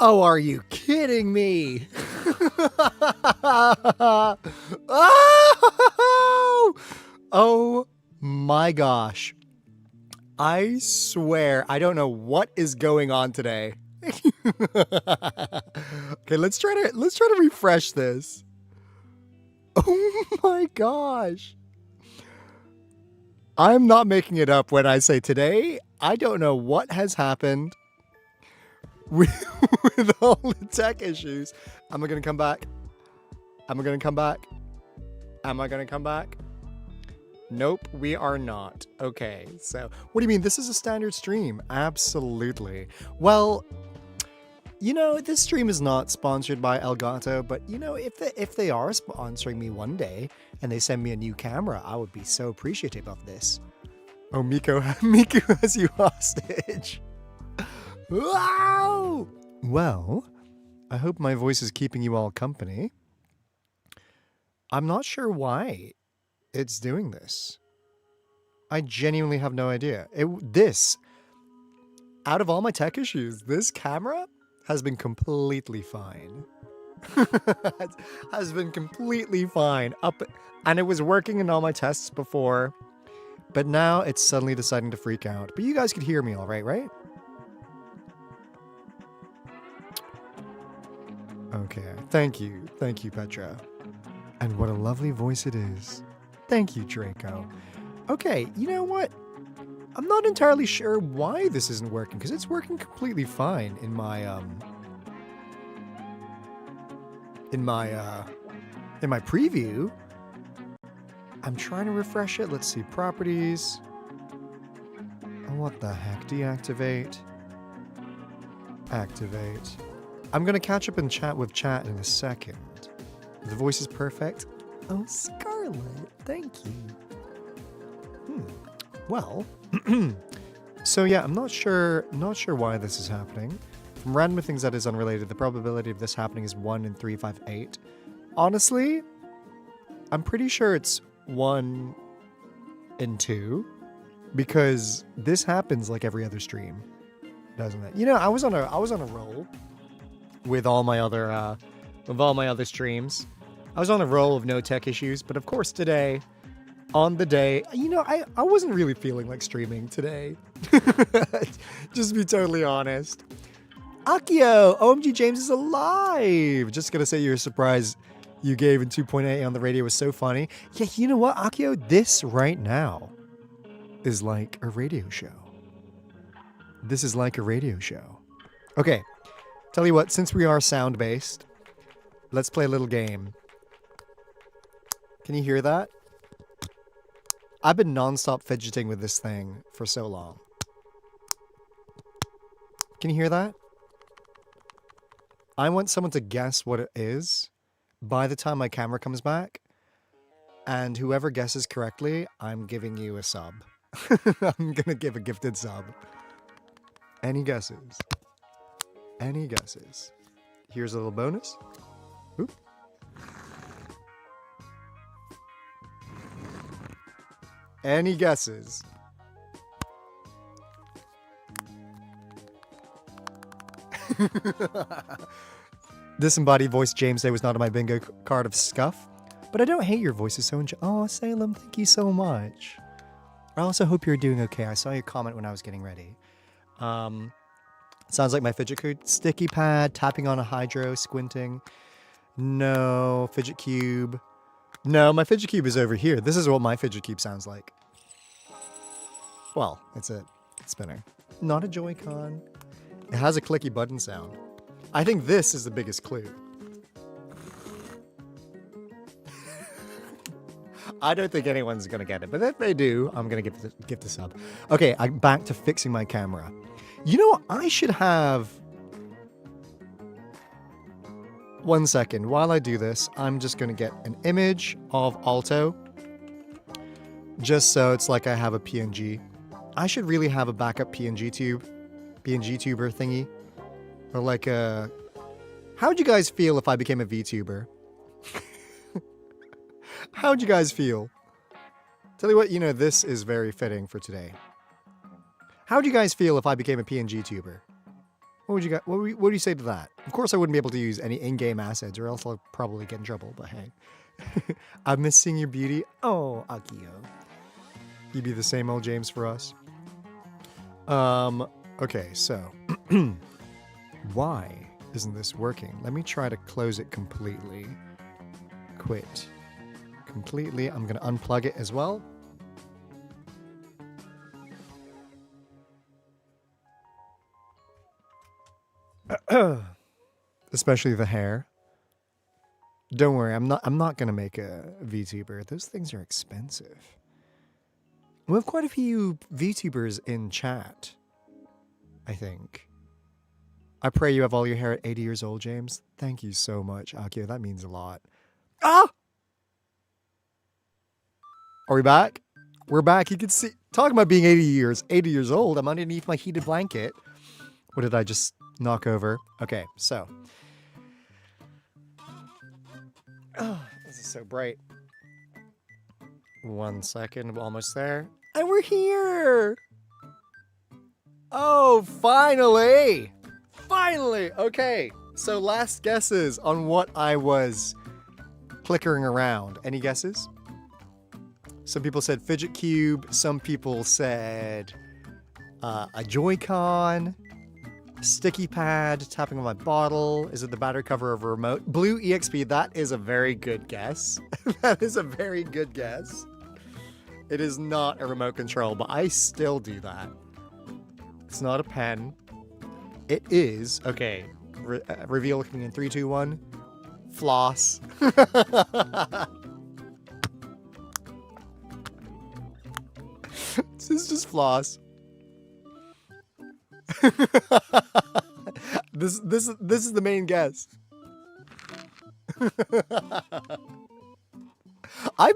Oh, are you kidding me? Oh my gosh. I swear, I don't know what is going on today. Okay, let's try to refresh this. Oh my gosh. I'm not making it up when I say today, I don't know what has happened with all the tech issues. Am I going to come back? Am I going to come back? Am I going to come back? Nope, we are not. Okay, so what do you mean? This is a standard stream. Absolutely. Well, you know, this stream is not sponsored by Elgato, but you know, if they are sponsoring me one day and they send me a new camera, I would be so appreciative of this. Oh, Miku has you hostage. Wow! Well, I hope my voice is keeping you all company. I'm not sure why it's doing this. I genuinely have no idea. Out of all my tech issues, this camera has been completely fine. Has been completely fine. And it was working in all my tests before, but now it's suddenly deciding to freak out. But you guys could hear me all right, right? Okay, thank you, Petra. And what a lovely voice it is. Thank you, Draco. Okay, you know what? I'm not entirely sure why this isn't working, because it's working completely fine in my preview. I'm trying to refresh it. Let's see, properties. Oh, what the heck? Deactivate. Activate. I'm gonna catch up and chat with chat in a second. The voice is perfect. Oh, Scarlet, thank you. Well, so yeah, I'm not sure why this is happening. From random things that is unrelated, the probability of this happening is 1 in 358. Honestly, I'm pretty sure it's 1 in 2, because this happens like every other stream, doesn't it? You know, I was on a roll with all my other streams. I was on a roll of no tech issues, but of course today, on the day, you know, I wasn't really feeling like streaming today. Just to be totally honest. Akio, OMG James is alive. Just gonna say your surprise you gave in 2.8 on the radio was so funny. Yeah, you know what, Akio? This right now is like a radio show. This is like a radio show. Okay, tell you what, since we are sound-based, let's play a little game. Can you hear that? I've been non-stop fidgeting with this thing for so long. Can you hear that? I want someone to guess what it is by the time my camera comes back. And whoever guesses correctly, I'm giving you a sub. I'm gonna give a gifted sub. Any guesses? Any guesses? Here's a little bonus. Oop. Any guesses? Disembodied voice James Day was not on my bingo card of scuff, but I don't hate your voices so oh, Salem, thank you so much. I also hope you're doing okay. I saw your comment when I was getting ready. Sounds like my fidget cube. Sticky pad, tapping on a hydro, squinting. No, fidget cube. No, my fidget cube is over here. This is what my fidget cube sounds like. Well, it's spinning. Not a Joy-Con. It has a clicky button sound. I think this is the biggest clue. I don't think anyone's gonna get it, but if they do, I'm gonna give the sub. Okay, I'm back to fixing my camera. You know what? I should have... 1 second. While I do this, I'm just gonna get an image of Aalto. Just so it's like I have a PNG. I should really have a backup PNG tuber thingy. Or like a... How'd you guys feel if I became a VTuber? How'd you guys feel? Tell you what, you know, this is very fitting for today. How'd you guys feel if I became a PNG tuber? What would you got? What do you say to that? Of course, I wouldn't be able to use any in-game assets, or else I'll probably get in trouble. But hey, I'm missing your beauty. Oh, Akio, you'd be the same old James for us. Okay, so why isn't this working? Let me try to close it completely. Quit completely. I'm gonna unplug it as well. Especially the hair. Don't worry, I'm not gonna make a VTuber. Those things are expensive. We have quite a few VTubers in chat, I think. I pray you have all your hair at 80 years old, James. Thank you so much, Akio. That means a lot. Ah! Are we back? We're back. You can see, talking about being 80 years old. I'm underneath my heated blanket. What did I just knock over? Okay, so. Oh, this is so bright. 1 second, almost there. And we're here! Oh, finally! Finally! Okay, so last guesses on what I was flickering around. Any guesses? Some people said fidget cube. Some people said a Joy-Con. Sticky pad, tapping on my bottle. Is it the battery cover of a remote? Blue EXP, that is a very good guess. That is a very good guess. It is not a remote control, but I still do that. It's not a pen. It is, okay, reveal looking in 3, 2, 1. Floss. This is just floss. This is the main guess. I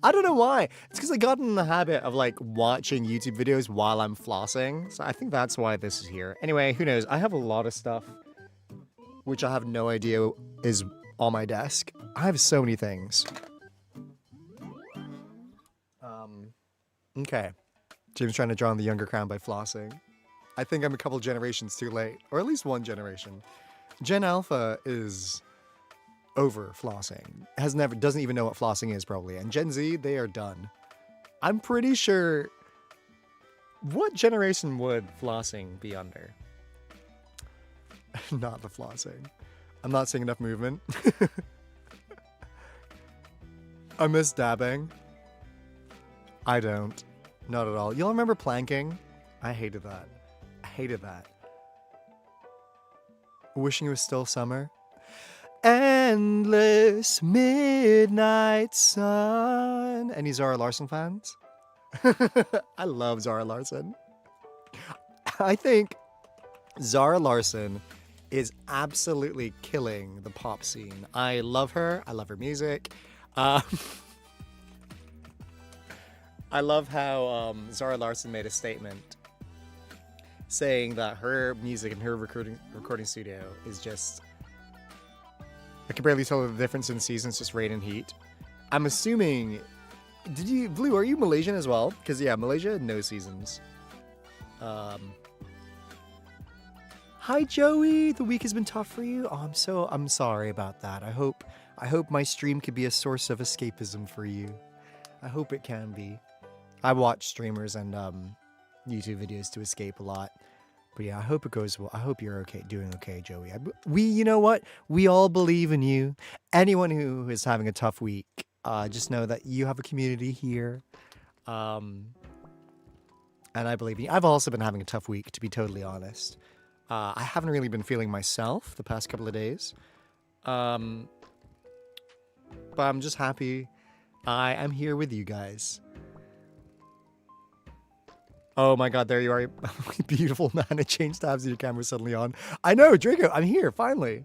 don't know why. It's because I got in the habit of like watching YouTube videos while I'm flossing. So I think that's why this is here. Anyway, who knows? I have a lot of stuff which I have no idea is on my desk. I have so many things. Okay. Jim's trying to draw on the younger crown by flossing. I think I'm a couple generations too late, or at least one generation. Gen Alpha is over flossing. Doesn't even know what flossing is probably. And Gen Z, they are done. I'm pretty sure. What generation would flossing be under? Not the flossing. I'm not seeing enough movement. I miss dabbing. I don't. Not at all. Y'all remember planking? I hated that. I hated that. Wishing it was still summer. Endless midnight sun. Any Zara Larsson fans? I love Zara Larsson. I think Zara Larsson is absolutely killing the pop scene. I love her. I love her music. I love how Zara Larsson made a statement saying that her music and her recording studio is just... I can barely tell the difference in seasons, just rain and heat. I'm assuming... Blue, are you Malaysian as well? Because, yeah, Malaysia, no seasons. Hi, Joey. The week has been tough for you. Oh, I'm sorry about that. I hope my stream could be a source of escapism for you. I hope it can be. I watch streamers and YouTube videos to escape a lot. But yeah, I hope it goes well. I hope you're okay, doing okay, Joey. You know what? We all believe in you. Anyone who is having a tough week, just know that you have a community here. And I believe in you. I've also been having a tough week, to be totally honest. I haven't really been feeling myself the past couple of days. But I'm just happy I am here with you guys. Oh my god, there you are. Beautiful man. It changed tabs and your camera's suddenly on. I know, Draco, I'm here, finally.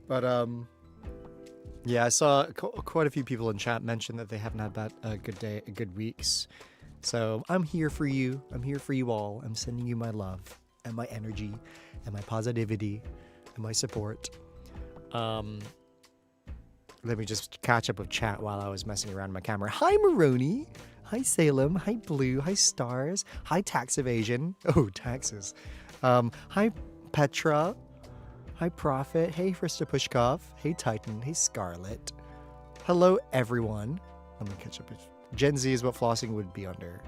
But, yeah, I saw quite a few people in chat mention that they haven't had good weeks. So I'm here for you. I'm here for you all. I'm sending you my love and my energy and my positivity and my support. Let me just catch up with chat while I was messing around my camera. Hi, Maroni. Hi, Salem. Hi, Blue. Hi, Stars. Hi, Tax Evasion. Oh, taxes. Hi, Petra. Hi, Prophet. Hey, Frista Pushkov. Hey, Titan. Hey, Scarlet. Hello, everyone. Let me catch up. Gen Z is what flossing would be under.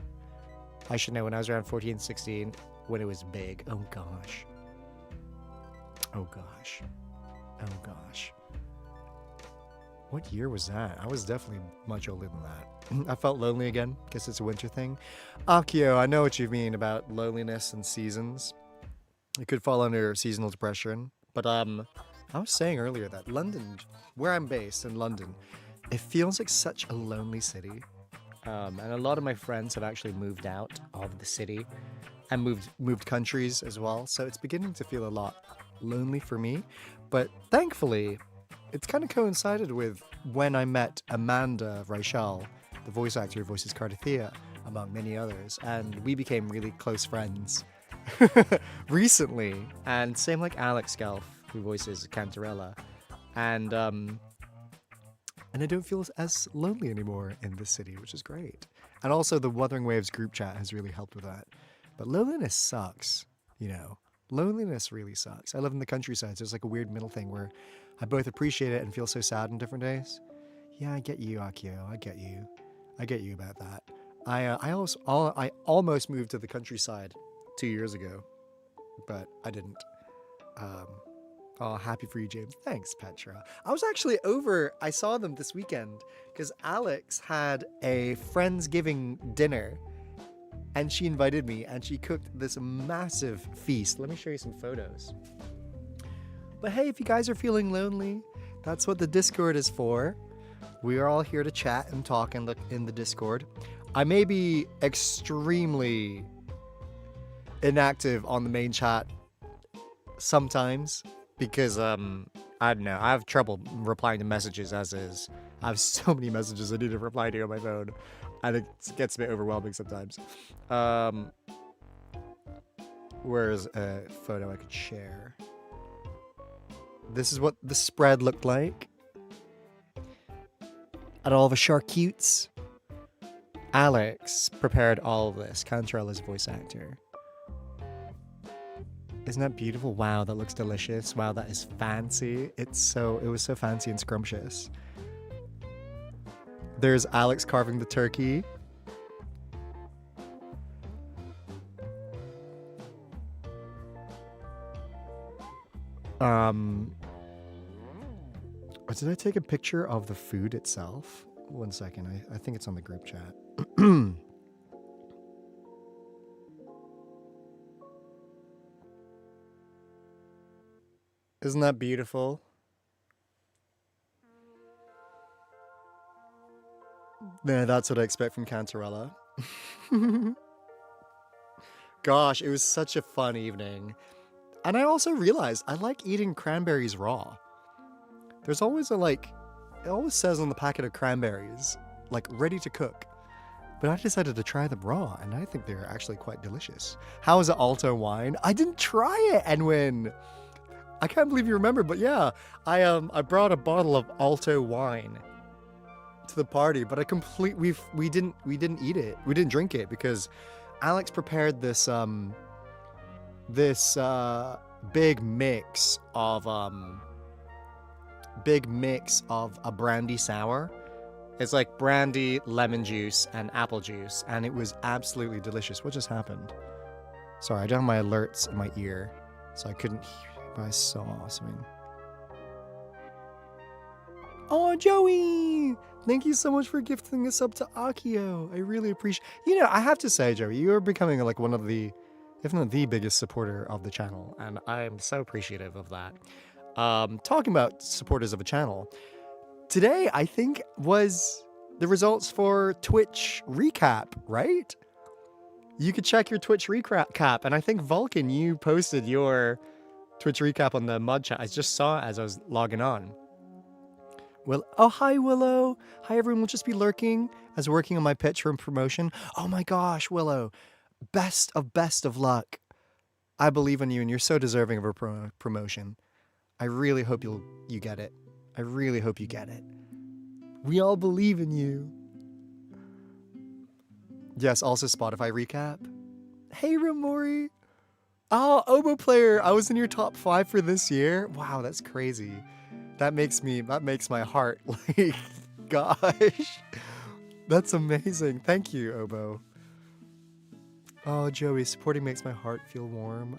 I should know when I was around 14, 16, when it was big. Oh, gosh. Oh, gosh. Oh, gosh. What year was that? I was definitely much older than that. I felt lonely again. Guess it's a winter thing. Akio, I know what you mean about loneliness and seasons. It could fall under seasonal depression. But I was saying earlier that London, where I'm based in London, it feels like such a lonely city. And a lot of my friends have actually moved out of the city and moved countries as well. So it's beginning to feel a lot lonely for me. But thankfully, it's kind of coincided with when I met Amanda Reichel, the voice actor who voices Cardathea, among many others. And we became really close friends recently. And same like Alex Gelf, who voices Cantarella. And I don't feel as lonely anymore in this city, which is great. And also the Wuthering Waves group chat has really helped with that. But loneliness sucks, you know. Loneliness really sucks. I live in the countryside, so it's like a weird middle thing where I both appreciate it and feel so sad on different days. Yeah, I get you, Akio. I get you. I get you about that. I almost moved to the countryside 2 years ago, but I didn't. Oh, happy for you, James. Thanks, Petra. I was actually over. I saw them this weekend because Alex had a Friendsgiving dinner and she invited me and she cooked this massive feast. Let me show you some photos. But hey, if you guys are feeling lonely, that's what the Discord is for. We are all here to chat and talk and look in the Discord. I may be extremely inactive on the main chat sometimes because I don't know, I have trouble replying to messages as is. I have so many messages I need to reply to on my phone, and it gets a bit overwhelming sometimes. Where's a photo I could share? This is what the spread looked like. At all the charcutes. Alex prepared all of this. Cantarella's voice actor. Isn't that beautiful? Wow, that looks delicious. Wow, that is fancy. It was so fancy and scrumptious. There's Alex carving the turkey. Did I take a picture of the food itself? One second, I think it's on the group chat. Isn't that beautiful? Yeah, that's what I expect from Cantarella. Gosh, it was such a fun evening. And I also realized I like eating cranberries raw. There's always it always says on the packet of cranberries, like ready to cook. But I decided to try them raw, and I think they're actually quite delicious. How is it Aalto wine? I didn't try it, Enwin! I can't believe you remember, but yeah, I brought a bottle of Aalto wine to the party, but we didn't eat it. We didn't drink it because Alex prepared this big mix of a brandy sour. It's like brandy, lemon juice, and apple juice, and it was absolutely delicious. What just happened? Sorry, I don't have my alerts in my ear, so I couldn't hear it, but I saw something. Oh, Joey! Thank you so much for gifting this up to Akio. I really appreciate. You know, I have to say, Joey, you are becoming like one of the, if not the biggest supporter of the channel, and I am so appreciative of that. Talking about supporters of a channel, today I think was the results for Twitch recap, right? You could check your Twitch recap, and I think Vulcan, you posted your Twitch recap on the mod chat. I just saw it as I was logging on. Well, oh, hi, Willow. Hi, everyone. We'll just be lurking as working on my pitch for promotion. Oh my gosh, Willow. Best of luck. I believe in you, and you're so deserving of a promotion. I really hope you get it. I really hope you get it. We all believe in you. Yes, also Spotify recap. Hey, Ramori. Oh, oboe player. I was in your top 5 for this year. Wow, that's crazy. That makes my heart like, gosh. That's amazing. Thank you, oboe. Oh, Joey, supporting makes my heart feel warm.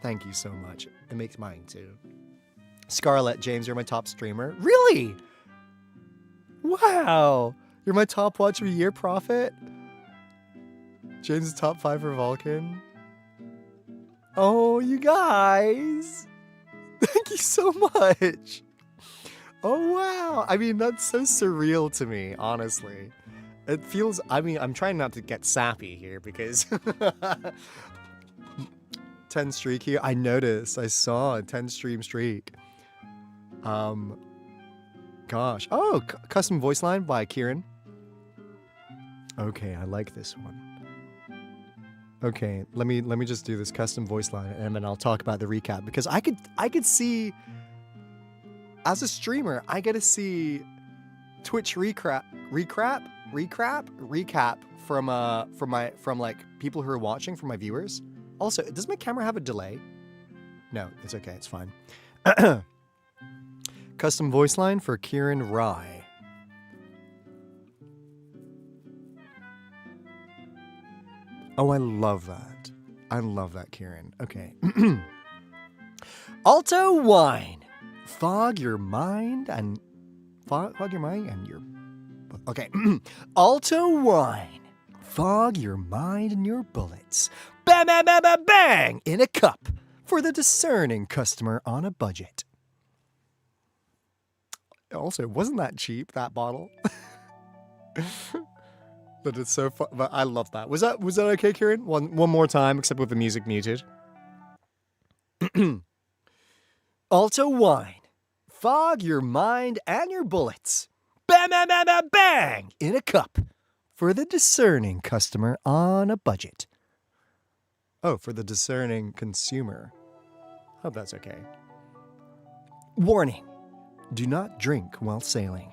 Thank you so much. It makes mine too. Scarlett, James, you're my top streamer. Really? Wow. You're my top watch of the year, Prophet. James is top 5 for Vulcan. Oh, you guys. Thank you so much. Oh, wow. I mean, that's so surreal to me, honestly. It feels, I mean, I'm trying not to get sappy here because 10 streak here. I noticed, I saw a 10 stream streak. Gosh. Oh, custom voice line by Kieran. Okay, I like this one. Okay, let me just do this custom voice line and then I'll talk about the recap because I could see as a streamer, I get to see Twitch recap from like people who are watching, from my viewers. Also, does my camera have a delay? No, it's okay, it's fine. Custom voice line for Kieran Rye. Oh, I love that. I love that, Kieran. Okay. Aalto wine. Fog your mind and your... Okay. Aalto wine. Fog your mind and your bullets. Bang, bang, bang, bang, bang! In a cup. For the discerning customer on a budget. Also, wasn't that cheap, that bottle? But it's so fun. But I love that. Was that okay, Kieran? One more time, except with the music muted. Aalto wine. Fog your mind and your bullets. Bang, bang, bang, bang, bang! In a cup. For the discerning customer on a budget. Oh, for the discerning consumer. Hope that's okay. Warning. Do not drink while sailing.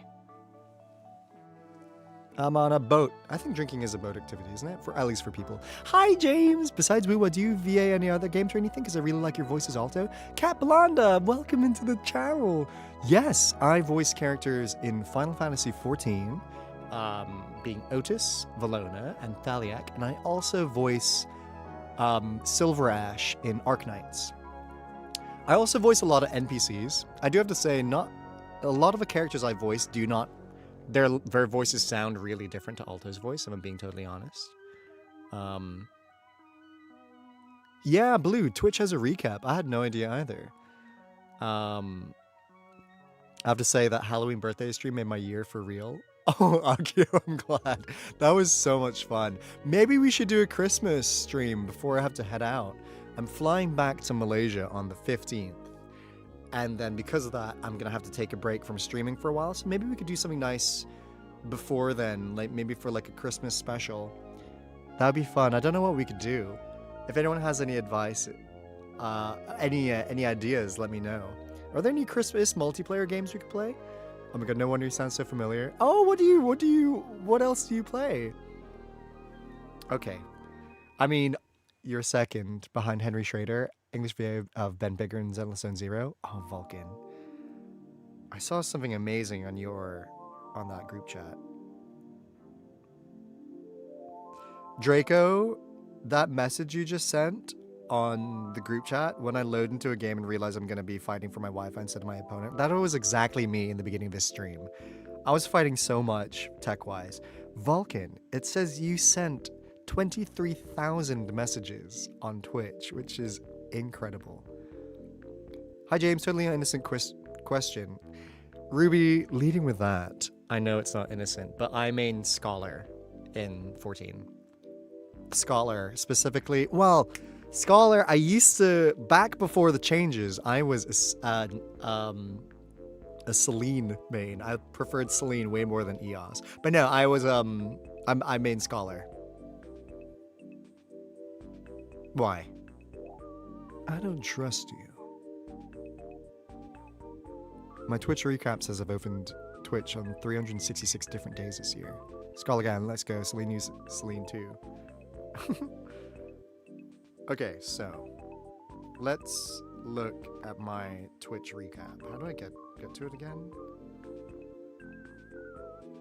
I'm on a boat. I think drinking is a boat activity, isn't it? At least for people. Hi, James! Besides WuWa, do you VA any other games or anything? Because I really like your voice as Aalto. Cat Blonda, welcome into the channel. Yes, I voice characters in Final Fantasy XIV, being Otis, Valona, and Thaliak. And I also voice Silver Ash in Arknights. I also voice a lot of NPCs. I do have to say, not a lot of the characters I voice do not... Their voices sound really different to Aalto's voice, if I'm being totally honest. Yeah, Blue, Twitch has a recap. I had no idea either. I have to say that Halloween birthday stream made my year for real. Oh, okay, I'm glad. That was so much fun. Maybe we should do a Christmas stream before I have to head out. I'm flying back to Malaysia on the 15th. And then because of that, I'm going to have to take a break from streaming for a while. So maybe we could do something nice before then, like maybe for like a Christmas special. That would be fun. I don't know what we could do. If anyone has any advice, any ideas, let me know. Are there any Christmas multiplayer games we could play? Oh my god, no wonder you sound so familiar. Oh, what else do you play? Okay. I mean, you're second behind Henry Schrader. English VA of Ben Bigger and Zenless Zone Zero. Oh, Vulcan. I saw something amazing on that group chat. Draco, that message you just sent on the group chat, when I load into a game and realize I'm going to be fighting for my Wi-Fi instead of my opponent, that was exactly me in the beginning of this stream. I was fighting so much tech-wise. Vulcan, it says you sent 23,000 messages on Twitch, which is incredible. Hi James, totally innocent question. Ruby, leading with that. I know it's not innocent, but I main Scholar in 14. Scholar specifically. Well, Scholar, I used to, back before the changes, I was a Celine main. I preferred Celine way more than EOS. But no, I was I main Scholar. Why? I don't trust you. My Twitch recap says I've opened Twitch on 366 different days this year. Skull again, let's go. Celine used Celine too. Okay, so let's look at my Twitch recap. How do I get to it again?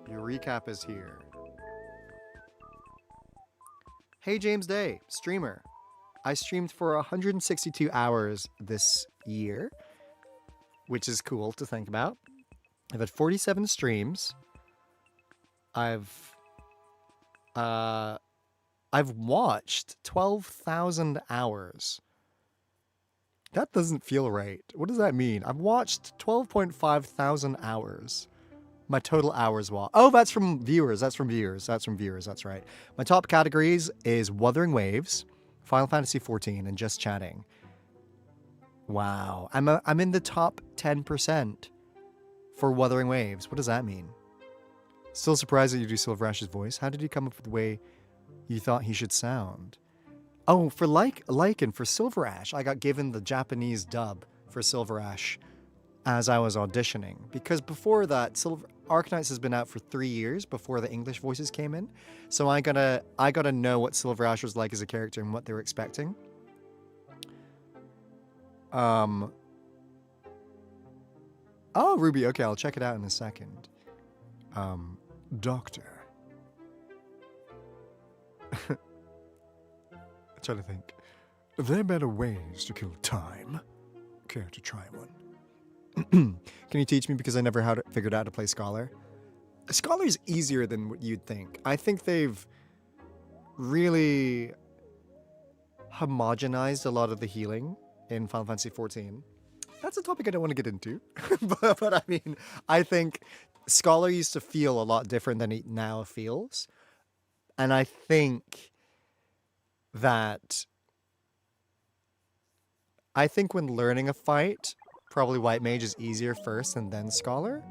Your recap is here. Hey, James Day, streamer. I streamed for 162 hours this year, which is cool to think about. I've had 47 streams. I've watched 12,000 hours. That doesn't feel right. What does that mean? I've watched 12.5 thousand hours. My total hours watched. Oh, that's from viewers. That's from viewers. That's right. My top categories is Wuthering Waves, Final Fantasy XIV, and Just Chatting. Wow. I'm in the top 10% for Wuthering Waves. What does that mean? Still surprised that you do Silver Ash's voice. How did you come up with the way you thought he should sound? Oh, for Lycan, for Silver Ash, I got given the Japanese dub for Silver Ash as I was auditioning. Because before that, Arknights has been out for 3 years before the English voices came in. So I gotta know what Silver Ash was like as a character and what they were expecting. Oh, Ruby, okay, I'll check it out in a second. Doctor. I'm trying to think. There are better ways to kill time. Care to try one? Can you teach me, because I never figured out how to play Scholar? Scholar is easier than what you'd think. I think they've really homogenized a lot of the healing in Final Fantasy XIV. That's a topic I don't want to get into. but I mean, I think Scholar used to feel a lot different than it now feels. And I think that... when learning a fight, probably White Mage is easier first and then Scholar.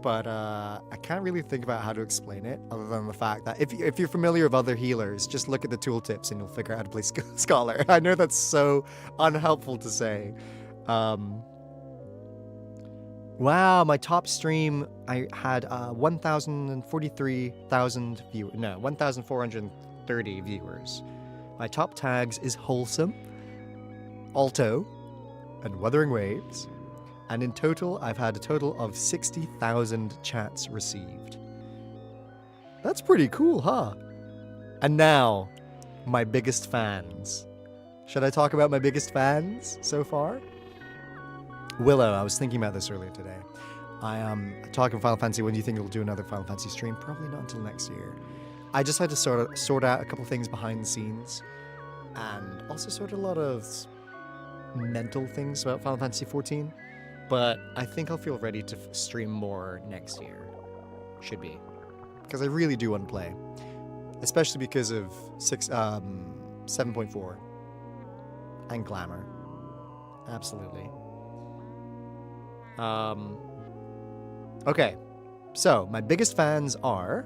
But I can't really think about how to explain it, other than the fact that if you're familiar with other healers, just look at the tooltips and you'll figure out how to play Scholar. I know that's so unhelpful to say. Wow, my top stream, I had 1,043,000 viewers. No, 1,430 viewers. My top tags is Wholesome, Aalto, and Wuthering Waves. And in total, I've had a total of 60,000 chats received. That's pretty cool, huh? And now, my biggest fans. Should I talk about my biggest fans so far? Willow, I was thinking about this earlier today. Talking Final Fantasy, when do you think you'll do another Final Fantasy stream? Probably not until next year. I just had to sort out a couple things behind the scenes, and also sort of a lot of mental things about Final Fantasy XIV. But I think I'll feel ready to stream more next year. Should be. Because I really do want to play. Especially because of 7.4. And Glamour. Absolutely. Okay. So, my biggest fans are...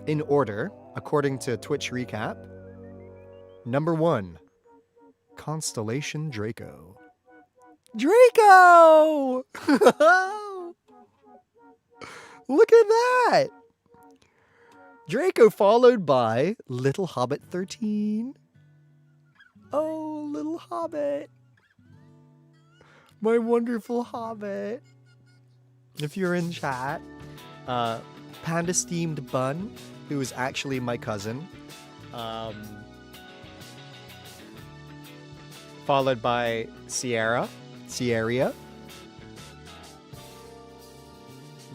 in order, according to Twitch Recap. Number 1. Constellation Draco. Draco! Look at that! Draco followed by Little Hobbit 13. Oh, Little Hobbit. My wonderful Hobbit. If you're in chat. Panda Steamed Bun, who is actually my cousin. Followed by Sierra.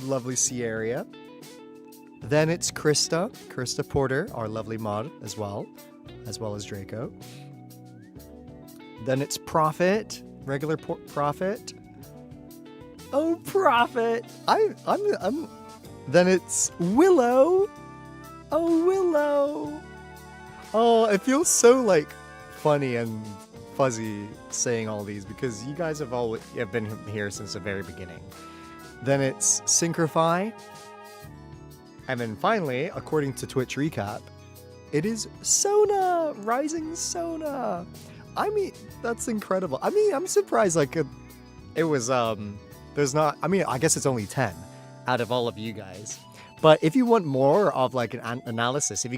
Lovely Sierra. Then it's Krista Porter, our lovely mod as well as Draco. Then it's Prophet, regular Prophet. Oh, Prophet! I'm. Then it's Willow. Oh, Willow. Oh, it feels so like funny and fuzzy saying all these because you guys have been here since the very beginning. Then it's Synchrify. And then finally, according to Twitch Recap, it is Sona! Rising Sona! I mean, that's incredible. I mean, I'm surprised, like, it was, there's not, I mean, I guess it's only 10 out of all of you guys. But if you want more of like an analysis, if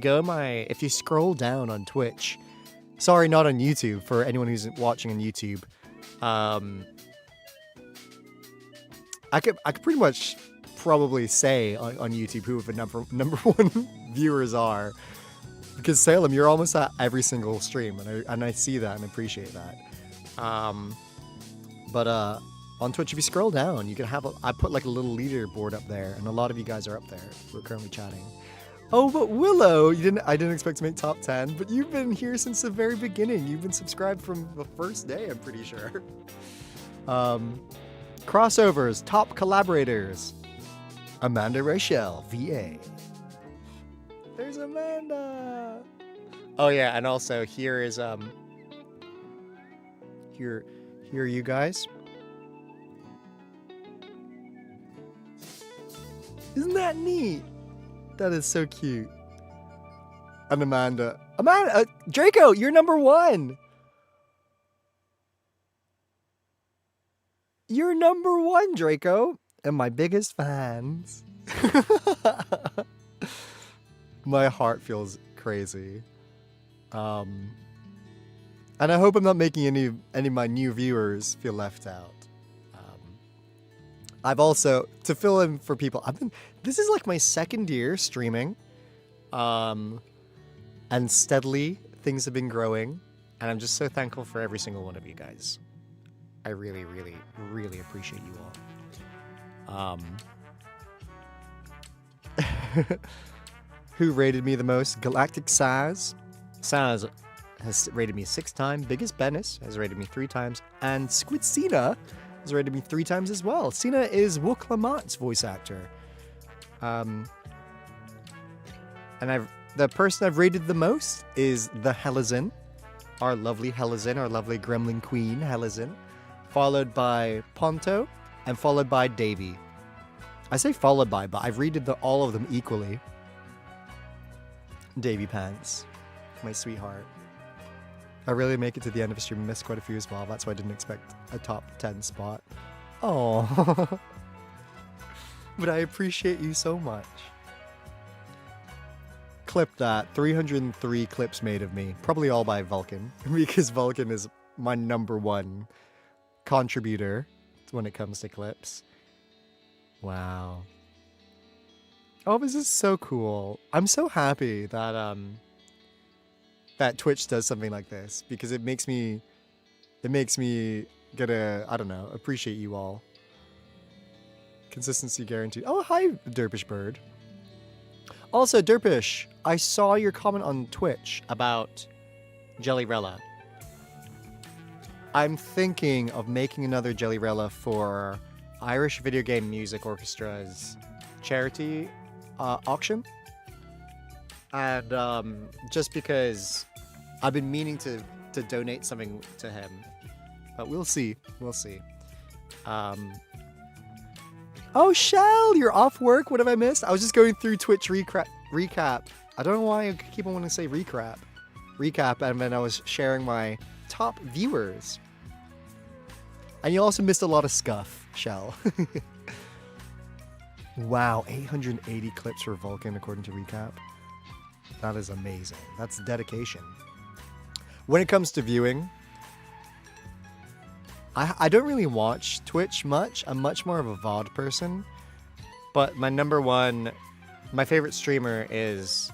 you scroll down on Twitch, sorry, not on YouTube, for anyone who's watching on YouTube, I could pretty much probably say on YouTube who the number one viewers are, because Salem, you're almost at every single stream, and I see that and appreciate that. But on Twitch, if you scroll down, you can have I put like a little leaderboard up there, and a lot of you guys are up there. We're currently chatting. Oh, but Willow, I didn't expect to make top 10, but you've been here since the very beginning. You've been subscribed from the first day, I'm pretty sure. Crossovers, top collaborators. Amanda Rachel, VA. There's Amanda. Oh yeah, and also here is here are you guys. Isn't that neat? That is so cute. And Amanda, Draco, you're number 1. You're number 1, Draco, and my biggest fans. My heart feels crazy. And I hope I'm not making any of my new viewers feel left out. I've also, to fill in for people, this is like my second year streaming. And steadily things have been growing, and I'm just so thankful for every single one of you guys. I really, really, really appreciate you all. Who rated me the most? Galactic Saz. Saz has rated me 6 times. Biggest Bennis has rated me 3 times. And Squid Cena has rated me 3 times as well. Cena is Wooklamot's voice actor. And the person I've rated the most is the Helizin. Our lovely Helizin, our lovely gremlin queen, Helizin. Followed by Ponto, and followed by Davy. I say followed by, but I've rated all of them equally. Davy Pants, my sweetheart. I really make it to the end of a stream and missed quite a few as well. That's why I didn't expect a top 10 spot. Oh, but I appreciate you so much. Clip that. 303 clips made of me. Probably all by Vulcan, because Vulcan is my number 1 contributor when it comes to clips. Wow. Oh, this is so cool. I'm so happy that that Twitch does something like this, because it makes me get I don't know, appreciate you all. Consistency guaranteed. Oh, hi, Derpish Bird. Also, Derpish, I saw your comment on Twitch about Jellyrella. I'm thinking of making another Jellyrella for Irish Video Game Music Orchestra's charity auction. And just because I've been meaning to donate something to him. But we'll see. We'll see. Oh, Shell, you're off work. What have I missed? I was just going through Twitch recap. I don't know why I keep on wanting to say recap, and then I was sharing my top viewers. And you also missed a lot of scuff, Shell. Wow, 880 clips for Vulcan according to recap. That is amazing. That's dedication. When it comes to viewing, I don't really watch Twitch much. I'm much more of a VOD person. But my favorite streamer is,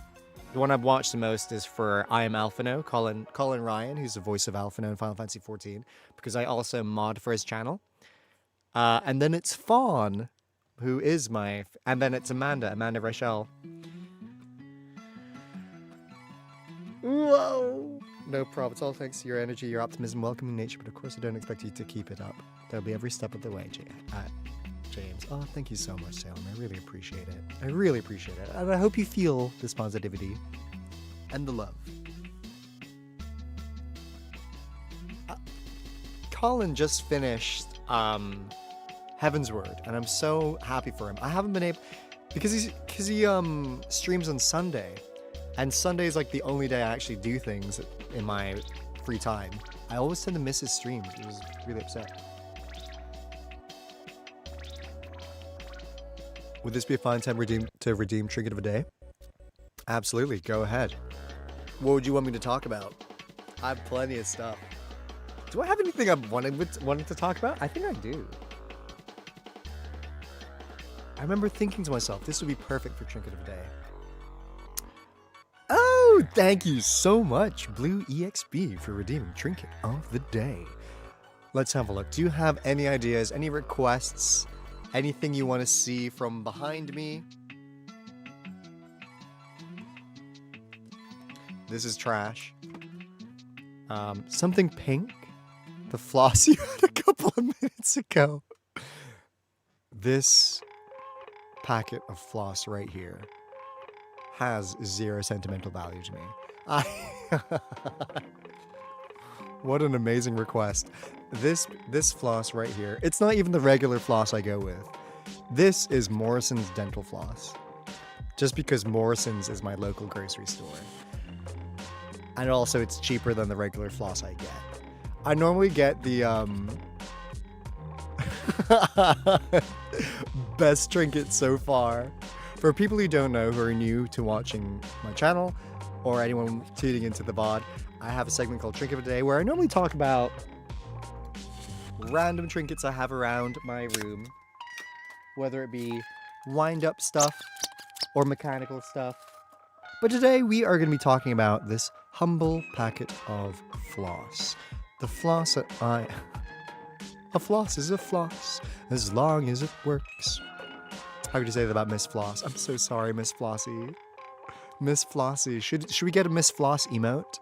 the one I've watched the most is for I Am Alphino, Colin Ryan, who's the voice of Alphino in Final Fantasy XIV, because I also mod for his channel. And then it's Fawn, who is and then it's Amanda Rachel. Whoa! No problem. It's all thanks to your energy, your optimism, welcoming nature, but of course I don't expect you to keep it up. There'll be every step of the way, James. Oh, thank you so much, Salem. I really appreciate it. I really appreciate it. And I hope you feel this positivity and the love. Colin just finished Heaven's Word, and I'm so happy for him. I haven't been able, because he streams on Sunday, and Sunday is like the only day I actually do things in my free time. I always tend to miss his streams. He was really upset. Would this be a fine time to redeem Trinket of a Day? Absolutely, go ahead. What would you want me to talk about? I have plenty of stuff. Do I have anything I've wanted to talk about? I think I do. I remember thinking to myself, this would be perfect for Trinket of a Day. Oh, thank you so much, Blue EXP, for redeeming Trinket of the Day. Let's have a look. Do you have any ideas, any requests, anything you want to see from behind me? This is trash. Something pink. The floss you had a couple of minutes ago. This packet of floss right here has 0 sentimental value to me. What an amazing request. This floss right here, it's not even the regular floss I go with. This is Morrison's dental floss. Just because Morrison's is my local grocery store. And also it's cheaper than the regular floss I get. I normally get the best trinket so far. For people who don't know, who are new to watching my channel, or anyone tuning into the VOD, I have a segment called Trinket of a Day where I normally talk about random trinkets I have around my room, whether it be wind-up stuff or mechanical stuff. But today we are going to be talking about this humble packet of floss. The floss that A floss is a floss, as long as it works. How could you say that about Miss Floss? I'm so sorry, Miss Flossie. Miss Flossie. Should we get a Miss Floss emote?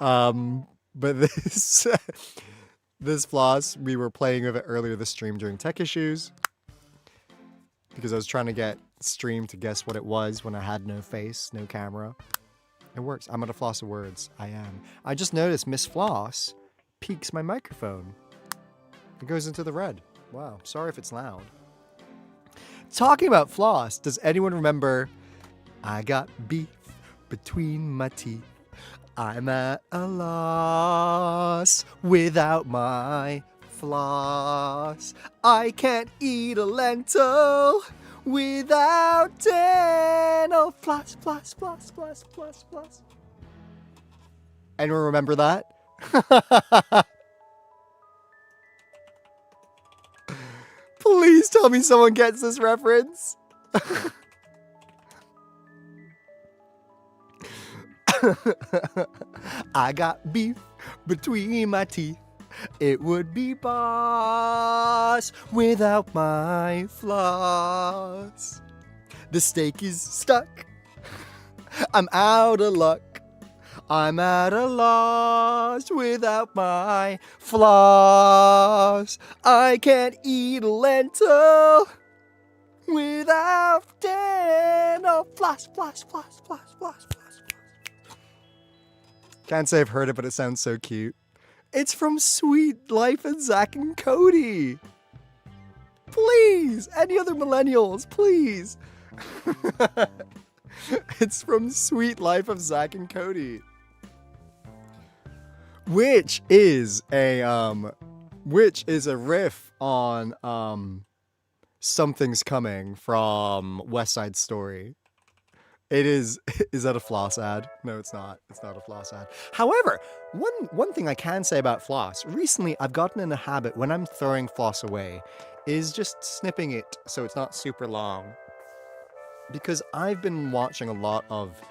But this floss, we were playing with it earlier this stream during tech issues. Because I was trying to get stream to guess what it was when I had no face, no camera. It works. I'm at a floss of words. I am. I just noticed Miss Floss peaks my microphone. It goes into the red. Wow. Sorry if it's loud. Talking about floss, does anyone remember I got beef between my teeth? I'm at a loss without my floss. I can't eat a lentil without dental floss, floss, floss, floss, floss, floss. Anyone remember that? Please tell me someone gets this reference. I got beef between my teeth. It would be boss without my floss. The steak is stuck. I'm out of luck. I'm at a loss without my floss. I can't eat a lentil without dental floss, floss, floss, floss, floss, floss. Can't say I've heard it, but it sounds so cute. It's from Sweet Life of Zach and Cody. Please, any other millennials, please. It's from Sweet Life of Zach and Cody. Which is a riff on Something's Coming from West Side Story. It is that a floss ad? No, it's not. It's not a floss ad. However, one thing I can say about floss, recently I've gotten in a habit when I'm throwing floss away, is just snipping it so it's not super long. Because I've been watching a lot of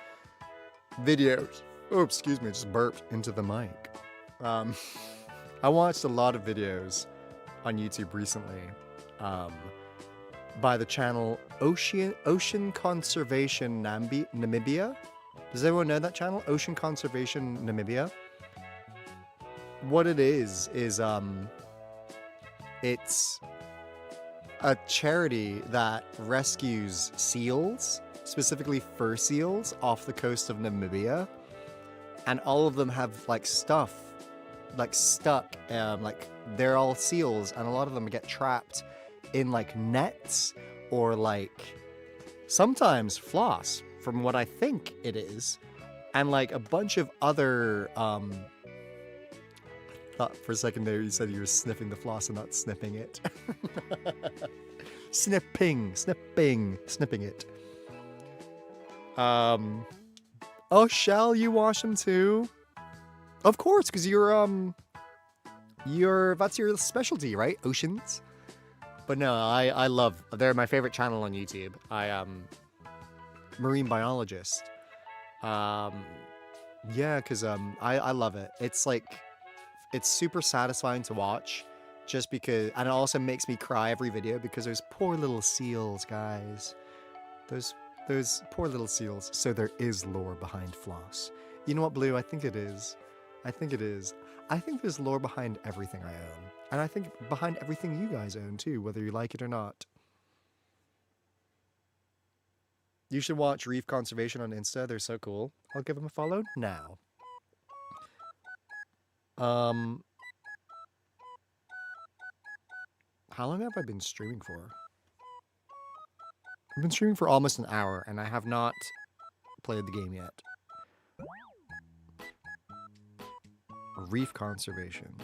videos. Oh, excuse me, I just burped into the mic. I watched a lot of videos on YouTube recently by the channel Ocean Conservation Namibia. Does everyone know that channel? Ocean Conservation Namibia? What it is it's a charity that rescues seals, specifically fur seals, off the coast of Namibia. And all of them have like stuck, like they're all seals, and a lot of them get trapped in like nets or like sometimes floss, from what I think it is, and like a bunch of other I thought for a second there you said you were sniffing the floss and not snipping it. Snipping it. Oh, shall you wash them too? Of course, because that's your specialty, right? Oceans. But no, I love, they're my favorite channel on YouTube. Marine biologist. Yeah, because I love it. It's like, it's super satisfying to watch, just because, and it also makes me cry every video because those poor little seals, guys. Those poor little seals. So there is lore behind floss. You know what, Blue? I think it is. I think it is. I think there's lore behind everything I own. And I think behind everything you guys own too, whether you like it or not. You should watch Reef Conservation on Insta. They're so cool. I'll give them a follow now. How long have I been streaming for? I've been streaming for almost an hour, and I have not played the game yet. Reef Conservation.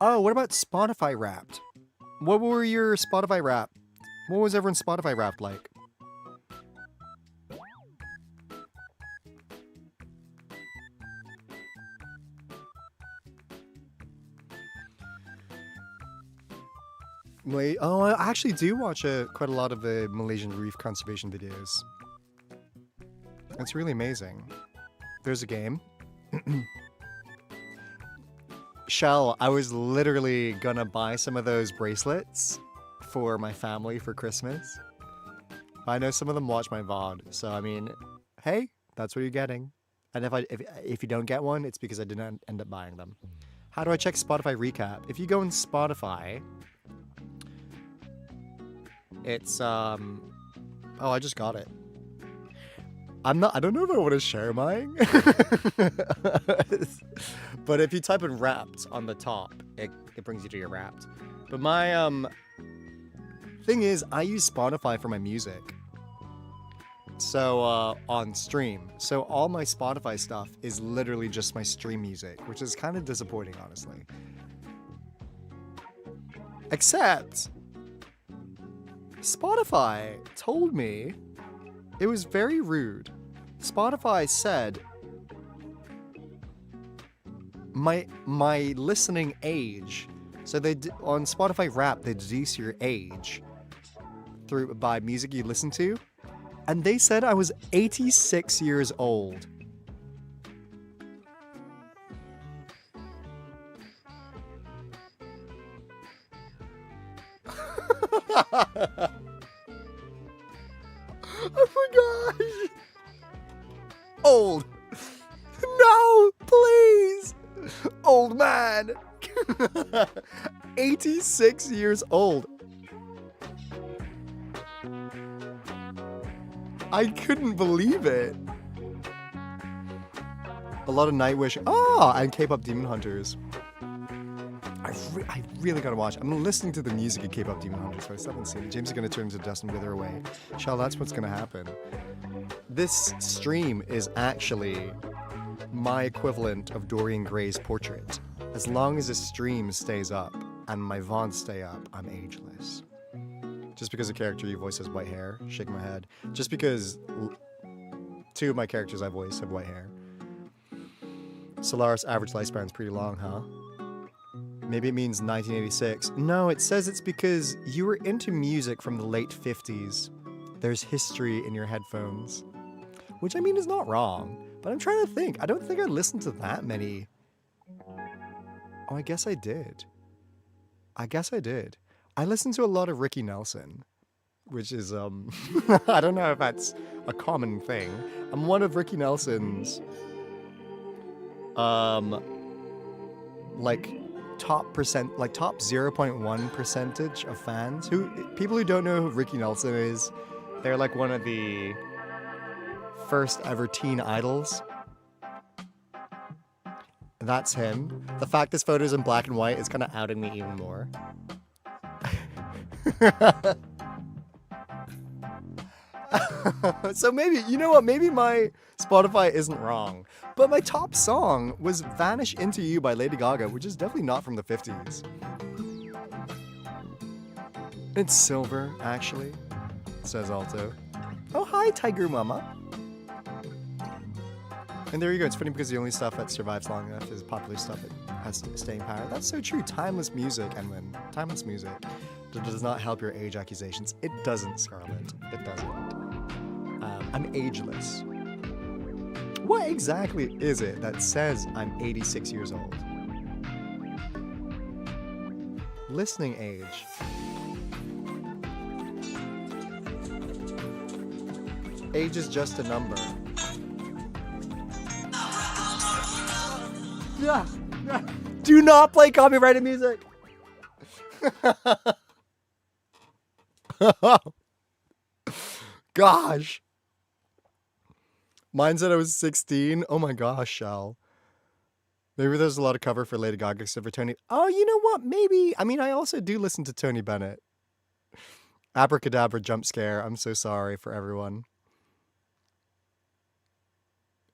Oh, what about Spotify Wrapped? What were your Spotify Wrapped? What was everyone's Spotify Wrapped like? Wait, oh, I actually do watch quite a lot of the Malaysian reef conservation videos. It's really amazing. There's a game. Shell, I was literally gonna buy some of those bracelets for my family for Christmas. I know some of them watch my VOD, so I mean, hey, that's what you're getting. And if you don't get one, it's because I didn't end up buying them. How do I check Spotify recap? If you go in Spotify, it's oh, I just got it. I don't know if I want to share mine. But if you type in Wrapped on the top, it brings you to your Wrapped. But my thing is, I use Spotify for my music. So on stream. So all my Spotify stuff is literally just my stream music, which is kind of disappointing, honestly. Except Spotify told me, it was very rude. Spotify said my listening age. So on Spotify Wrapped, they deduce your age by music you listen to, and they said I was 86 years old. Oh my gosh! Old! No! Please! Old man! 86 years old. I couldn't believe it. A lot of Nightwish. Oh! And K-pop Demon Hunters. I really gotta watch. I'm listening to the music of K-pop Demon Hunters, so I still haven't seen it. James is gonna turn into dust and wither away. Shall, that's what's gonna happen. This stream is actually my equivalent of Dorian Gray's portrait. As long as the stream stays up and my VODs stay up, I'm ageless. Just because a character you voice has white hair, shake my head. Just because two of my characters I voice have white hair. Solaris' average lifespan's pretty long, huh? Maybe it means 1986. No, it says it's because you were into music from the late 50s. There's history in your headphones. Which, I mean, is not wrong. But I'm trying to think. I don't think I listened to that many. Oh, I guess I did. I listened to a lot of Ricky Nelson. Which is, I don't know if that's a common thing. I'm one of Ricky Nelson's, top 0.1 percentage of fans. People who don't know who Ricky Nelson is, they're like one of the first ever teen idols. That's him. The fact this photo's in black and white is kind of outing me even more. So maybe, you know what? Maybe my Spotify isn't wrong. But my top song was Vanish Into You by Lady Gaga, which is definitely not from the 50s. It's silver, actually, says Aalto. Oh, hi, Tiger Mama. And there you go. It's funny because the only stuff that survives long enough is popular stuff that has staying power. That's so true. Timeless music, and when timeless music does not help your age accusations. It doesn't, Scarlett. It doesn't. I'm ageless. What exactly is it that says I'm 86 years old? Listening age. Age is just a number. Yeah. Do not play copyrighted music. Gosh. Mine said I was 16. Oh my gosh, Shell. Maybe there's a lot of cover for Lady Gaga except for Tony. Oh, you know what? Maybe. I mean, I also do listen to Tony Bennett. Abracadabra jump scare. I'm so sorry for everyone.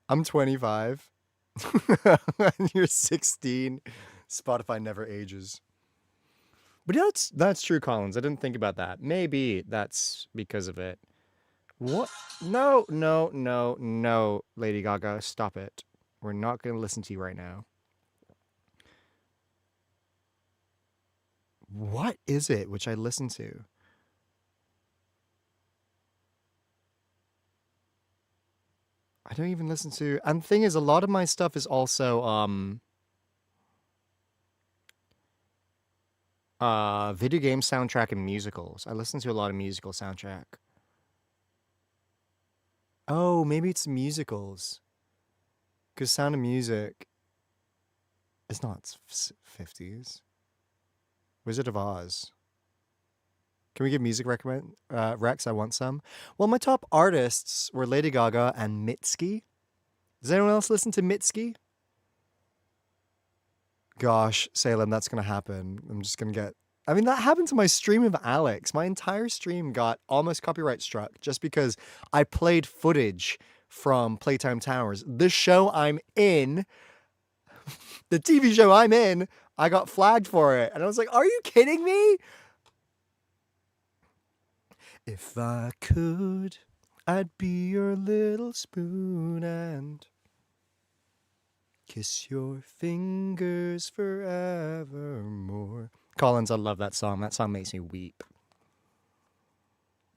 I'm 25. And you're 16. Spotify never ages. But that's true, Collins. I didn't think about that. Maybe that's because of it. What? No, Lady Gaga. Stop it. We're not going to listen to you right now. What is it which I listen to? I don't even listen to... And the thing is, a lot of my stuff is also... video game soundtrack and musicals. I listen to a lot of musical soundtrack. Oh, maybe it's musicals. Because Sound of Music is not 50s. Wizard of Oz. Can we give music recommend Rex? I want some. Well, my top artists were Lady Gaga and Mitski. Does anyone else listen to Mitski? Gosh, Salem, that's gonna happen. I'm just gonna get... I mean, that happened to my stream of Alex. My entire stream got almost copyright struck just because I played footage from Playtime Towers. The show I'm in, the TV show I'm in, I got flagged for it. And I was like, are you kidding me? If I could, I'd be your little spoon and kiss your fingers forevermore. Collins, I love that song. That song makes me weep.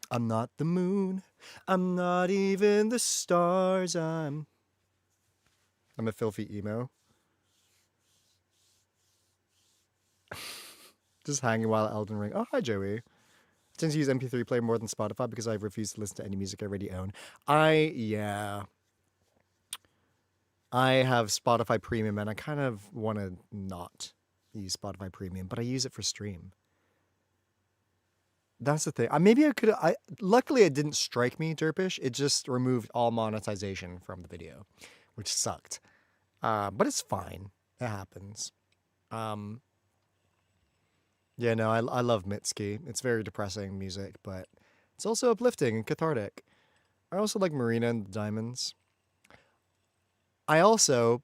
I'm not the moon. I'm not even the stars. I'm a filthy emo. Just hanging while Elden Ring. Oh, hi, Joey. I tend to use MP3 player more than Spotify because I refuse to listen to any music I already own. Yeah. I have Spotify Premium and I kind of want to not use Spotify Premium, but I use it for stream. That's the thing. Maybe I could... luckily, it didn't strike me, Derpish. It just removed all monetization from the video, which sucked. But it's fine. It happens. Yeah, no, I love Mitski. It's very depressing music, but it's also uplifting and cathartic. I also like Marina and the Diamonds. I also...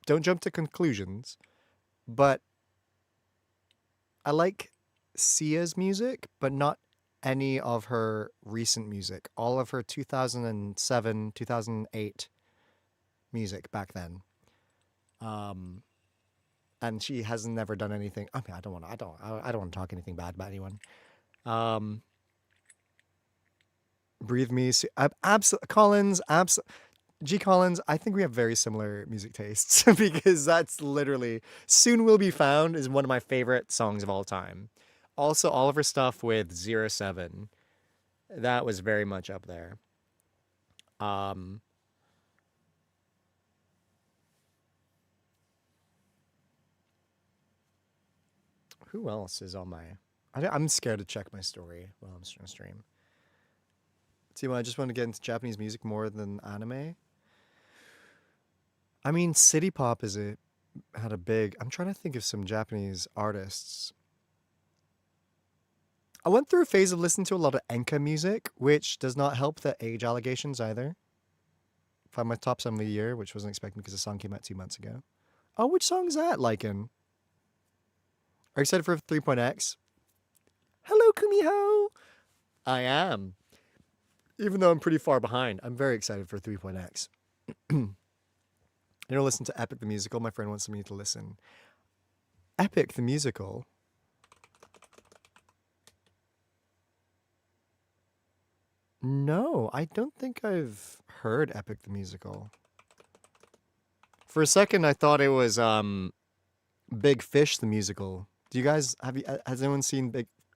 Don't jump to conclusions, but I like Sia's music, but not any of her recent music. All of her 2007, 2008 music back then. And she has never done anything. I mean, I don't want to talk anything bad about anyone. Breathe Me, Collins, G Collins, I think we have very similar music tastes because that's literally Soon Will Be Found is one of my favorite songs of all time. Also, all of her stuff with 07, that was very much up there. Who else is on my... I'm scared to check my story while I'm on stream. Timo, I just want to get into Japanese music more than anime. I mean, City Pop had a big... I'm trying to think of some Japanese artists. I went through a phase of listening to a lot of Enka music, which does not help the age allegations either. Find my top song of the year, which wasn't expected because the song came out 2 months ago. Oh, which song is that, Lycan? Are you excited for 3.x? Hello, Kumiho! I am. Even though I'm pretty far behind, I'm very excited for 3.x. Listen to Epic the Musical. My friend wants me to listen. Epic the Musical? No, I don't think I've heard Epic the Musical. For a second, I thought it was Big Fish the Musical. Do you guys has anyone seen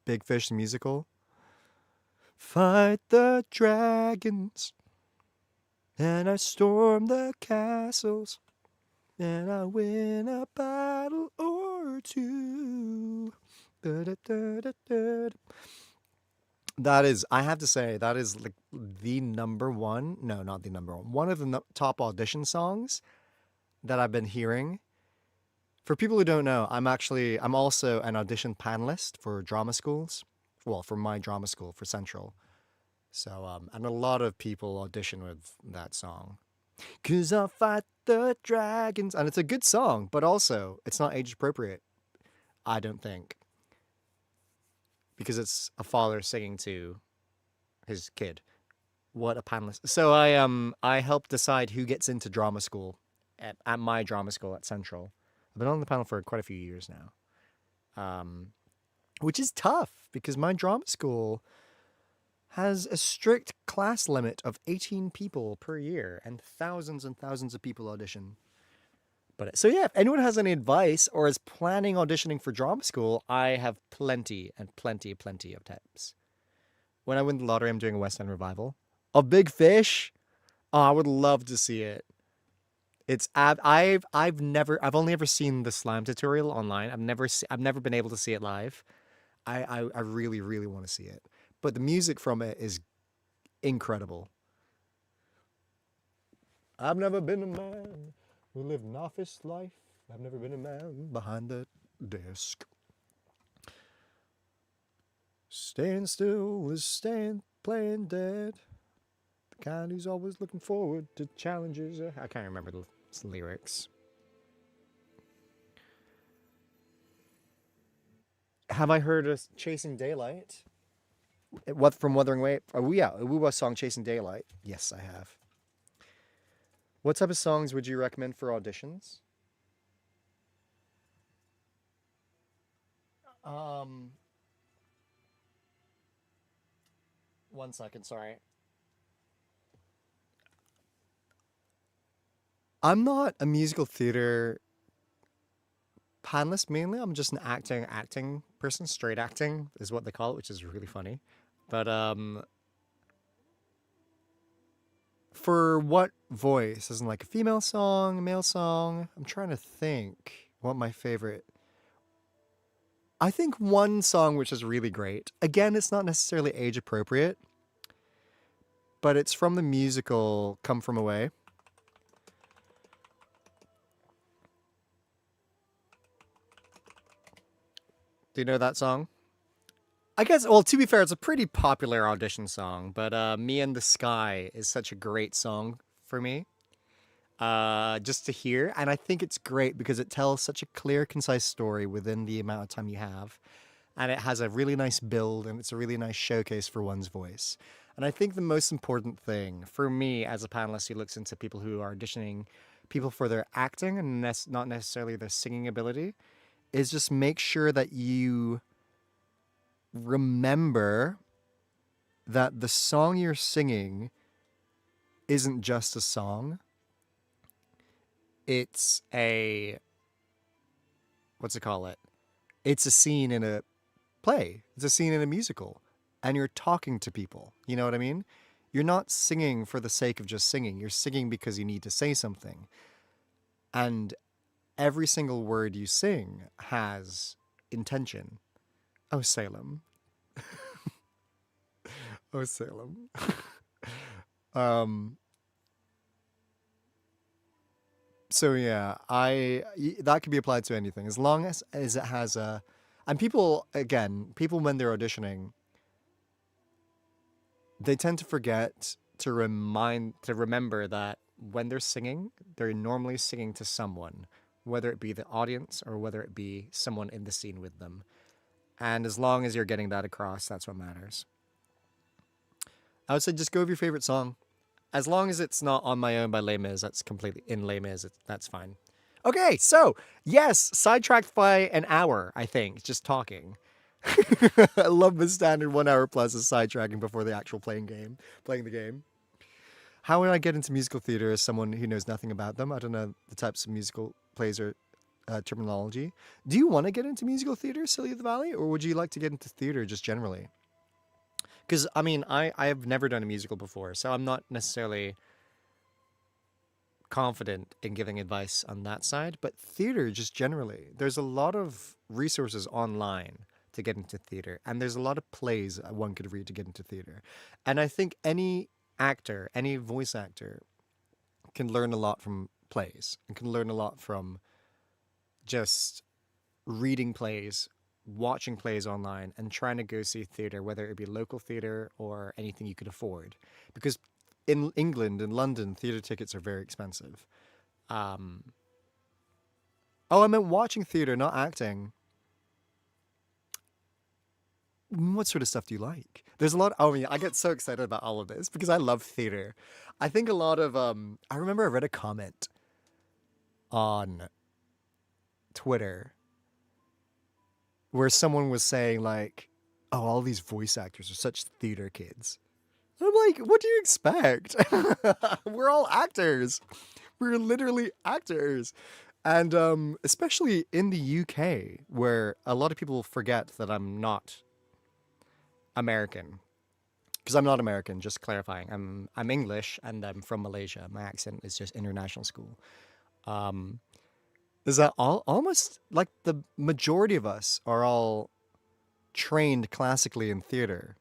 Big Fish the Musical? Fight the dragons, and I storm the castles, and I win a battle or two. That is, I have to say, that is like the number one. No, not the number one. One of the top audition songs that I've been hearing. For people who don't know, I'm also an audition panelist for drama schools. Well, for my drama school for Central. So, and a lot of people audition with that song. 'Cause I'll fight the dragons. And it's a good song, but also it's not age appropriate. I don't think. Because it's a father singing to his kid. What a panelist. So I help decide who gets into drama school at my drama school at Central. I've been on the panel for quite a few years now. Which is tough because my drama school has a strict class limit of 18 people per year and thousands of people audition. But so yeah, if anyone has any advice or is planning auditioning for drama school, I have plenty of tips. When I win the lottery, I'm doing a West End revival of Big Fish. Oh, I would love to see it. It's I've only ever seen the slime tutorial online. I've never been able to see it live. I really want to see it. But the music from it is incredible. I've never been a man who lived an office life. I've never been a man behind the desk. Staying still is playing dead. The kind who's always looking forward to challenges. I can't remember the lyrics. Have I heard of Chasing Daylight? What from Wuthering Way? Oh yeah, a WuWa song, Chasing Daylight. Yes, I have. What type of songs would you recommend for auditions? One second, sorry. I'm not a musical theater panelist mainly. I'm just an acting person. Straight acting is what they call it, which is really funny. But for what voice? Isn't like a female song, a male song? I'm trying to think what my favorite. I think one song which is really great. Again, it's not necessarily age appropriate, but it's from the musical Come From Away. Do you know that song? I guess, well, to be fair, it's a pretty popular audition song, but Me and the Sky is such a great song for me. Just to hear. And I think it's great because it tells such a clear, concise story within the amount of time you have. And it has a really nice build and it's a really nice showcase for one's voice. And I think the most important thing for me as a panelist who looks into people who are auditioning people for their acting and not necessarily their singing ability is just make sure that you remember that the song you're singing isn't just a song. It's what's it call it? It's a scene in a play. It's a scene in a musical. And you're talking to people. You know what I mean? You're not singing for the sake of just singing. You're singing because you need to say something. And every single word you sing has intention. Oh, Salem. Oh, Salem. So yeah, that could be applied to anything as long as it has a, and people when they're auditioning, they tend to forget to remember that when they're singing, they're normally singing to someone, whether it be the audience or whether it be someone in the scene with them. And as long as you're getting that across, that's what matters. I would say just go with your favorite song. As long as it's not On My Own by Les Mis, that's completely in Les Mis, that's fine. Okay, so yes, sidetracked by an hour, I think, just talking. I love the standard 1 hour plus of sidetracking before the actual playing the game. How would I get into musical theater as someone who knows nothing about them? I don't know the types of musical plays or terminology. Do you want to get into musical theater, Silly of the Valley, or would you like to get into theater just generally? Because, I mean, I have never done a musical before, so I'm not necessarily confident in giving advice on that side, but theater just generally. There's a lot of resources online to get into theater, and there's a lot of plays one could read to get into theater. And I think any actor, any voice actor, can learn a lot from plays and can learn a lot from just reading plays, watching plays online, and trying to go see theater, whether it be local theater or anything you could afford. Because in England, in London, theater tickets are very expensive. Oh, I meant watching theater, not acting. What sort of stuff do you like? There's a lot. Oh, yeah, I get so excited about all of this because I love theater. I think a lot of I remember I read a comment on Twitter where someone was saying like, "Oh, all these voice actors are such theater kids." I'm like, "What do you expect? We're all actors. We're literally actors." And especially in the UK, where a lot of people forget that I'm not American, because I'm not American. Just clarifying, I'm English and I'm from Malaysia. My accent is just international school. Is that almost like the majority of us are all trained classically in theater.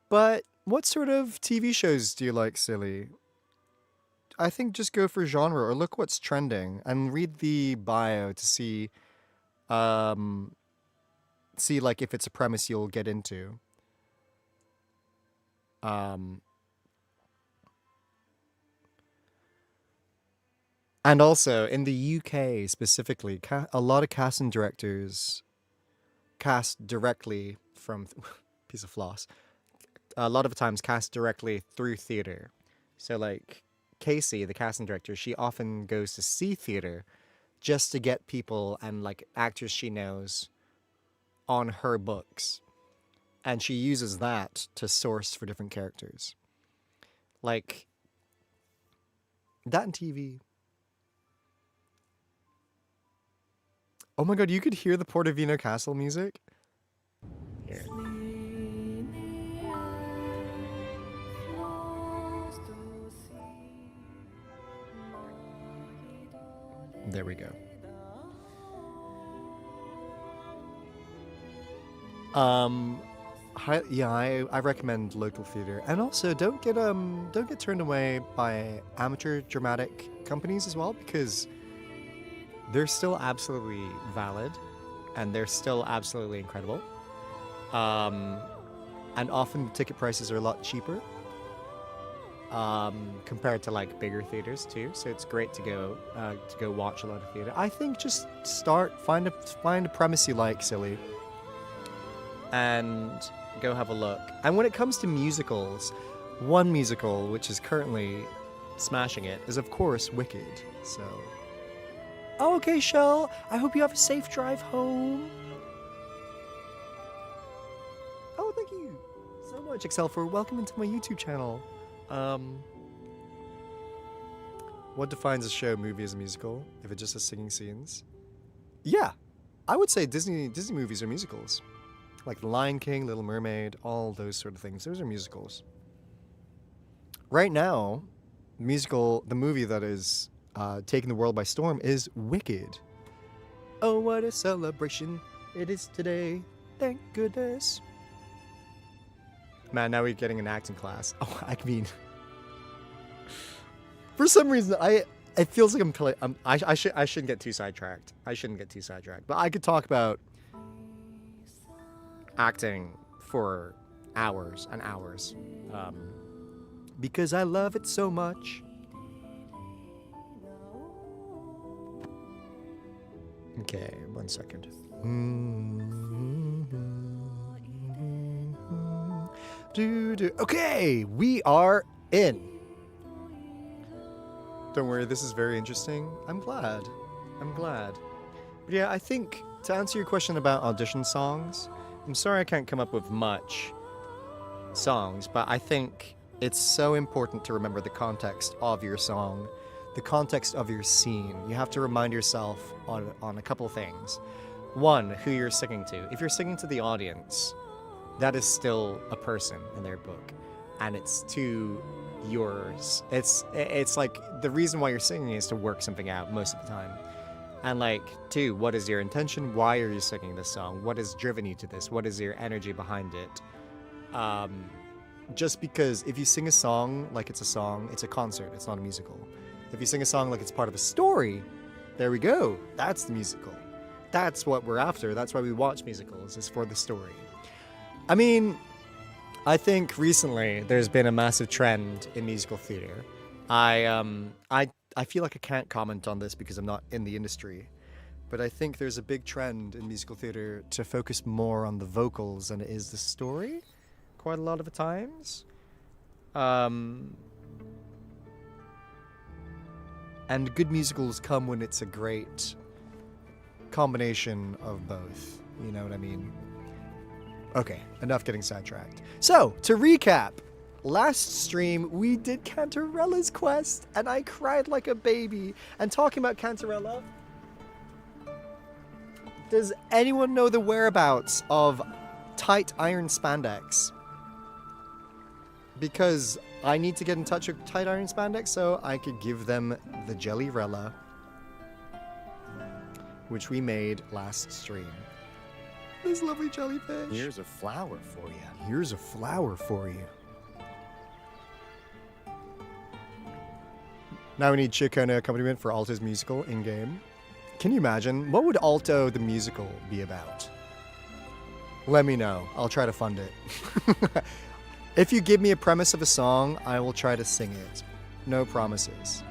But what sort of TV shows do you like, Silly? I think just go for genre or look what's trending and read the bio to see like if it's a premise you'll get into. And also in the UK specifically, a lot of casting directors cast directly from piece of floss. A lot of times cast directly through theater. So like Casey, the casting director, she often goes to see theater just to get people and like actors she knows on her books. And she uses that to source for different characters. Like that in TV. Oh my god, you could hear the Portofino Castle music? Here. There we go. I recommend local theater, and also don't get turned away by amateur dramatic companies as well, because they're still absolutely valid, and they're still absolutely incredible. And often ticket prices are a lot cheaper compared to like bigger theaters too. So it's great to go watch a lot of theater. I think just find a premise you like, Silly, and go have a look. And when it comes to musicals, one musical which is currently smashing it is of course Wicked. So, oh, okay, Shell. I hope you have a safe drive home. Oh, thank you so much, Excel, for welcome to my YouTube channel. What defines a show, movie as a musical? If it just has singing scenes? Yeah, I would say Disney movies are musicals. Like The Lion King, Little Mermaid, all those sort of things. Those are musicals. Right now, the movie that is taking the world by storm is Wicked. Oh, what a celebration it is today. Thank goodness. Man, now we're getting an acting class. Oh, I mean, for some reason, it feels like I shouldn't get too sidetracked. But I could talk about acting for hours and hours. Because I love it so much. Okay, 1 second. Okay, we are in. Don't worry, this is very interesting. I'm glad. But yeah, I think to answer your question about audition songs, I'm sorry I can't come up with much songs, but I think it's so important to remember the context of your song, the context of your scene. You have to remind yourself on a couple things. One, who you're singing to. If you're singing to the audience, that is still a person in their book, and it's to yours. It's like the reason why you're singing is to work something out most of the time. And like, two, what is your intention? Why are you singing this song? What has driven you to this? What is your energy behind it? Just because if you sing a song like it's a song, it's a concert, it's not a musical. If you sing a song like it's part of a story, there we go. That's the musical. That's what we're after. That's why we watch musicals, is for the story. I mean, I think recently there's been a massive trend in musical theater. I feel like I can't comment on this because I'm not in the industry, but I think there's a big trend in musical theater to focus more on the vocals than it is the story, quite a lot of the times. And good musicals come when it's a great combination of both. You know what I mean? Okay, enough getting sidetracked. So, to recap, last stream we did Cantarella's quest, and I cried like a baby. And talking about Cantarella, does anyone know the whereabouts of tight iron spandex? Because I need to get in touch with tight iron spandex so I could give them the Jellyrella, which we made last stream. This lovely jellyfish. Here's a flower for you. Here's a flower for you. Now we need Ciaccona accompaniment for Aalto's musical in-game. Can you imagine? What would Aalto the musical be about? Let me know. I'll try to fund it. If you give me a premise of a song, I will try to sing it. No promises.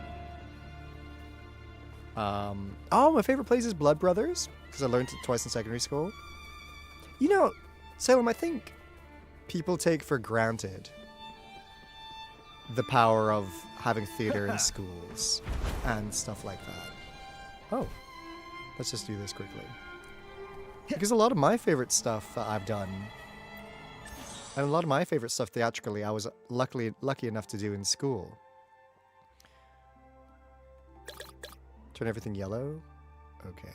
Oh, my favorite place is Blood Brothers, because I learned it twice in secondary school. You know, Salem, I think people take for granted the power of having theater in schools and stuff like that. Oh, let's just do this quickly. Because a lot of my favorite stuff that I've done, and a lot of my favorite stuff theatrically, I was lucky enough to do in school. Turn everything yellow? Okay.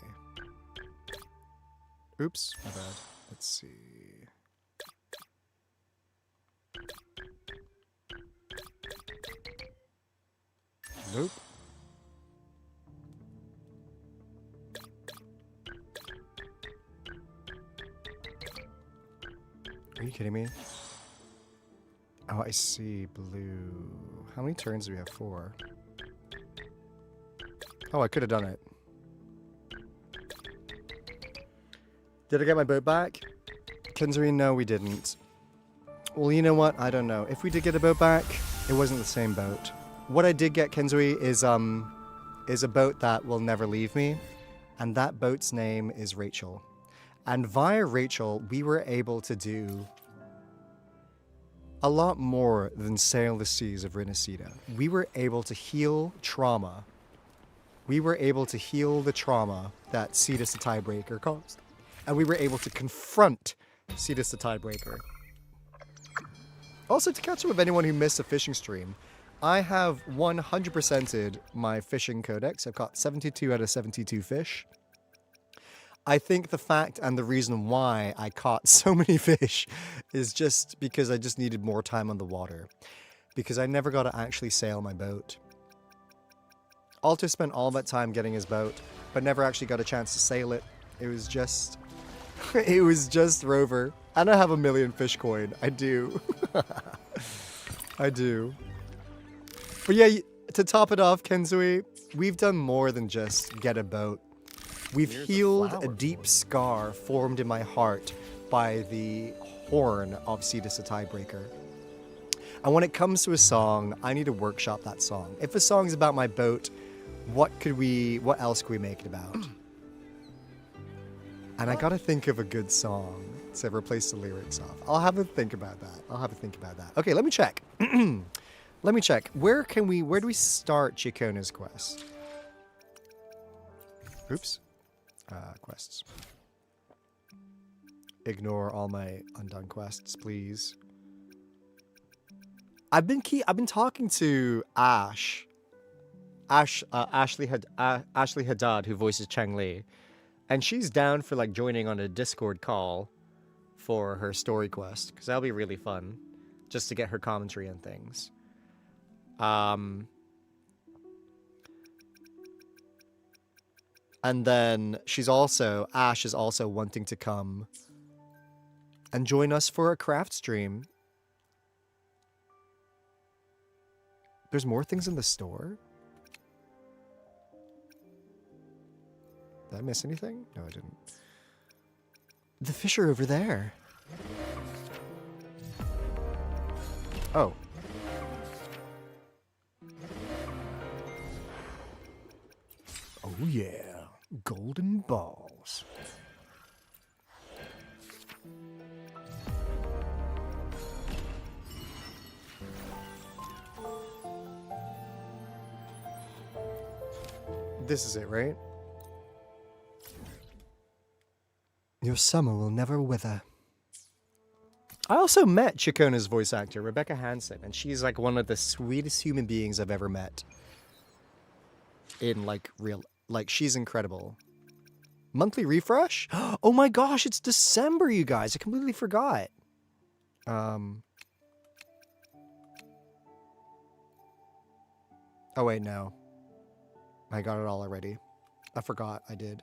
Oops, my bad. Let's see. Nope. Are you kidding me? Oh, I see. Blue. How many turns do we have? 4. Oh, I could have done it. Did I get my boat back? Kenzuri, no, we didn't. Well, you know what? I don't know. If we did get a boat back, it wasn't the same boat. What I did get, Kenzuri, is a boat that will never leave me, and that boat's name is Rachel. And via Rachel, we were able to do a lot more than sail the seas of Rinasida. We were able to heal trauma. We were able to heal the trauma that Cetus the Tiebreaker caused. And we were able to confront Cetus the Tiebreaker. Also, to catch up with anyone who missed a fishing stream, I have 100%ed my fishing codex. I've caught 72 out of 72 fish. I think the fact and the reason why I caught so many fish is just because I just needed more time on the water. Because I never got to actually sail my boat. Aalto spent all that time getting his boat, but never actually got a chance to sail it. It was just... it was just Rover. And I have 1 million fish coin. I do. I do. But yeah, to top it off, Kenzui, we've done more than just get a boat. We've healed a deep scar formed in my heart by the horn of Cetus a tiebreaker. And when it comes to a song, I need to workshop that song. If a song's about my boat, what else could we make it about? And I gotta think of a good song to replace the lyrics of. I'll have a think about that. Okay, let me check. Let me check. Where do we start Ciaccona's quest? Oops. Quests. Ignore all my undone quests, please. I've been talking to Ashley Haddad, who voices Cheng Li, and she's down for like joining on a Discord call for her story quest, because that'll be really fun, just to get her commentary on things. And then Ash is also wanting to come and join us for a craft stream. There's more things in the store? Did I miss anything? No, I didn't. The fish are over there. Oh. Oh yeah. Golden balls. This is it, right? Your summer will never wither. I also met Ciaccona's voice actor, Rebecca Hansen, and she's like one of the sweetest human beings I've ever met. In like she's incredible. Monthly refresh? Oh my gosh, it's December, you guys. I completely forgot. Oh wait, no. I got it all already. I forgot I did.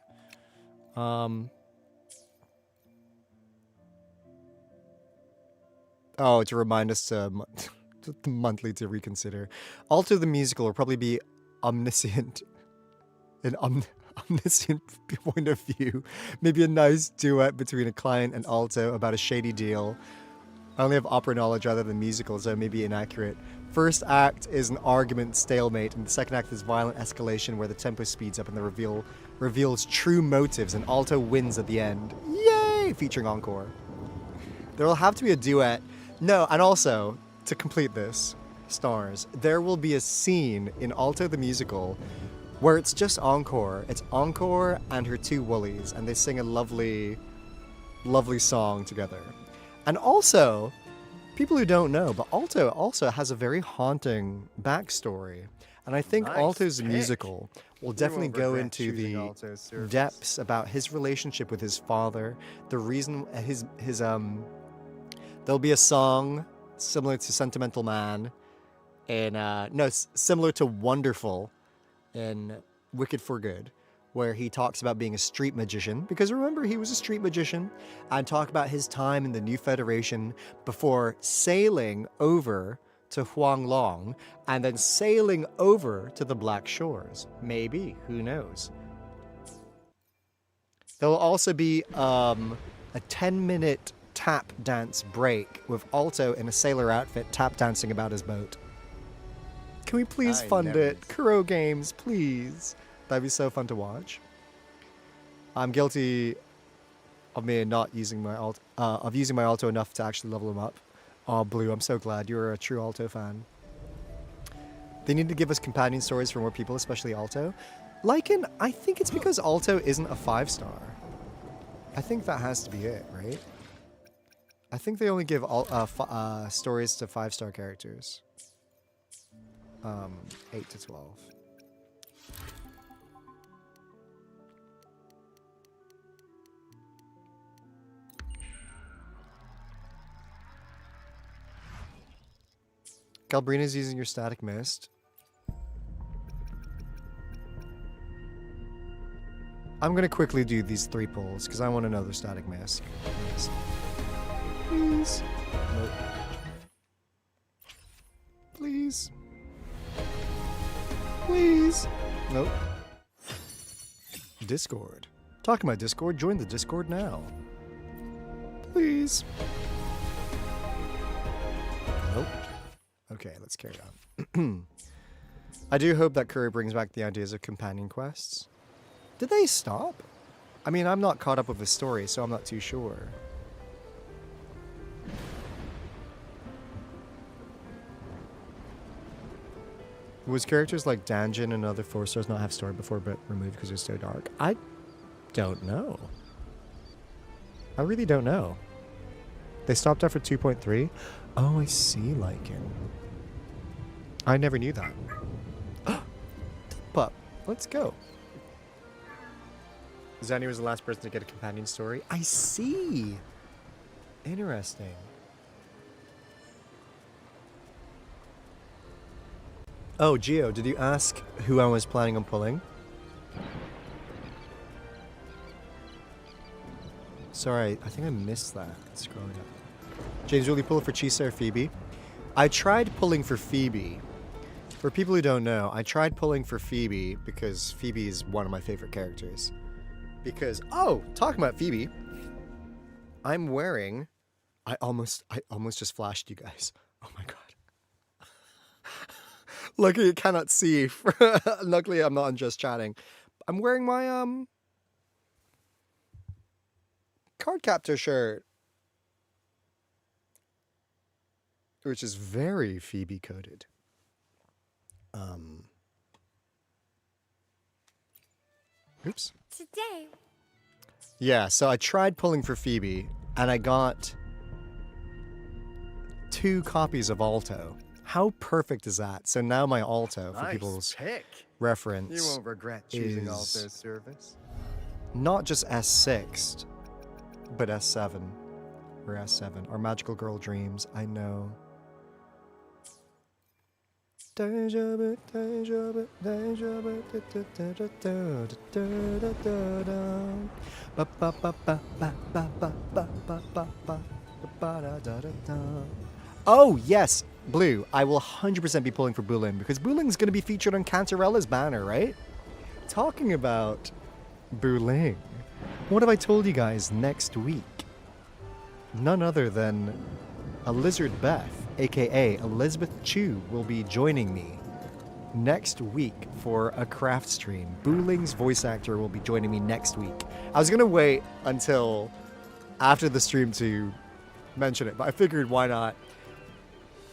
Oh, to remind us to monthly to reconsider. Aalto the musical will probably be omniscient. An omniscient point of view. Maybe a nice duet between a client and Aalto about a shady deal. I only have opera knowledge rather than musical, so it may be inaccurate. First act is an argument stalemate, and the second act is violent escalation where the tempo speeds up and the reveals true motives, and Aalto wins at the end. Yay! Featuring encore. There will have to be a duet. No, and also, to complete this, stars, there will be a scene in Aalto the musical where it's just encore. It's encore and her two woolies, and they sing a lovely, lovely song together. And also, people who don't know, but Aalto also has a very haunting backstory. And I think Aalto's musical will definitely go into the depths about his relationship with his father, the reason there'll be a song similar to Sentimental Man similar to Wonderful in Wicked for Good, where he talks about being a street magician, because remember, he was a street magician, and talk about his time in the New Federation before sailing over to Huanglong and then sailing over to the Black Shores. Maybe, who knows? There will also be a 10-minute tap dance break with Aalto in a sailor outfit tap dancing about his boat. Can we please fund it? Kuro Games, please. That'd be so fun to watch. I'm guilty of me not using my Aalto enough to actually level him up. Oh, Blue, I'm so glad you're a true Aalto fan. They need to give us companion stories for more people, especially Aalto. Lycan, I think it's because Aalto isn't a 5-star. I think that has to be it, right? I think they only give stories to 5-star characters. 8 to 12. Galbrina's using your static mist. I'm gonna quickly do these 3 pulls because I want another static mist. Please. Nope. Please. Please. Nope. Discord. Talking about Discord, join the Discord now. Please. Okay, let's carry on. I do hope that Kuro brings back the ideas of companion quests. Did they stop? I mean, I'm not caught up with the story, so I'm not too sure. Was characters like Danjin and other 4 stars not have story before but removed because they're so dark? I don't know. I really don't know. They stopped after 2.3? Oh, I see, Lycan. I never knew that. Pup, let's go. Zanny was the last person to get a companion story. I see. Interesting. Oh, Gio, did you ask who I was planning on pulling? Sorry, I think I missed that. Scrolling up. James, will you pull for Chisa or Phoebe? I tried pulling for Phoebe. For people who don't know, I tried pulling for Phoebe because Phoebe is one of my favorite characters. Because, oh, talking about Phoebe, I'm wearing... I almost just flashed you guys. Oh my god. Luckily, you cannot see. Luckily, I'm not on Just Chatting. I'm wearing my, card captor shirt. Which is very Phoebe-coded. Oops. Today. Yeah, so I tried pulling for Phoebe, and I got 2 copies of Aalto. How perfect is that? So now my Aalto, for people's pick. reference, You won't regret choosing is Aalto's service. not just S6, but S7. Or S7. Our magical girl dreams, I know. Oh, yes, Blue. I will 100% be pulling for Bulin because Buling's going to be featured on Cantarella's banner, right? Talking about Buling, what have I told you guys next week? None other than a Lizard Beth, aka Elizabeth Chu, will be joining me next week for a craft stream. Buling's voice actor will be joining me next week. I was going to wait until after the stream to mention it, but I figured why not.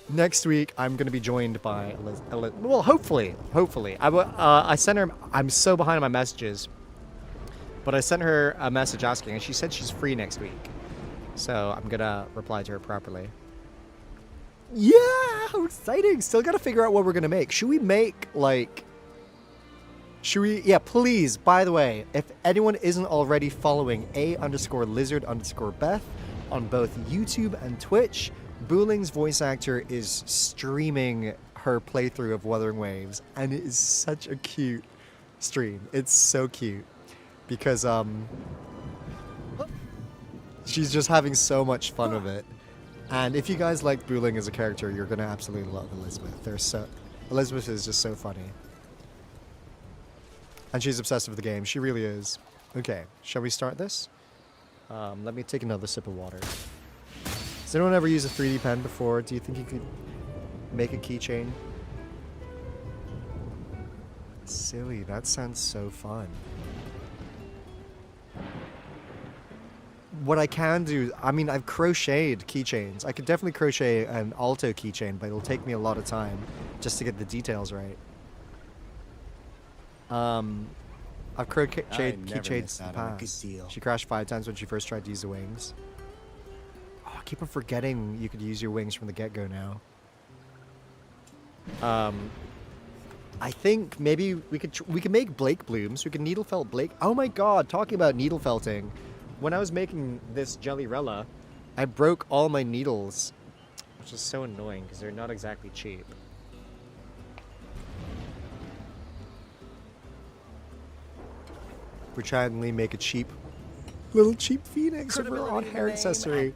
Next week, I'm going to be joined by well, hopefully. I sent her, I'm so behind on my messages, but I sent her a message asking, and she said she's free next week. So I'm going to reply to her properly. Yeah, how exciting. Still got to figure out what we're going to make. Should we make, like... Yeah, please, by the way, if anyone isn't already following A_lizard_Beth on both YouTube and Twitch, Buling's voice actor is streaming her playthrough of Wuthering Waves, and it is such a cute stream. It's so cute because she's just having so much fun with it. And if you guys like Buling as a character, you're gonna absolutely love Elizabeth. Elizabeth is just so funny, and she's obsessed with the game. She really is. Okay, shall we start this? Let me take another sip of water. Has anyone ever used a 3D pen before? Do you think you could make a keychain? Silly, that sounds so fun. What I can do, I mean, I've crocheted keychains. I could definitely crochet an Aalto keychain, but it'll take me a lot of time just to get the details right. I've crocheted keychains in the past. She crashed 5 times when she first tried to use the wings. Oh, I keep on forgetting you could use your wings from the get-go now. I think maybe we could make Blake blooms. We could needle felt Blake. Oh my god, talking about needle felting. When I was making this Jellyrella, I broke all my needles, which is so annoying because they're not exactly cheap. We're trying to make a little cheap phoenix of her on hair accessory.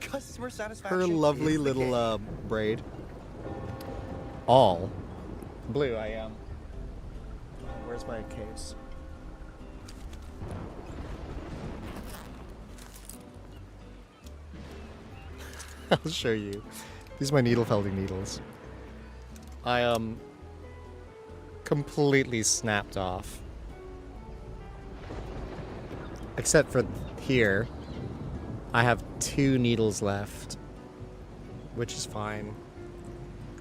Her lovely little braid. All. Blue, I am. Where's my case? I'll show you. These are my needle felting needles. I am completely snapped off. Except for here. I have 2 needles left. Which is fine.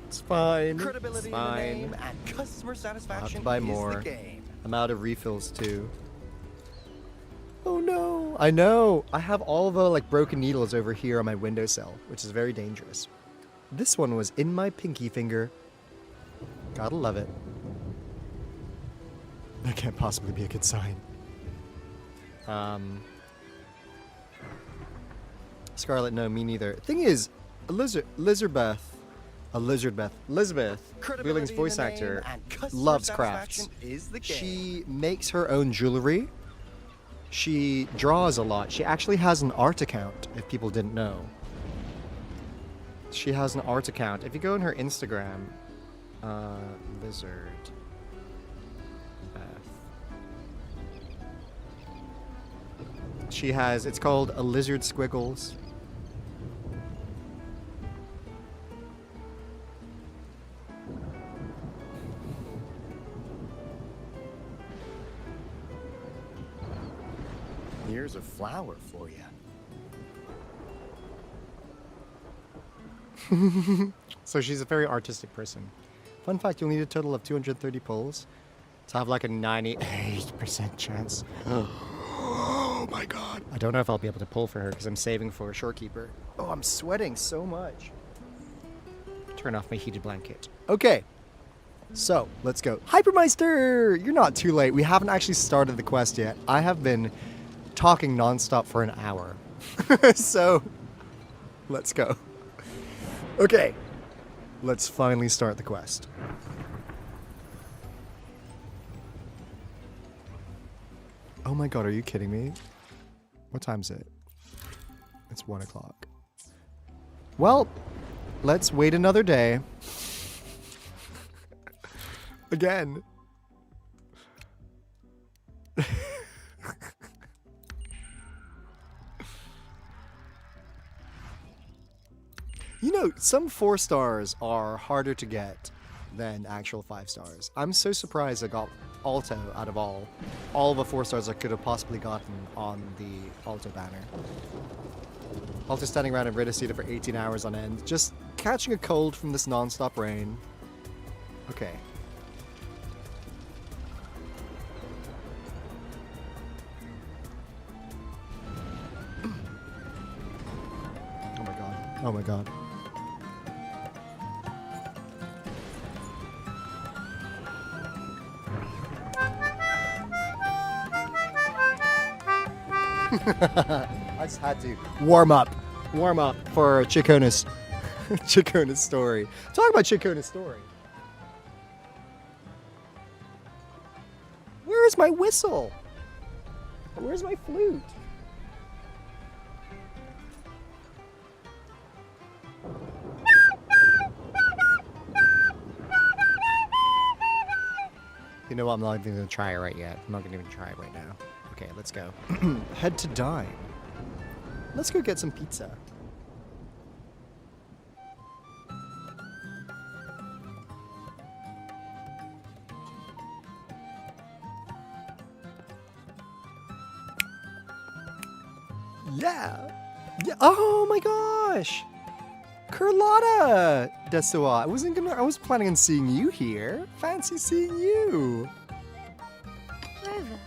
It's fine. Credibility It's fine. in the name and customer satisfaction buy is more. the game. I'm out of refills too. Oh no! I know! I have all the like broken needles over here on my windowsill, which is very dangerous. This one was in my pinky finger. Gotta love it. That can't possibly be a good sign. Scarlet, no, me neither. Thing is, Elizabeth, Wheeling's voice actor, loves crafts. She makes her own jewelry. She draws a lot. She actually has an art account, if people didn't know. She has an art account. If you go on her Instagram, Lizard Beth. She has, it's called A Lizard Squiggles. Here's a flower for you. So she's a very artistic person. Fun fact, you'll need a total of 230 pulls to have like a 98% chance. Oh my god. I don't know if I'll be able to pull for her because I'm saving for a shorekeeper. Oh, I'm sweating so much. Turn off my heated blanket. Okay. So, let's go. Hypermeister! You're not too late. We haven't actually started the quest yet. I have been talking nonstop for an hour. So, let's go. Okay. Let's finally start the quest. Oh my god, are you kidding me? What time is it? It's 1 o'clock. Well, let's wait another day. Again. You know, some 4 stars are harder to get than actual 5 stars. I'm so surprised I got Aalto out of all the 4 stars I could have possibly gotten on the Aalto banner. Aalto standing around in Ridicida for 18 hours on end, just catching a cold from this non-stop rain. Okay. Oh my god. Oh my god. I just had to warm up for Ciacconna's Ciacconna's story. Talk about Ciacconna's story. Where's my whistle? Where's my flute? You know what? I'm not even gonna try it right yet. I'm not gonna even try it right now. Okay, let's go. Head to dine. Let's go get some pizza. Yeah. Yeah. Oh my gosh. Carlotta Desua. I was planning on seeing you here. Fancy seeing you. Rover,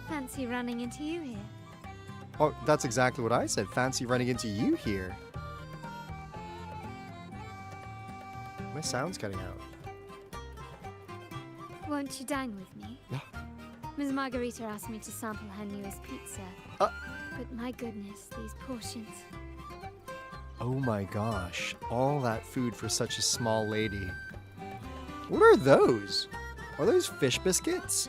fancy running into you here. Oh, that's exactly what I said. Fancy running into you here. My sound's cutting out. Won't you dine with me? Yeah. Ms. Margarita asked me to sample her newest pizza. But my goodness, these portions. Oh my gosh. All that food for such a small lady. What are those? Are those fish biscuits?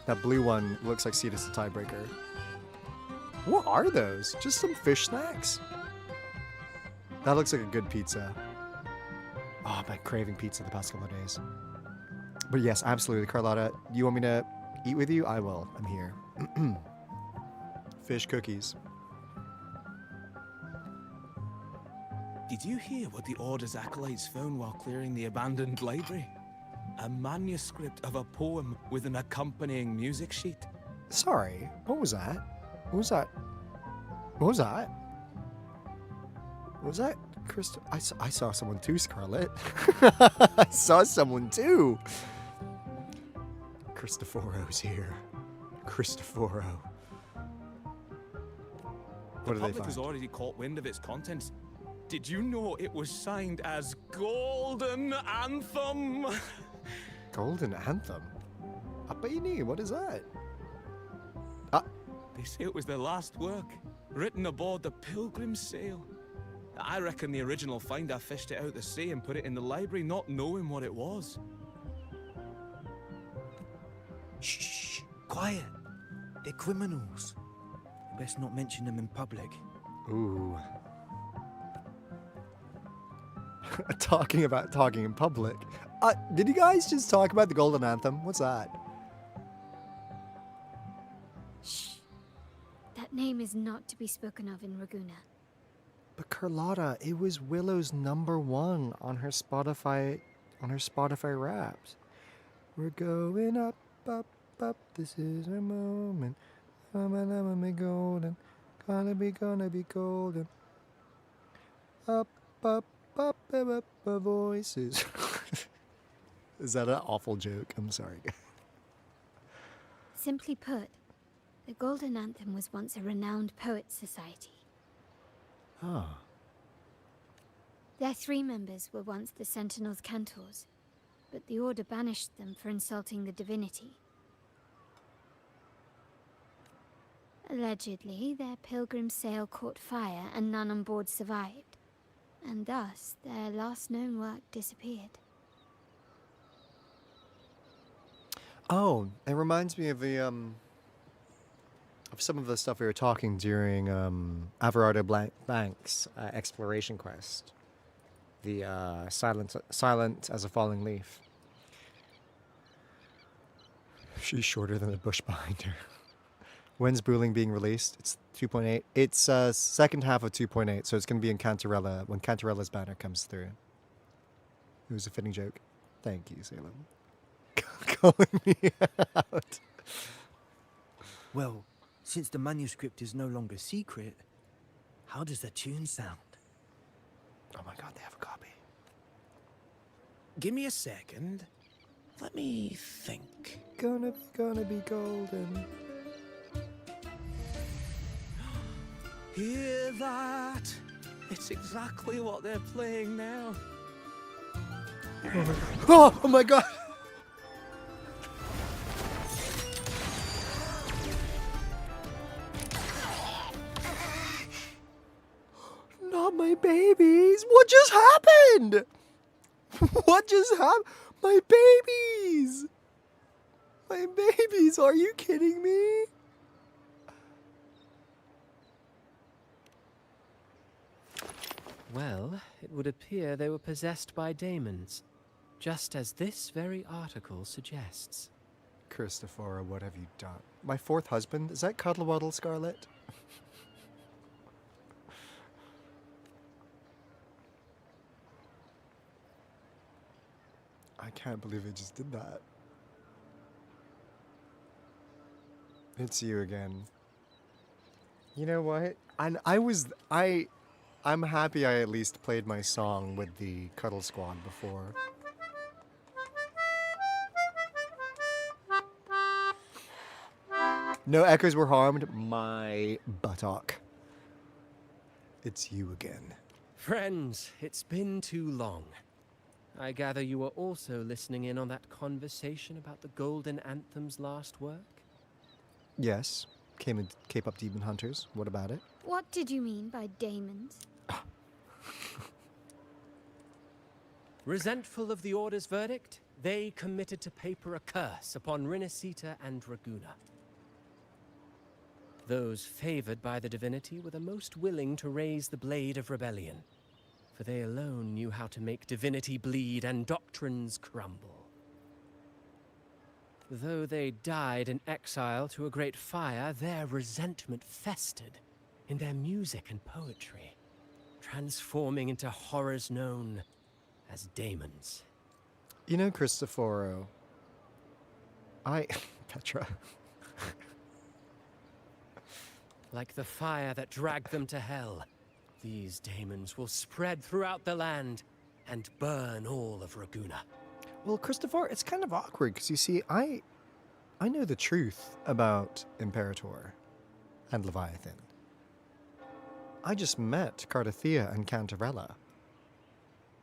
That blue one looks like Cetus the tiebreaker. What are those? Just some fish snacks? That looks like a good pizza. Oh, I've been craving pizza the past couple of days. But yes, absolutely, Carlotta. You want me to eat with you? I will. I'm here. Fish cookies. Did you hear what the Order's acolytes found while clearing the abandoned library? A manuscript of a poem with an accompanying music sheet. Sorry, what was that? What was that? What was that? What was that? I saw someone too, Scarlet. I saw someone too. Cristoforo's here. Cristoforo. What The did they public has find? already caught wind of its contents. Did you know it was signed as Golden Anthem? Golden Anthem? Abini, what is that? They say it was their last work, written aboard the Pilgrim's Sail. I reckon the original finder fished it out the sea and put it in the library, not knowing what it was. Shh, quiet. They're criminals. Best not mention them in public. Ooh. Talking in public. Did you guys just talk about the Golden Anthem? What's that? Shh. That name is not to be spoken of in Raguna. But Carlotta, it was Willow's #1 on her Spotify Wrapped. We're going up, up, up. This is our moment. Gonna be golden. Gonna be golden. Up, up, up, up, up, voices. Is that an awful joke? I'm sorry. Simply put, the Golden Anthem was once a renowned poets' society. Ah. Their 3 members were once the Sentinel's cantors, but the Order banished them for insulting the divinity. Allegedly, their pilgrim sail caught fire and none on board survived, and thus their last known work disappeared. Oh, it reminds me of the of some of the stuff we were talking during Everardo Blank's exploration quest. The silent as a falling leaf. She's shorter than the bush behind her. When's Booling being released? It's 2.8. It's second half of 2.8, so it's going to be in Cantarella when Cantarella's banner comes through. It was a fitting joke. Thank you, Salem. Calling me out. Well, since the manuscript is no longer secret, how does the tune sound? Oh my god, they have a copy. Give me a second. Let me think. Gonna be golden. Hear that? It's exactly what they're playing now. Oh my god! Not my babies! What just happened? What just happened? My babies! My babies, are you kidding me? Well, it would appear they were possessed by daemons, just as this very article suggests. Cristoforo, what have you done? My 4th husband? Is that Cuddle Waddle, Scarlet? I can't believe I just did that. It's you again. You know what? I'm happy I at least played my song with the Cuddle Squad before. No echoes were harmed. My buttock. It's you again. Friends, it's been too long. I gather you were also listening in on that conversation about the Golden Anthem's last work? Yes. Cape Up Demon Hunters. What about it? What did you mean by daemons? Resentful of the Order's verdict, they committed to paper a curse upon Rinasita and Raguna. Those favored by the divinity were the most willing to raise the blade of rebellion, for they alone knew how to make divinity bleed and doctrines crumble. Though they died in exile to a great fire, their resentment festered in their music and poetry, transforming into horrors known as daemons. You know, Cristoforo, Petra. Like the fire that dragged them to hell, these daemons will spread throughout the land and burn all of Raguna. Well, Cristoforo, it's kind of awkward because you see, I know the truth about Imperator and Leviathan. I just met Cardathea and Cantarella.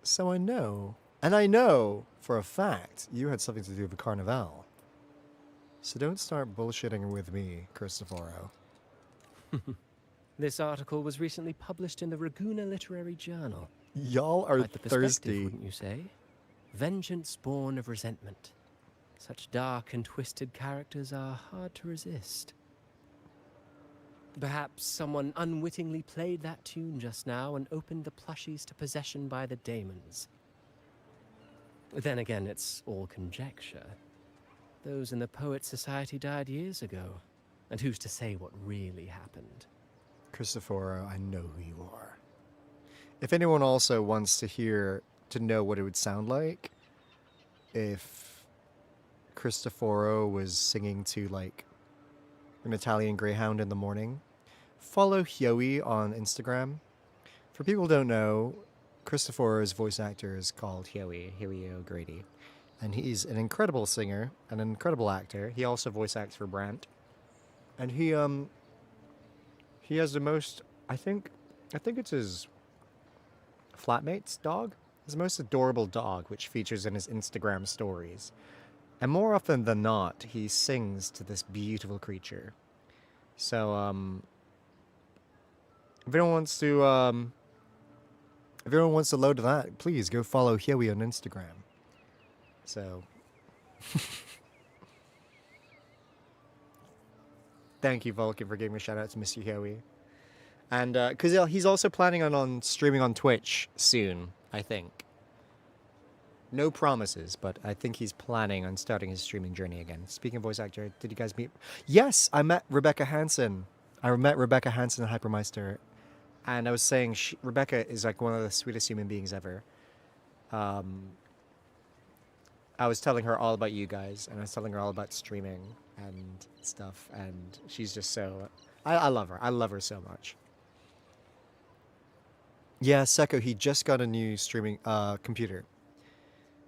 So I know, and I know for a fact you had something to do with Carnival. So don't start bullshitting with me, Cristoforo. This article was recently published in the Raguna Literary Journal. Y'all are Quite the perspective, thirsty. wouldn't you say? Vengeance born of resentment. Such dark and twisted characters are hard to resist. Perhaps someone unwittingly played that tune just now and opened the plushies to possession by the daemons. Then again, it's all conjecture. Those in the Poets' Society died years ago, and who's to say what really happened? Cristoforo, I know who you are. If anyone also wants to know what it would sound like if Cristoforo was singing to, like, an Italian Greyhound in the morning, follow Hyoe on Instagram. For people who don't know, Cristoforo's voice actor is called Hyoe O'Grady. And he's an incredible singer and an incredible actor. He also voice acts for Brant. And he has the most, I think it's his flatmate's dog. His most adorable dog, which features in his Instagram stories. And more often than not, he sings to this beautiful creature. So, if anyone wants to load that, please go follow Hyoe on Instagram. So, thank you, Vulcan, for giving me a shout out to Mr. Hyoe. And because he's also planning on streaming on Twitch soon, I think. No promises, but I think he's planning on starting his streaming journey again. Speaking of voice actor, did you guys meet? Yes, I met Rebecca Hansen. I met Rebecca Hansen and Hypermeister. And I was saying, Rebecca is like one of the sweetest human beings ever. I was telling her all about you guys, and I was telling her all about streaming and stuff, and she's just so... I love her. I love her so much. Yeah, Seko, he just got a new streaming computer.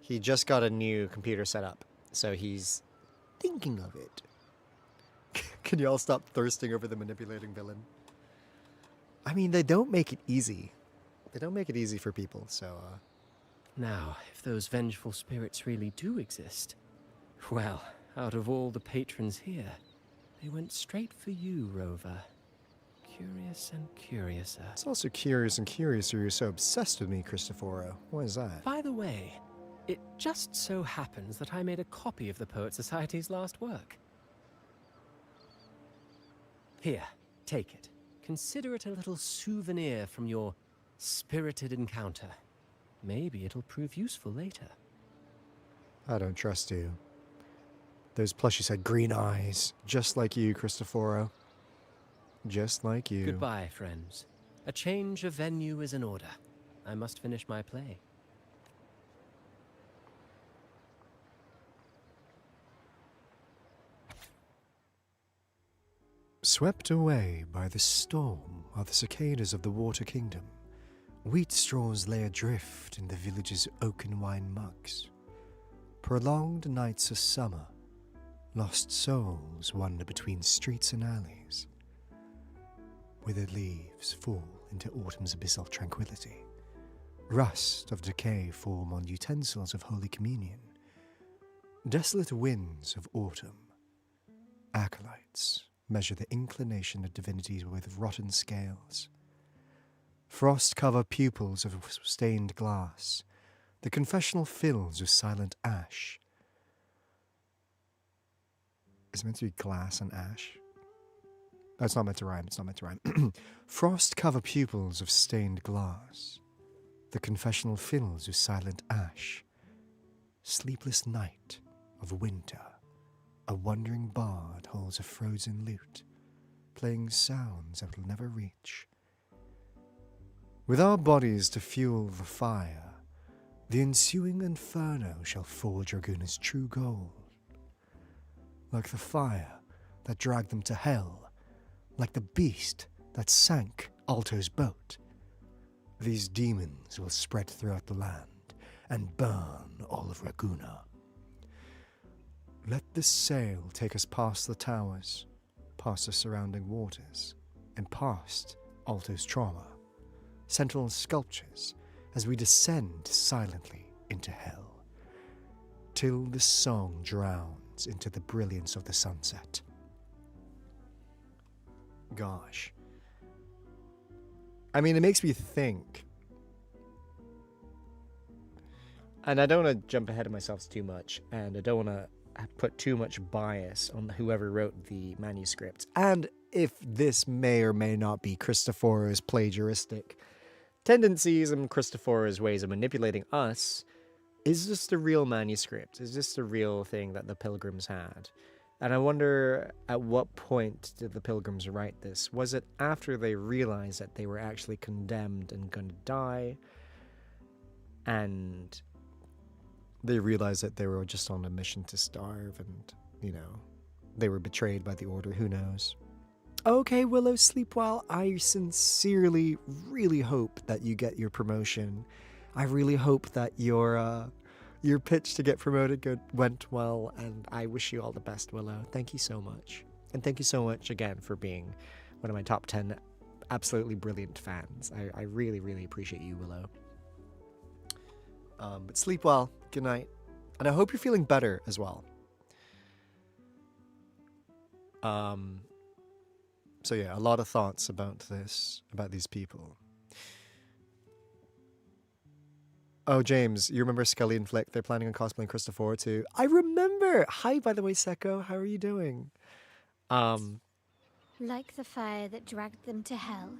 He just got a new computer set up, so he's thinking of it. Can you all stop thirsting over the manipulating villain? I mean, they don't make it easy. They don't make it easy for people, so... Now, if those vengeful spirits really do exist, well, out of all the patrons here, they went straight for you, Rover. Curious and curiouser. It's also curious and curiouser you're so obsessed with me, Cristoforo. What is that? By the way, it just so happens that I made a copy of the Poet Society's last work. Here, take it. Consider it a little souvenir from your spirited encounter. Maybe it'll prove useful later. I don't trust you. Those plushies had green eyes, just like you, Cristoforo. Just like you. Goodbye, friends. A change of venue is in order. I must finish my play. Swept away by the storm are the cicadas of the Water Kingdom. Wheat straws lay adrift in the village's oaken wine mugs. Prolonged nights of summer, lost souls wander between streets and alleys. Withered leaves fall into autumn's abyssal tranquility. Rust of decay form on utensils of Holy Communion. Desolate winds of autumn. Acolytes measure the inclination of divinities with rotten scales. Frost-covered pupils of stained glass. The confessional fills with silent ash. Is it meant to be glass and ash? Oh, it's not meant to rhyme. It's not meant to rhyme. Frost-covered pupils of stained glass. The confessional fills with silent ash. Sleepless night of winter. A wandering bard holds a frozen lute, playing sounds that will never reach. With our bodies to fuel the fire, the ensuing inferno shall forge Raguna's true gold. Like the fire that dragged them to hell, like the beast that sank Aalto's boat, these demons will spread throughout the land and burn all of Raguna. Let this sail take us past the towers, past the surrounding waters, and past Aalto's trauma, sentinel sculptures, as we descend silently into hell, till the song drowns into the brilliance of the sunset. Gosh. I mean, it makes me think. And I don't want to jump ahead of myself too much, and I don't want to put too much bias on whoever wrote the manuscript. And if this may or may not be Cristoforo's plagiaristic tendencies and Cristoforo's ways of manipulating us, is this the real manuscript? Is this the real thing that the Pilgrims had? And I wonder, at what point did the Pilgrims write this? Was it after they realized that they were actually condemned and going to die, and they realized that they were just on a mission to starve, and, you know, they were betrayed by the Order? Who knows? Okay, Willow, sleep well. I sincerely, really hope that you get your promotion. I really hope that your pitch to get promoted went well, and I wish you all the best, Willow. Thank you so much. And thank you so much again for being one of my top 10 absolutely brilliant fans. I really, really appreciate you, Willow. But sleep well. Good night. And I hope you're feeling better as well. So yeah, a lot of thoughts about this, about these people. Oh, James, you remember Scully and Flick? They're planning on cosplaying Cristoforo too. I remember! Hi, by the way, Seko. How are you doing? Like the fire that dragged them to hell,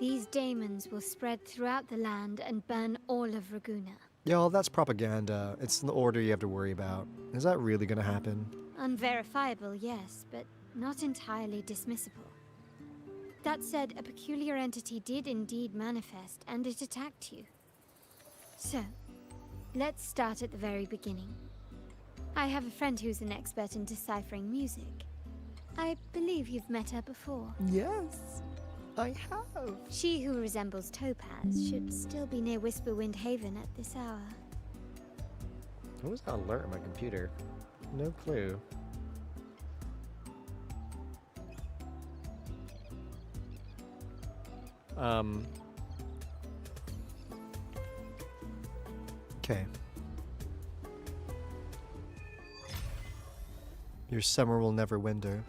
these daemons will spread throughout the land and burn all of Raguna. Yeah, well, that's propaganda. It's the Order you have to worry about. Is that really going to happen? Unverifiable, yes, but not entirely dismissible. That said, a peculiar entity did indeed manifest, and it attacked you. So, let's start at the very beginning. I have a friend who's an expert in deciphering music. I believe you've met her before. Yes, I have. She who resembles Topaz should still be near Whisperwind Haven at this hour. What was that alert on my computer? No clue. Okay. Your summer will never winter.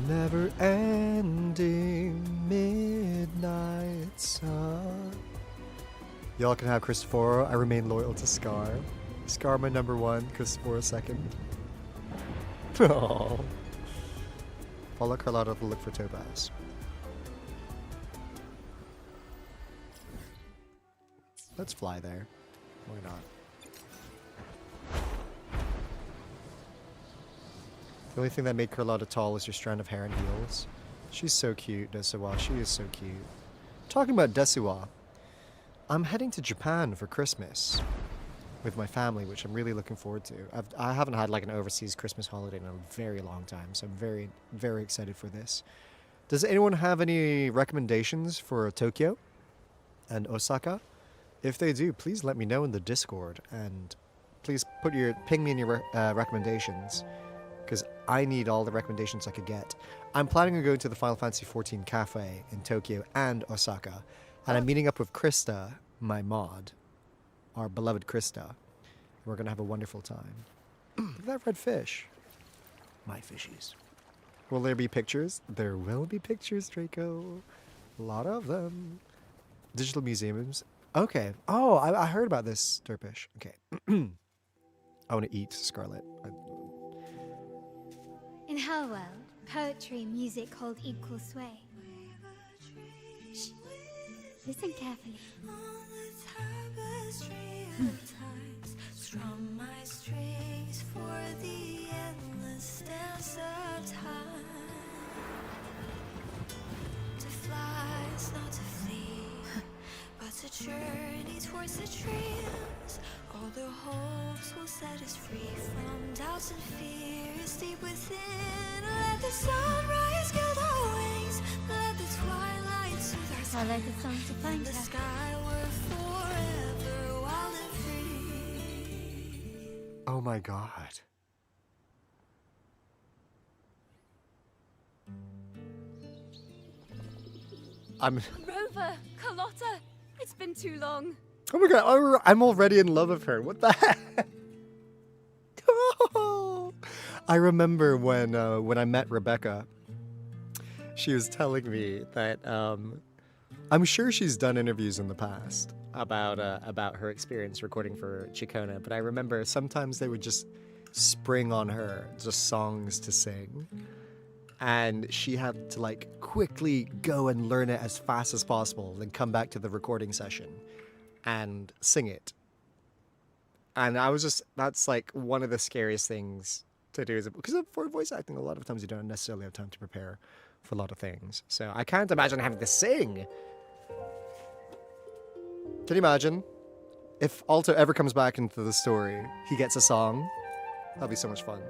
Never ending midnight sun. Y'all can have Cristoforo. I remain loyal to Scar. Scar my number one, Cristoforo second. Aww. Follow Carlotta to look for Topaz. Let's fly there. Why not? The only thing that made Carlotta tall was your strand of hair and heels. She's so cute, Desuwa. She is so cute. Talking about Desuwa, I'm heading to Japan for Christmas with my family, which I'm really looking forward to. I haven't had like an overseas Christmas holiday in a very long time, so I'm very, very excited for this. Does anyone have any recommendations for Tokyo and Osaka? If they do, please let me know in the Discord, and please ping me in your recommendations, because I need all the recommendations I could get. I'm planning on going to the Final Fantasy XIV cafe in Tokyo and Osaka, and I'm meeting up with Krista, my mod, our beloved Krista, and we're gonna have a wonderful time. Look at that red fish. My fishies. Will there be pictures? There will be pictures, Draco. A lot of them. Digital museums. Okay. Oh, I heard about this, Derpish. Okay. I want to eat Scarlet. In Hellworld, poetry and music hold equal sway. Shh. Listen carefully. Strum my strings for the endless dance of time. To fly is not to flee. journey towards the dreams. All the hopes will set us free from doubts and fears deep within. Let the sunrise gild our wings. Let the twilight soothe our I like the song to find the her. skyward forever wild and free. Oh my god. Rover, Carlotta, it's been too long. Oh my god, I'm already in love with her. What the heck? I remember when I met Rebecca, she was telling me that I'm sure she's done interviews in the past about her experience recording for Ciaccona, but I remember sometimes they would just spring on her just songs to sing. And she had to like quickly go and learn it as fast as possible, then come back to the recording session and sing it. And I was just, that's like one of the scariest things to do, because for voice acting, a lot of times you don't necessarily have time to prepare for a lot of things. So I can't imagine having to sing. Can you imagine if Aalto ever comes back into the story, he gets a song? That'll be so much fun.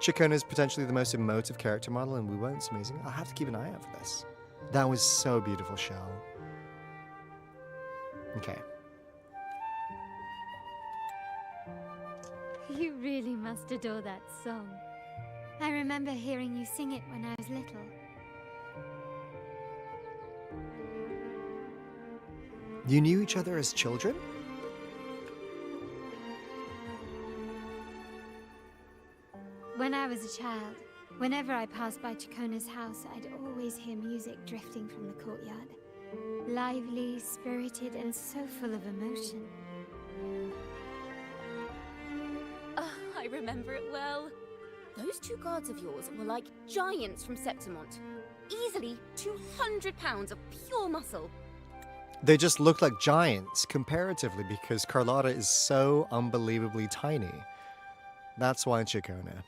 Ciaccona is potentially the most emotive character model in WuWa. It's amazing. I'll have to keep an eye out for this. That was so beautiful, Shell. Okay. You really must adore that song. I remember hearing you sing it when I was little. You knew each other as children? When I was a child, whenever I passed by Ciaccona's house, I'd always hear music drifting from the courtyard. Lively, spirited, and so full of emotion. I remember it well. Those two guards of yours were like giants from Septimont. Easily 200 pounds of pure muscle. They just look like giants, comparatively, because Carlotta is so unbelievably tiny. That's why Ciaccona.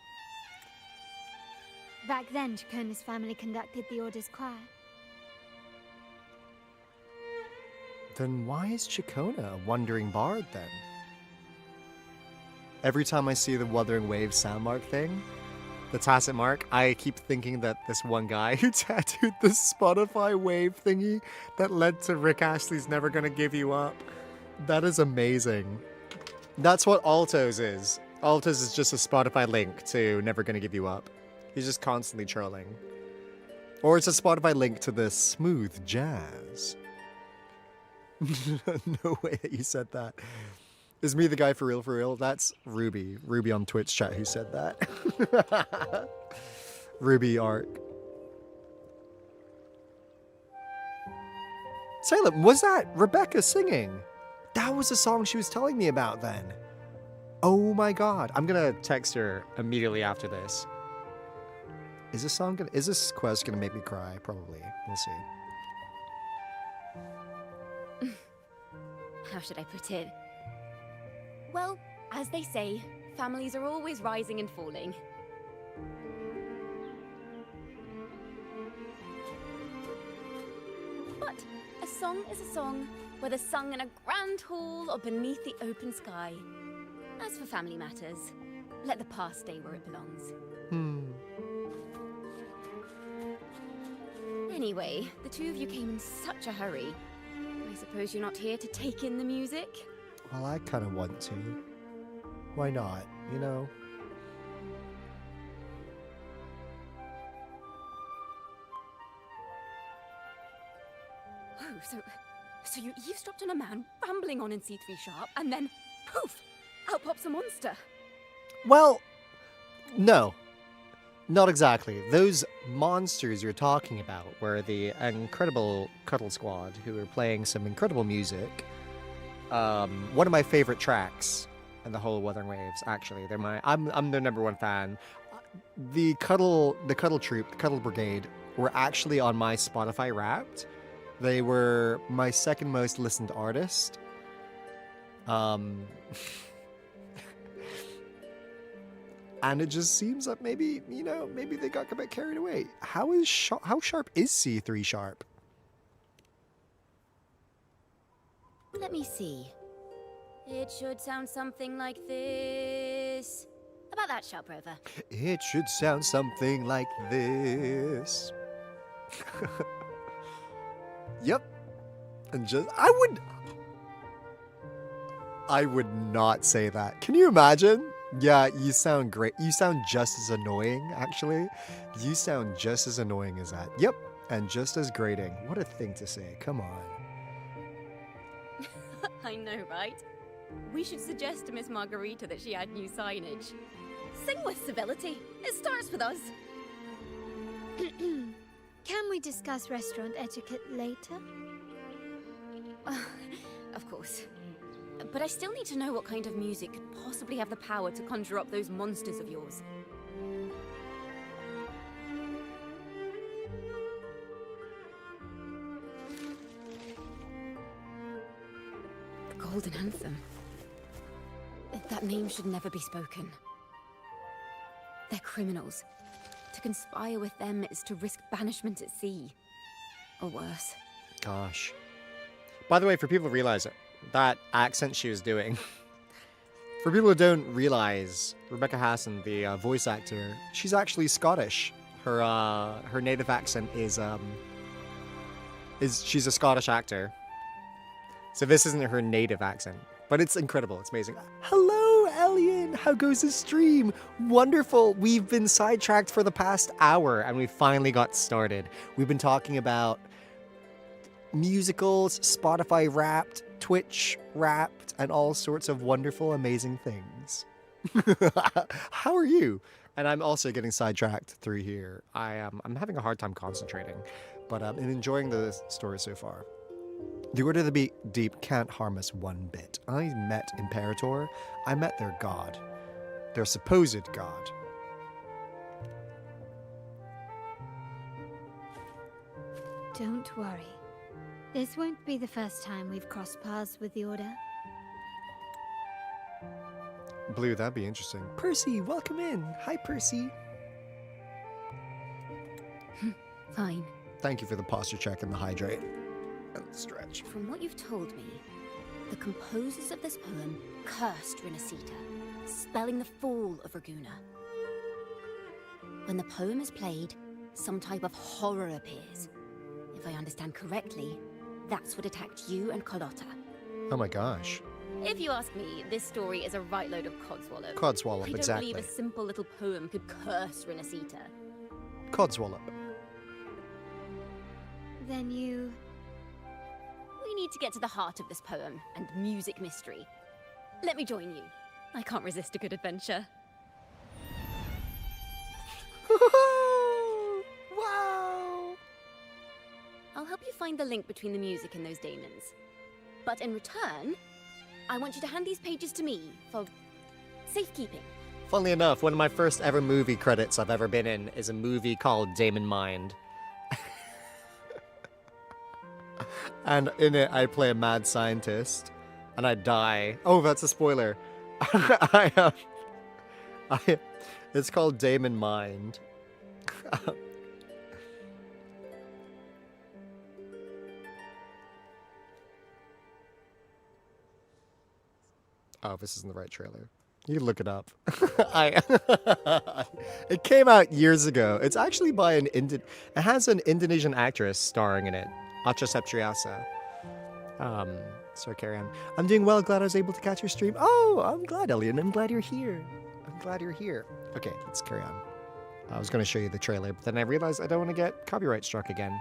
Back then, Ciaccona's family conducted the Order's choir. Then why is Ciaccona a wandering bard, then? Every time I see the Wuthering Waves sound mark thing, the tacit mark, I keep thinking that this one guy who tattooed the Spotify wave thingy that led to Rick Astley's Never Gonna Give You Up. That is amazing. That's what Aalto's is. Aalto's is just a Spotify link to Never Gonna Give You Up. He's just constantly trolling. Or it's a Spotify link to the smooth jazz. No way that you said that. Is me the guy for real, for real? That's Ruby. Ruby on Twitch chat who said that. Ruby Arc. Salem, was that Rebecca singing? That was the song she was telling me about then. Oh my god. I'm gonna text her immediately after this. Is this quest gonna make me cry? Probably. We'll see. How should I put it? Well, as they say, families are always rising and falling. But a song is a song, whether sung in a grand hall or beneath the open sky. As for family matters, let the past stay where it belongs. Anyway, the two of you came in such a hurry. I suppose you're not here to take in the music? Well, I kind of want to. Why not, you know? Oh, so you eavesdropped on a man rambling on in C3 sharp, and then, poof, out pops a monster. Well, no. Not exactly. Those monsters you're talking about were the incredible Cuddle Squad, who were playing some incredible music. One of my favorite tracks in the whole Wuthering Waves, actually. I'm their number one fan. The Cuddle Troop, the Cuddle Brigade, were actually on my Spotify Wrapped. They were my second most listened artist. And it just seems that maybe they got a bit carried away. How sharp is C3 sharp? Let me see. It should sound something like this. About that, sharp rover. It should sound something like this. Yep. And just I would not say that. Can you imagine? Yeah, you sound great. You sound just as annoying, actually. You sound just as annoying as that. Yep. And just as grating. What a thing to say. Come on. I know, right? We should suggest to Miss Margarita that she add new signage. Sing with civility. It starts with us. Can we discuss restaurant etiquette later? Of course. But I still need to know what kind of music could possibly have the power to conjure up those monsters of yours. The Golden Anthem. That name should never be spoken. They're criminals. To conspire with them is to risk banishment at sea. Or worse. Gosh. By the way, for people who realize it, that accent she was doing. For people who don't realize, Rebecca Hassan, the voice actor, she's actually Scottish. Her native accent is she's a Scottish actor. So this isn't her native accent, but it's incredible. It's amazing. Hello, Elian. How goes the stream? Wonderful. We've been sidetracked for the past hour, and we finally got started. We've been talking about musicals, Spotify Wrapped, Twitch Wrapped, and all sorts of wonderful, amazing things. How are you? And I'm also getting sidetracked through here. I'm having a hard time concentrating, but I'm enjoying the story so far. The Order of the Deep can't harm us one bit. I met Imperator. I met their god. Their supposed god. Don't worry. This won't be the first time we've crossed paths with the Order. Blue, that'd be interesting. Percy, welcome in. Hi, Percy. Fine. Thank you for the posture check and the hydrate. And the stretch. From what you've told me, the composers of this poem cursed Renacita, spelling the fall of Raguna. When the poem is played, some type of horror appears. If I understand correctly, that's what attacked you and Carlotta. Oh my gosh. If you ask me, this story is a right load of codswallop. Codswallop, I don't exactly. believe a simple little poem could curse Renacita. Codswallop. Then you... We need to get to the heart of this poem and music mystery. Let me join you. I can't resist a good adventure. Wow! I'll help you find the link between the music and those daemons. But in return, I want you to hand these pages to me for safekeeping. Funnily enough, one of my first ever movie credits I've ever been in is a movie called Damon Mind. And in it, I play a mad scientist, and I die. Oh, that's a spoiler. It's called Damon Mind. Oh, this isn't the right trailer. You can look it up. It came out years ago. It's actually by it has an Indonesian actress starring in it. Acha Septriasa. So carry on. I'm doing well. Glad I was able to catch your stream. Oh, I'm glad, Elliot. I'm glad you're here. I'm glad you're here. Okay, let's carry on. I was going to show you the trailer, but then I realized I don't want to get copyright struck again.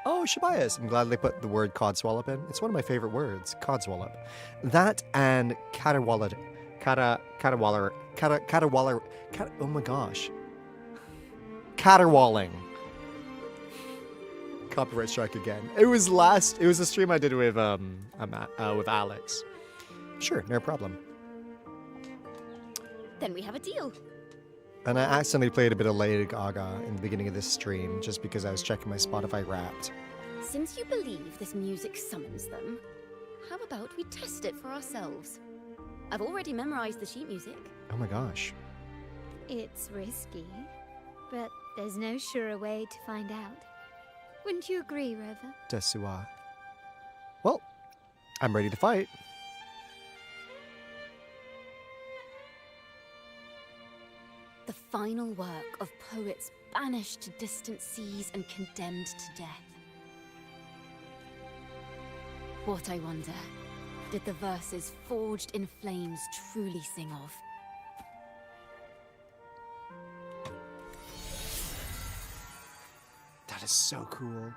Oh, Shabayas. I'm glad they put the word codswallop in. It's one of my favorite words, codswallop. That and caterwaller. Oh my gosh. Caterwalling. Copyright strike again. It was a stream I did with Alex. Sure, no problem. Then we have a deal. And I accidentally played a bit of Lady Gaga in the beginning of this stream just because I was checking my Spotify Wrapped. Since you believe this music summons them, how about we test it for ourselves? I've already memorized the sheet music. Oh my gosh. It's risky, but there's no surer way to find out. Wouldn't you agree, Rover? Desua. Well, I'm ready to fight. The final work of poets banished to distant seas and condemned to death. What, I wonder, did the verses forged in flames truly sing of? That is so cool.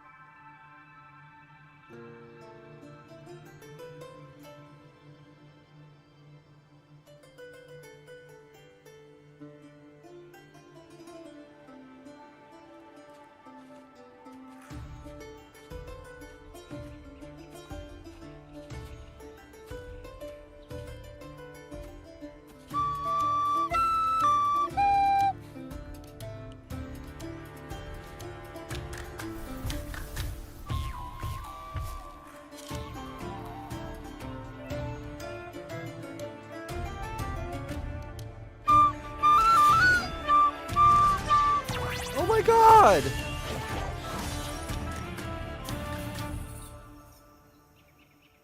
Oh my god!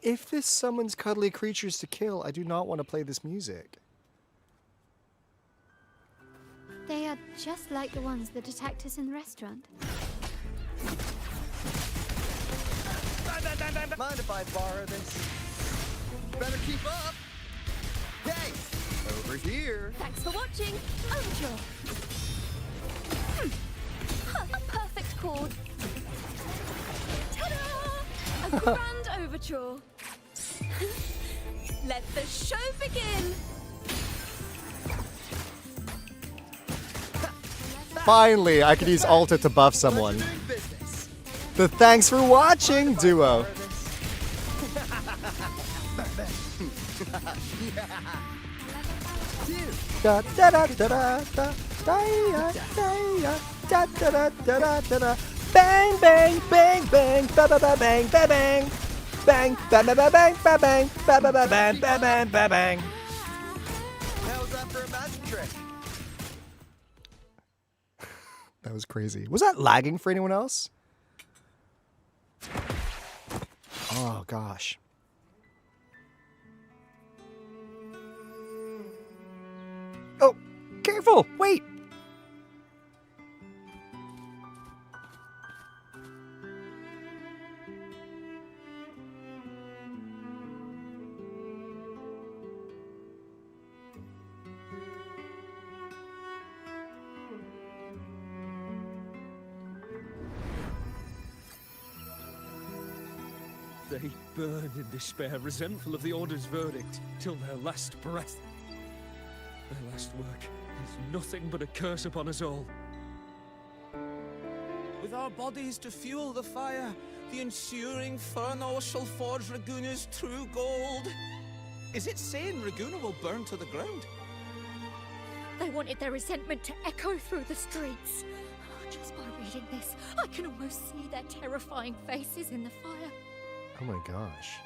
If this summons cuddly creatures to kill, I do not want to play this music. They are just like the ones that attacked us in the restaurant. Mind if I borrow this? Better keep up. Hey, over here. Thanks for watching. Overture. A perfect chord. Ta-da! A grand overture. Let the show begin. Finally, I could use Aalto to buff someone. Doing business. The thanks for watching duo. Da da da da da da da da da da da da da. Bang bang bang bang ba ba ba bang ba bang bang ba ba ba bang ba bang ba ba ba bang ba bang ba bang. How's that for a magic trick? That was crazy. Was that lagging for anyone else? Oh gosh. Oh, careful! Wait! They burn in despair, resentful of the Order's verdict, till their last breath. Their last work is nothing but a curse upon us all. With our bodies to fuel the fire, the ensuing Furno shall forge Raguna's true gold. Is it saying Raguna will burn to the ground? They wanted their resentment to echo through the streets. Just by reading this, I can almost see their terrifying faces in the fire. Oh my gosh.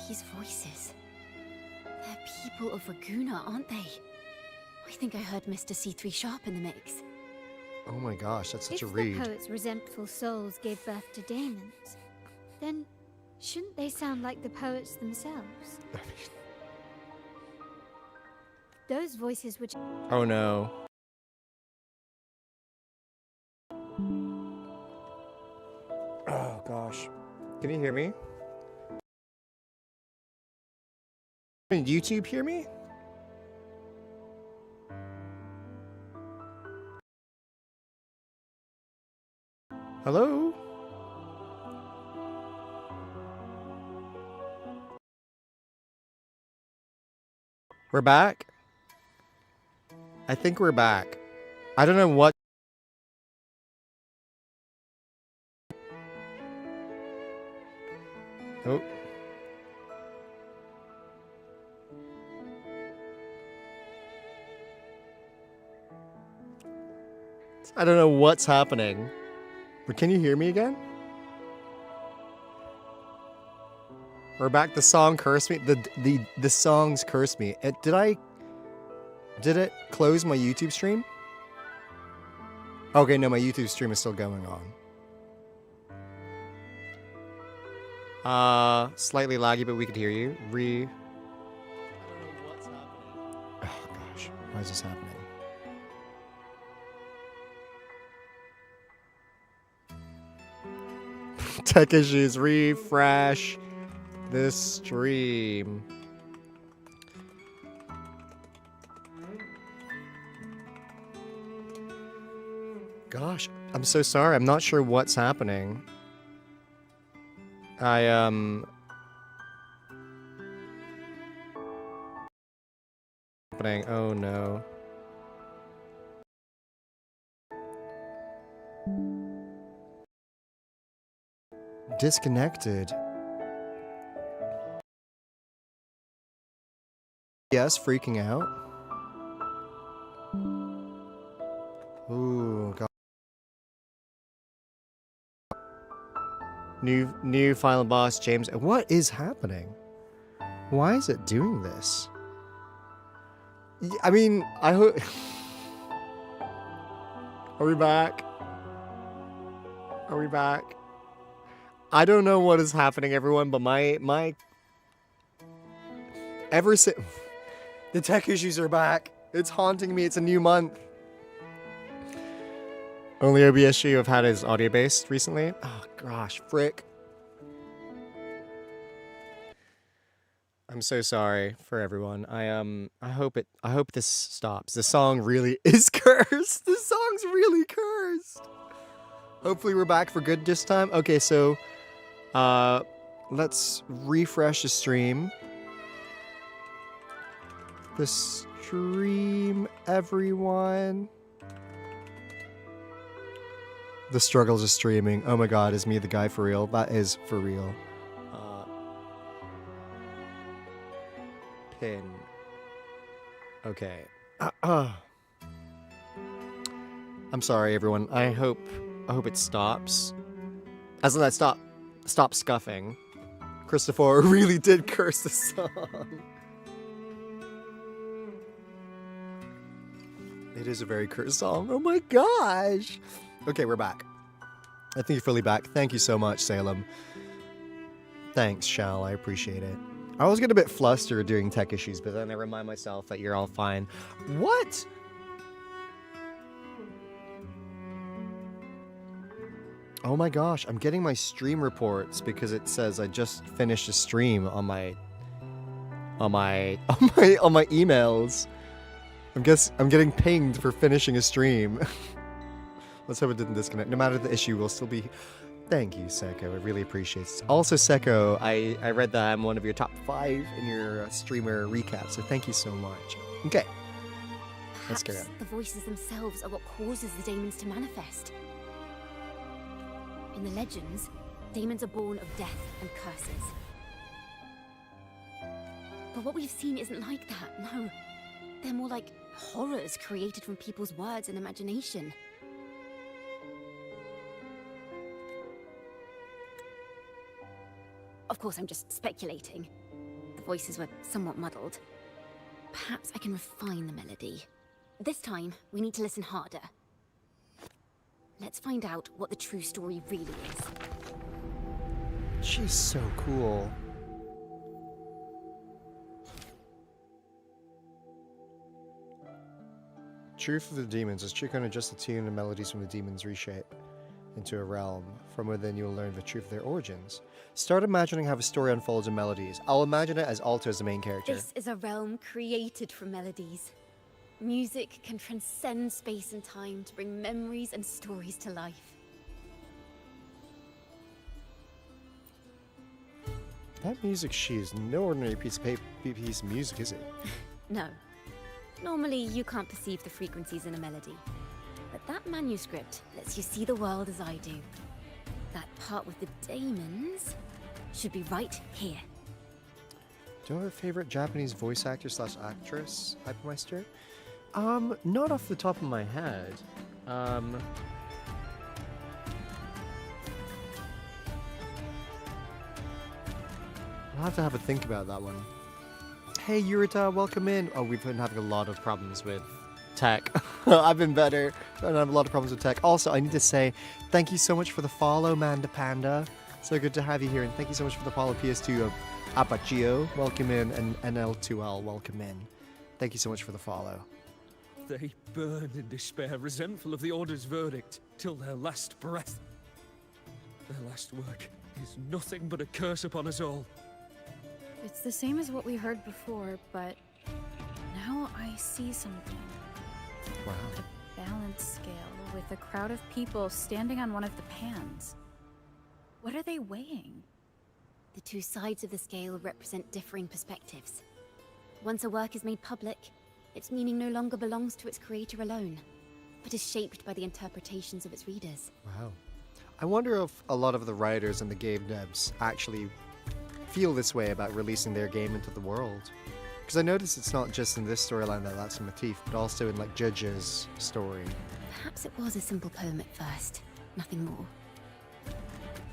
These voices. They're people of Raguna, aren't they? I think I heard Mr. C3 Sharp in the mix. Oh my gosh, that's such If a read. the poet's resentful souls gave birth to daemons, then shouldn't they sound like the poets themselves? Those voices which... Oh no. Oh gosh. Can you hear me? Can YouTube hear me? Hello? We're back? I think we're back. I don't know what. Oh. I don't know what's happening. But can you hear me again? We're back. The song cursed me. The songs cursed me. Did it close my YouTube stream? Okay, no, my YouTube stream is still going on. Slightly laggy, but we could hear you. I don't know what's happening. Oh gosh, why is this happening? Tech issues. Refresh this stream. Gosh, I'm so sorry. I'm not sure what's happening. Happening. Oh no. Disconnected. Yes, freaking out. Ooh, God. New final boss, James. What is happening? Why is it doing this? I mean, I hope. Are we back? Are we back? I don't know what is happening, everyone, but my ever since the tech issues are back, it's haunting me. It's a new month. Only OBS you have had is audio based recently. Oh gosh, frick. I'm so sorry for everyone. I hope this stops. The song really is cursed. The song's really cursed. Hopefully we're back for good this time. Okay, so let's refresh the stream. The stream, everyone. The struggles of streaming. Oh my god, is me the guy for real? That is for real. Pin. Okay. I'm sorry, everyone. I hope it stops. As in that stop scuffing. Cristoforo really did curse the song. It is a very cursed song. Oh my gosh. Okay, we're back. I think you're fully back. Thank you so much, Salem. Thanks, Shal. I appreciate it. I always get a bit flustered during tech issues, but then I remind myself that you're all fine. What? Oh my gosh, I'm getting my stream reports because it says I just finished a stream on my emails. I'm getting pinged for finishing a stream. Let's hope it didn't disconnect. No matter the issue, we'll still be. Thank you, Seko. I really appreciate it. Also, Seko, I read that I'm one of your top 5 in your streamer recap, so thank you so much. Okay. Let's carry on. The voices themselves are what causes the daemons to manifest. In the legends, daemons are born of death and curses. But what we've seen isn't like that, no. They're more like horrors created from people's words and imagination. Of course, I'm just speculating. The voices were somewhat muddled. Perhaps I can refine the melody. This time, we need to listen harder. Let's find out what the true story really is. She's so cool. Truth of the Demons is Ciaccona just the tune and melodies from the demons reshape into a realm. From within you will learn the truth of their origins. Start imagining how the story unfolds in melodies. I'll imagine it as Aalto as the main character. This is a realm created from melodies. Music can transcend space and time to bring memories and stories to life. That music she is no ordinary piece of music, is it? No. Normally, you can't perceive the frequencies in a melody. But that manuscript lets you see the world as I do. That part with the daemons should be right here. Do you have a favorite Japanese voice actor / actress, Hypermeister? Not off the top of my head. I'll have a think about that one. Hey, Yurita, welcome in. Oh, we've been having a lot of problems with tech. I've been better. I have a lot of problems with tech. Also, I need to say thank you so much for the follow, Manda Panda. So good to have you here, and thank you so much for the follow, PS2 of Apachio. Welcome in, and NL2L, welcome in. Thank you so much for the follow. They burn in despair, resentful of the Order's verdict, till their last breath. Their last work is nothing but a curse upon us all. It's the same as what we heard before, but now I see something. Wow. A balance scale with a crowd of people standing on one of the pans. What are they weighing? The two sides of the scale represent differing perspectives. Once a work is made public, its meaning no longer belongs to its creator alone, but is shaped by the interpretations of its readers. Wow. I wonder if a lot of the writers and the game devs actually feel this way about releasing their game into the world. Because I notice it's not just in this storyline that that's a motif, but also in like Judge's story. Perhaps it was a simple poem at first, nothing more.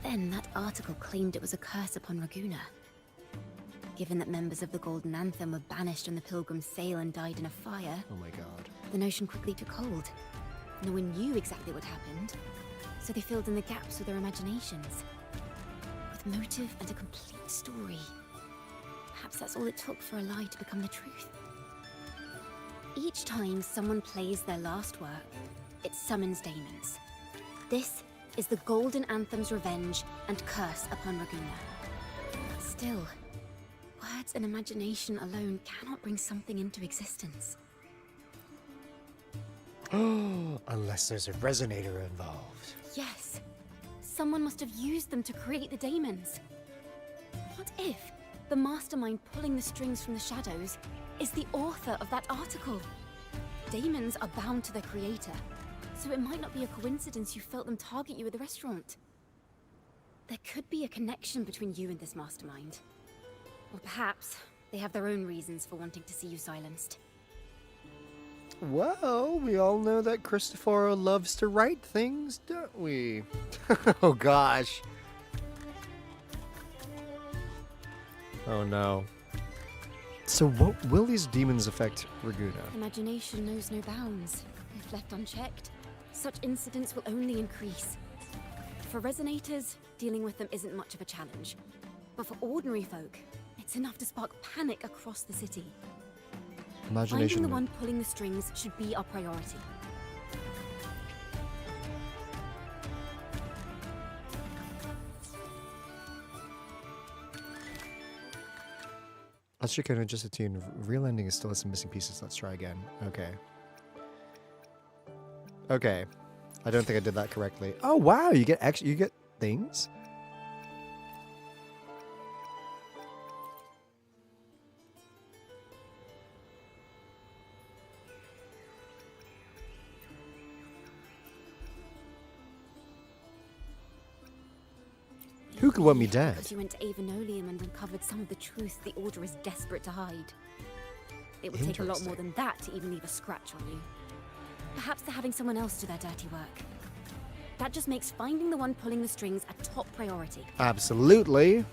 Then that article claimed it was a curse upon Raguna. Given that members of the Golden Anthem were banished on the Pilgrim's Sail and died in a fire, Oh my god. the notion quickly took hold. No one knew exactly what happened, so they filled in the gaps with their imaginations. With motive and a complete story. Perhaps that's all it took for a lie to become the truth. Each time someone plays their last work, it summons daemons. This is the Golden Anthem's revenge and curse upon Raguna. Still, words and imagination alone cannot bring something into existence. Unless there's a resonator involved. Yes, someone must have used them to create the daemons. What if the mastermind pulling the strings from the shadows is the author of that article? Daemons are bound to their creator, so it might not be a coincidence you felt them target you at the restaurant. There could be a connection between you and this mastermind. Or perhaps they have their own reasons for wanting to see you silenced. Well, we all know that Cristoforo loves to write things, don't we? Oh gosh. Oh no. So what will these demons affect Raguna? Imagination knows no bounds. If left unchecked, such incidents will only increase. For resonators, dealing with them isn't much of a challenge. But for ordinary folk, it's enough to spark panic across the city. Imagination. Finding the one pulling the strings should be our priority. Let's check in just a tune. Real ending is still has some missing pieces. Let's try again. Okay. Okay. I don't think I did that correctly. Oh wow, you get you get things? Who could want me dead? Because you went to Avenolium and uncovered some of the truth the Order is desperate to hide. It would take a lot more than that to even leave a scratch on you. Perhaps they're having someone else do their dirty work. That just makes finding the one pulling the strings a top priority. Absolutely.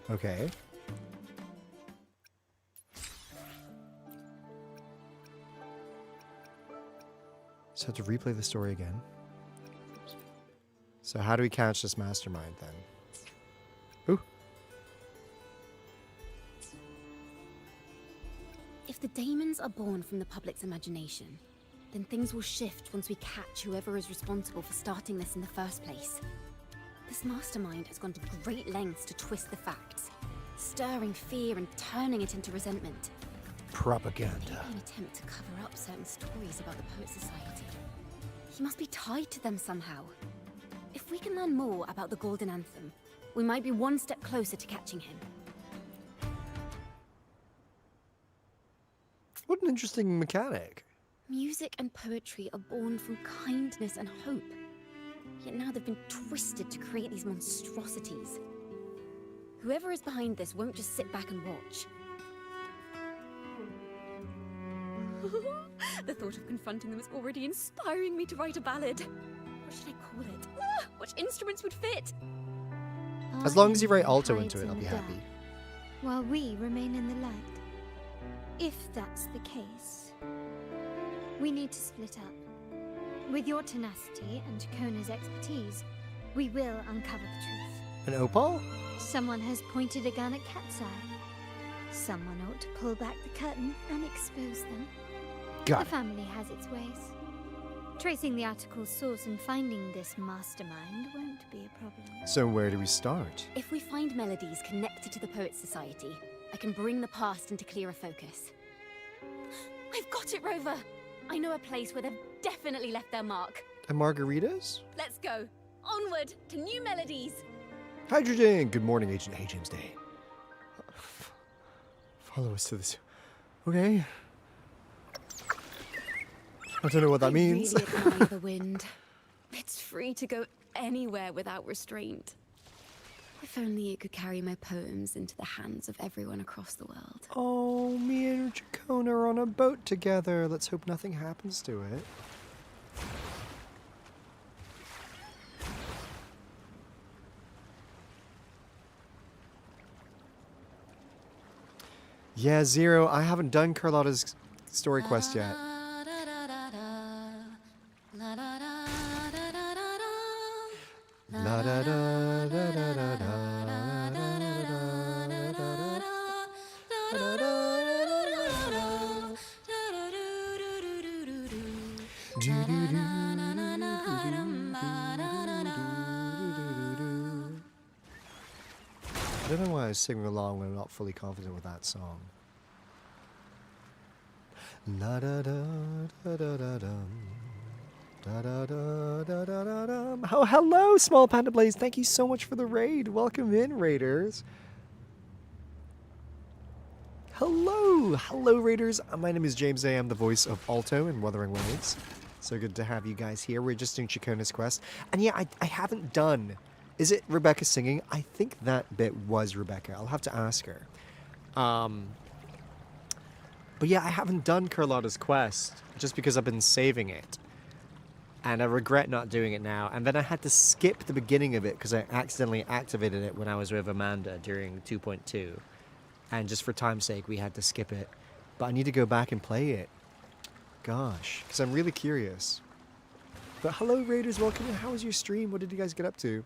Okay. So to replay the story again. So how do we catch this mastermind then? Ooh. If the daemons are born from the public's imagination, then things will shift once we catch whoever is responsible for starting this in the first place. This mastermind has gone to great lengths to twist the facts, stirring fear and turning it into resentment. Propaganda. Maybe an attempt to cover up certain stories about the Poet Society. He must be tied to them somehow. If we can learn more about the Golden Anthem, we might be one step closer to catching him. What an interesting mechanic. Music and poetry are born from kindness and hope. Yet now they've been twisted to create these monstrosities. Whoever is behind this won't just sit back and watch. The thought of confronting them is already inspiring me to write a ballad. What should I call it? Which instruments would fit? As long as you write Our alto hides into it, I'll in be the happy. dark, while we remain in the light. If that's the case, we need to split up. With your tenacity and Ciacconna's expertise, we will uncover the truth. An opal? Someone has pointed a gun at Cat's Eye. Someone ought to pull back the curtain and expose them. Got The it. family has its ways. Tracing the article's source and finding this mastermind won't be a problem. So where do we start? If we find melodies connected to the Poets Society, I can bring the past into clearer focus. I've got it, Rover! I know a place where they've definitely left their mark. And margaritas? Let's go. Onward to new melodies. Hydrogen! Good morning, Agent. Hey, James Day. Follow us to this. Okay. I don't know what that means. I really admire the wind. It's free to go anywhere without restraint. If only it could carry my poems into the hands of everyone across the world. Oh, me and Ciaccona are on a boat together. Let's hope nothing happens to it. Yeah, Zero, I haven't done Carlotta's story quest yet. La da da da da da I don't know why I was singing along when I'm not fully confident with that song. La da da da da da dum. Da da da da da da dum. Oh, hello, Small Panda Blaze. Thank you so much for the raid. Welcome in, Raiders. Hello, hello, Raiders. My name is James A. I'm the voice of Aalto in Wuthering Waves. So good to have you guys here. We're just doing Ciaccona's quest. And yeah, I haven't done... Is it Rebecca singing? I think that bit was Rebecca. I'll have to ask her. But yeah, I haven't done Carlotta's quest just because I've been saving it. And I regret not doing it now. And then I had to skip the beginning of it because I accidentally activated it when I was with Amanda during 2.2. And just for time's sake, we had to skip it. But I need to go back and play it. Gosh, because I'm really curious. But hello, Raiders. Welcome in. How was your stream? What did you guys get up to?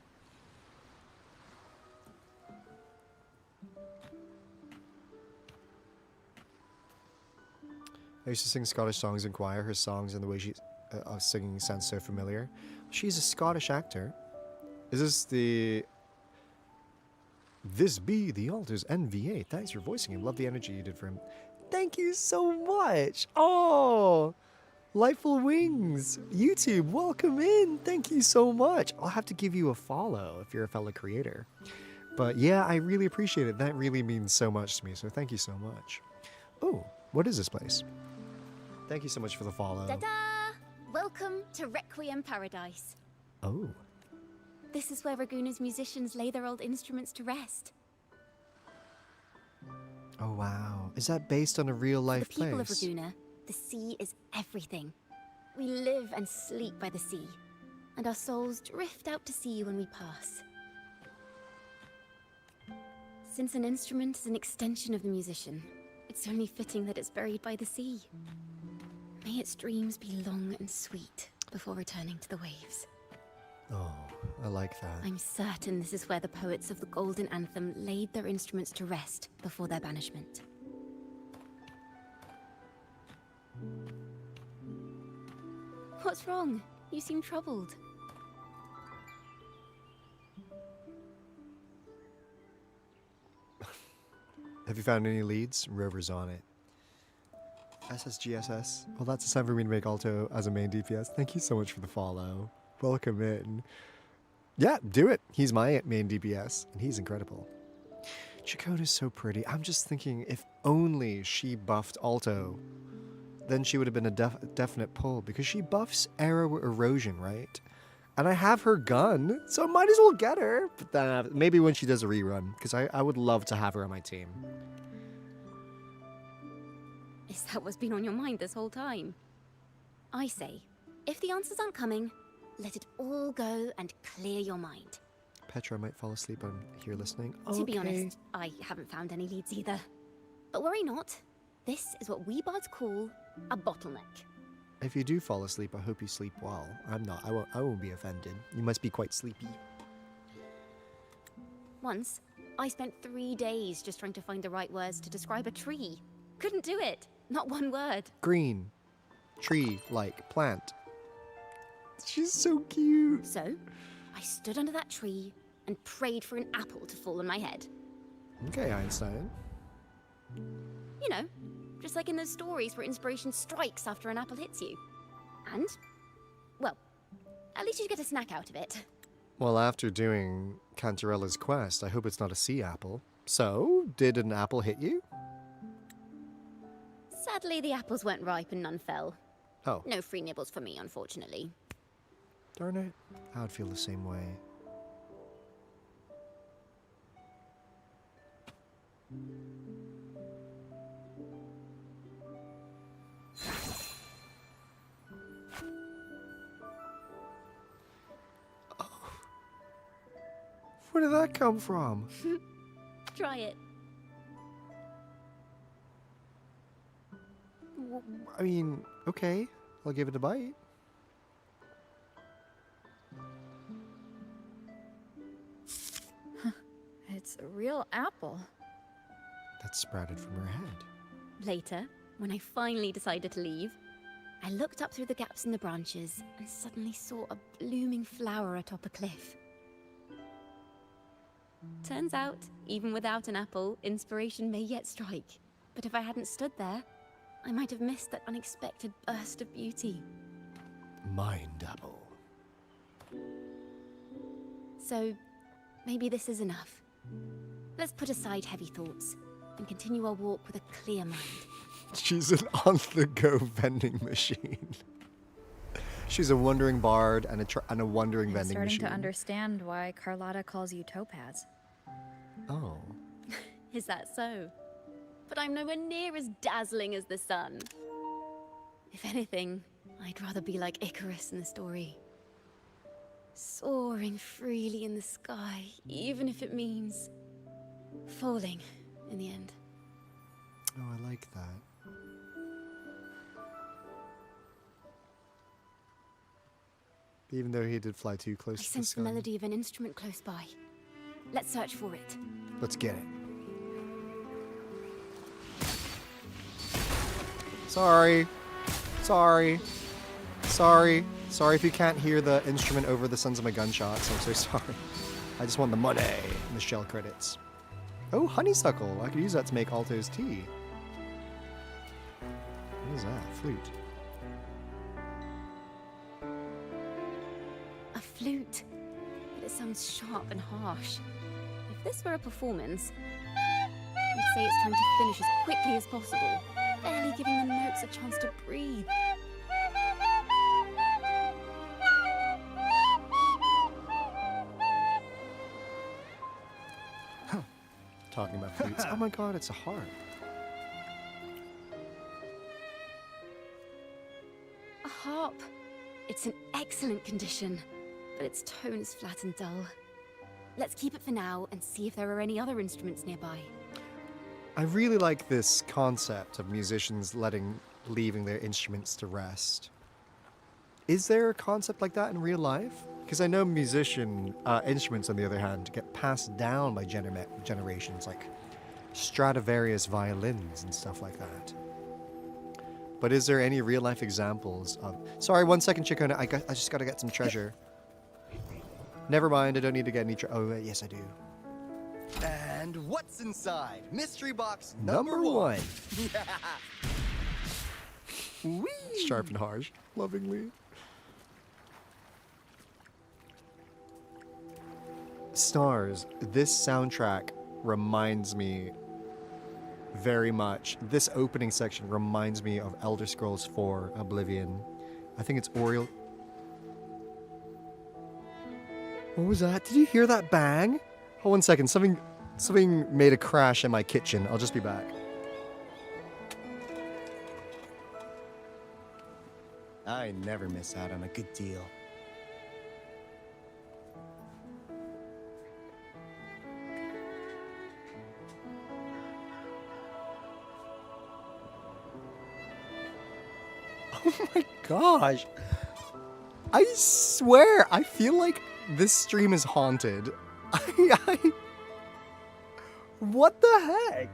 I used to sing Scottish songs in choir. Her songs and the way she's singing sounds so familiar. She's a Scottish actor. Is this the... This be the Alto's NVA. Thanks for voicing him. Love the energy you did for him. Thank you so much. Oh, Lightful Wings. YouTube, welcome in. Thank you so much. I'll have to give you a follow if you're a fellow creator. But yeah, I really appreciate it. That really means so much to me. So thank you so much. Oh, what is this place? Thank you so much for the follow. Ta-da! Welcome to Requiem Paradise. Oh. This is where Raguna's musicians lay their old instruments to rest. Oh, wow. Is that based on a real-life For the people place? of Raguna, the sea is everything. We live and sleep by the sea, and our souls drift out to sea when we pass. Since an instrument is an extension of the musician, it's only fitting that it's buried by the sea. May its dreams be long and sweet before returning to the waves. Oh, I like that. I'm certain this is where the poets of the Golden Anthem laid their instruments to rest before their banishment. What's wrong? You seem troubled. Have you found any leads? Rover's on it. SSGSS. Well, that's the time for me to make Aalto as a main DPS. Thank you so much for the follow. Welcome in. Yeah, do it. He's my main DPS, and he's incredible. Ciaccona's so pretty. I'm just thinking, if only she buffed Aalto, then she would have been a definite pull, because she buffs arrow erosion, right? And I have her gun, so I might as well get her. But then maybe when she does a rerun, because I would love to have her on my team. Is that what's been on your mind this whole time? I say, if the answers aren't coming, let it all go and clear your mind. Petra might fall asleep on here listening. To be honest, I haven't found any leads either. But worry not. This is what we bards call a bottleneck. If you do fall asleep, I hope you sleep well. I'm not. I won't be offended. You must be quite sleepy. Once, I spent 3 days just trying to find the right words to describe a tree. Couldn't do it. Not one word. Green. Tree-like plant. She's so cute. So, I stood under that tree and prayed for an apple to fall on my head. Okay, Einstein. You know, just like in those stories where inspiration strikes after an apple hits you. And, well, at least you get a snack out of it. Well, after doing Cantarella's quest, I hope it's not a sea apple. So, did an apple hit you? Sadly, the apples weren't ripe and none fell. Oh. No free nibbles for me, unfortunately. Darn it. I would feel the same way. Oh. Where did that come from? Try it. I mean, okay. I'll give it a bite. It's a real apple. That sprouted from her head. Later, when I finally decided to leave, I looked up through the gaps in the branches and suddenly saw a blooming flower atop a cliff. Turns out, even without an apple, inspiration may yet strike. But if I hadn't stood there, I might have missed that unexpected burst of beauty. Mind apple. So, maybe this is enough. Let's put aside heavy thoughts and continue our walk with a clear mind. She's an on-the-go vending machine. She's a wandering bard and a wandering I'm vending starting machine. to understand why Carlotta calls you Topaz. Oh. Is that so? But I'm nowhere near as dazzling as the sun. If anything, I'd rather be like Icarus in the story. Soaring freely in the sky, even if it means falling in the end. Oh, I like that. Even though he did fly too close I to the sense sky. the melody of an instrument close by. Let's search for it. Let's get it. Sorry. Sorry. Sorry. Sorry if you can't hear the instrument over the sounds of my gunshots. I'm so sorry. I just want the money and the shell credits. Oh, honeysuckle. I could use that to make Aalto's tea. What is that? Flute. A flute. But it sounds sharp and harsh. If this were a performance, I'd say it's time to finish as quickly as possible, barely giving the notes a chance to breathe. Talking about flutes. Oh my god, it's a harp. A harp. It's in excellent condition, but its tone is flat and dull. Let's keep it for now and see if there are any other instruments nearby. I really like this concept of musicians leaving their instruments to rest. Is there a concept like that in real life? Because I know musician instruments, on the other hand, get passed down by generations, like Stradivarius violins and stuff like that. But is there any real-life examples of... Sorry, 1 second, Ciaccona. I just gotta get some treasure. Never mind, I don't need to get any oh, yes, I do. And what's inside? Mystery box Number one. Whee! Sharp and harsh. Lovingly. Stars. This soundtrack reminds me very much. This opening section reminds me of Elder Scrolls 4 Oblivion. I think it's Oriel. What was that? Did you hear that bang? Hold 1 second. Something made a crash in my kitchen. I'll just be back. I never miss out on a good deal. Oh my gosh. I swear, I feel like this stream is haunted. What the heck?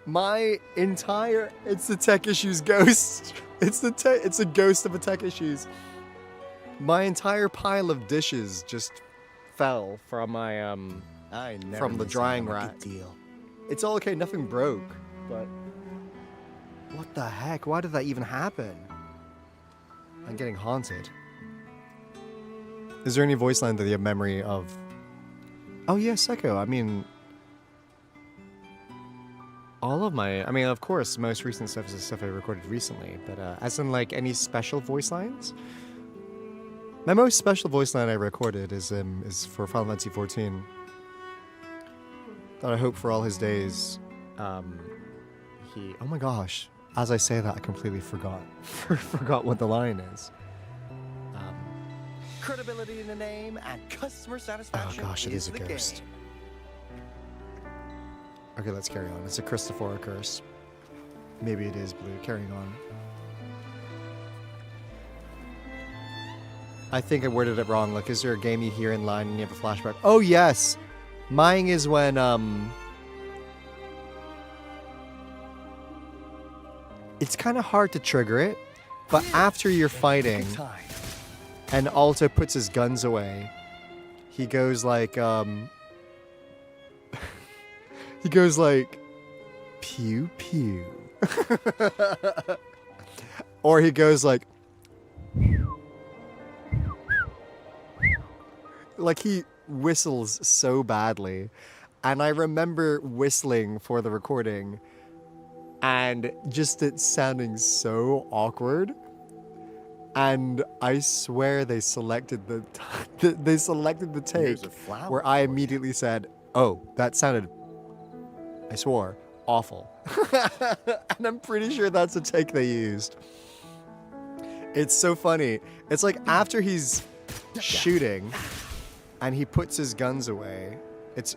My entire... It's the Tech Issues ghost. It's a ghost of a Tech Issues. My entire pile of dishes just fell from my, from the drying rack. Deal. It's all okay, nothing broke, but... What the heck? Why did that even happen? I'm getting haunted. Is there any voice line that you have memory of? Oh yeah, Secco. I mean... All of my... I mean, of course, most recent stuff is the stuff I recorded recently, but as in, like, any special voice lines? My most special voice line I recorded is for Final Fantasy 14. That I hope for all his days, he... Oh my gosh. As I say that, I completely forgot. Forgot what the line is. Credibility in the name and customer satisfaction. Oh gosh, it is a ghost. Okay, let's carry on. It's a Cristoforo curse. Maybe it is blue. Carrying on. I think I worded it wrong. Like, is there a game you hear in line and you have a flashback? Oh, yes! Mine is when, it's kind of hard to trigger it, but after you're fighting, and Aalto puts his guns away, he goes like, he goes like, pew pew. Or he goes like he whistles so badly. And I remember whistling for the recording and just it sounding so awkward. And I swear they selected the take where I immediately said, "Oh, that sounded," I swore, "awful." And I'm pretty sure that's a take they used. It's so funny. It's like after he's shooting and he puts his guns away, it's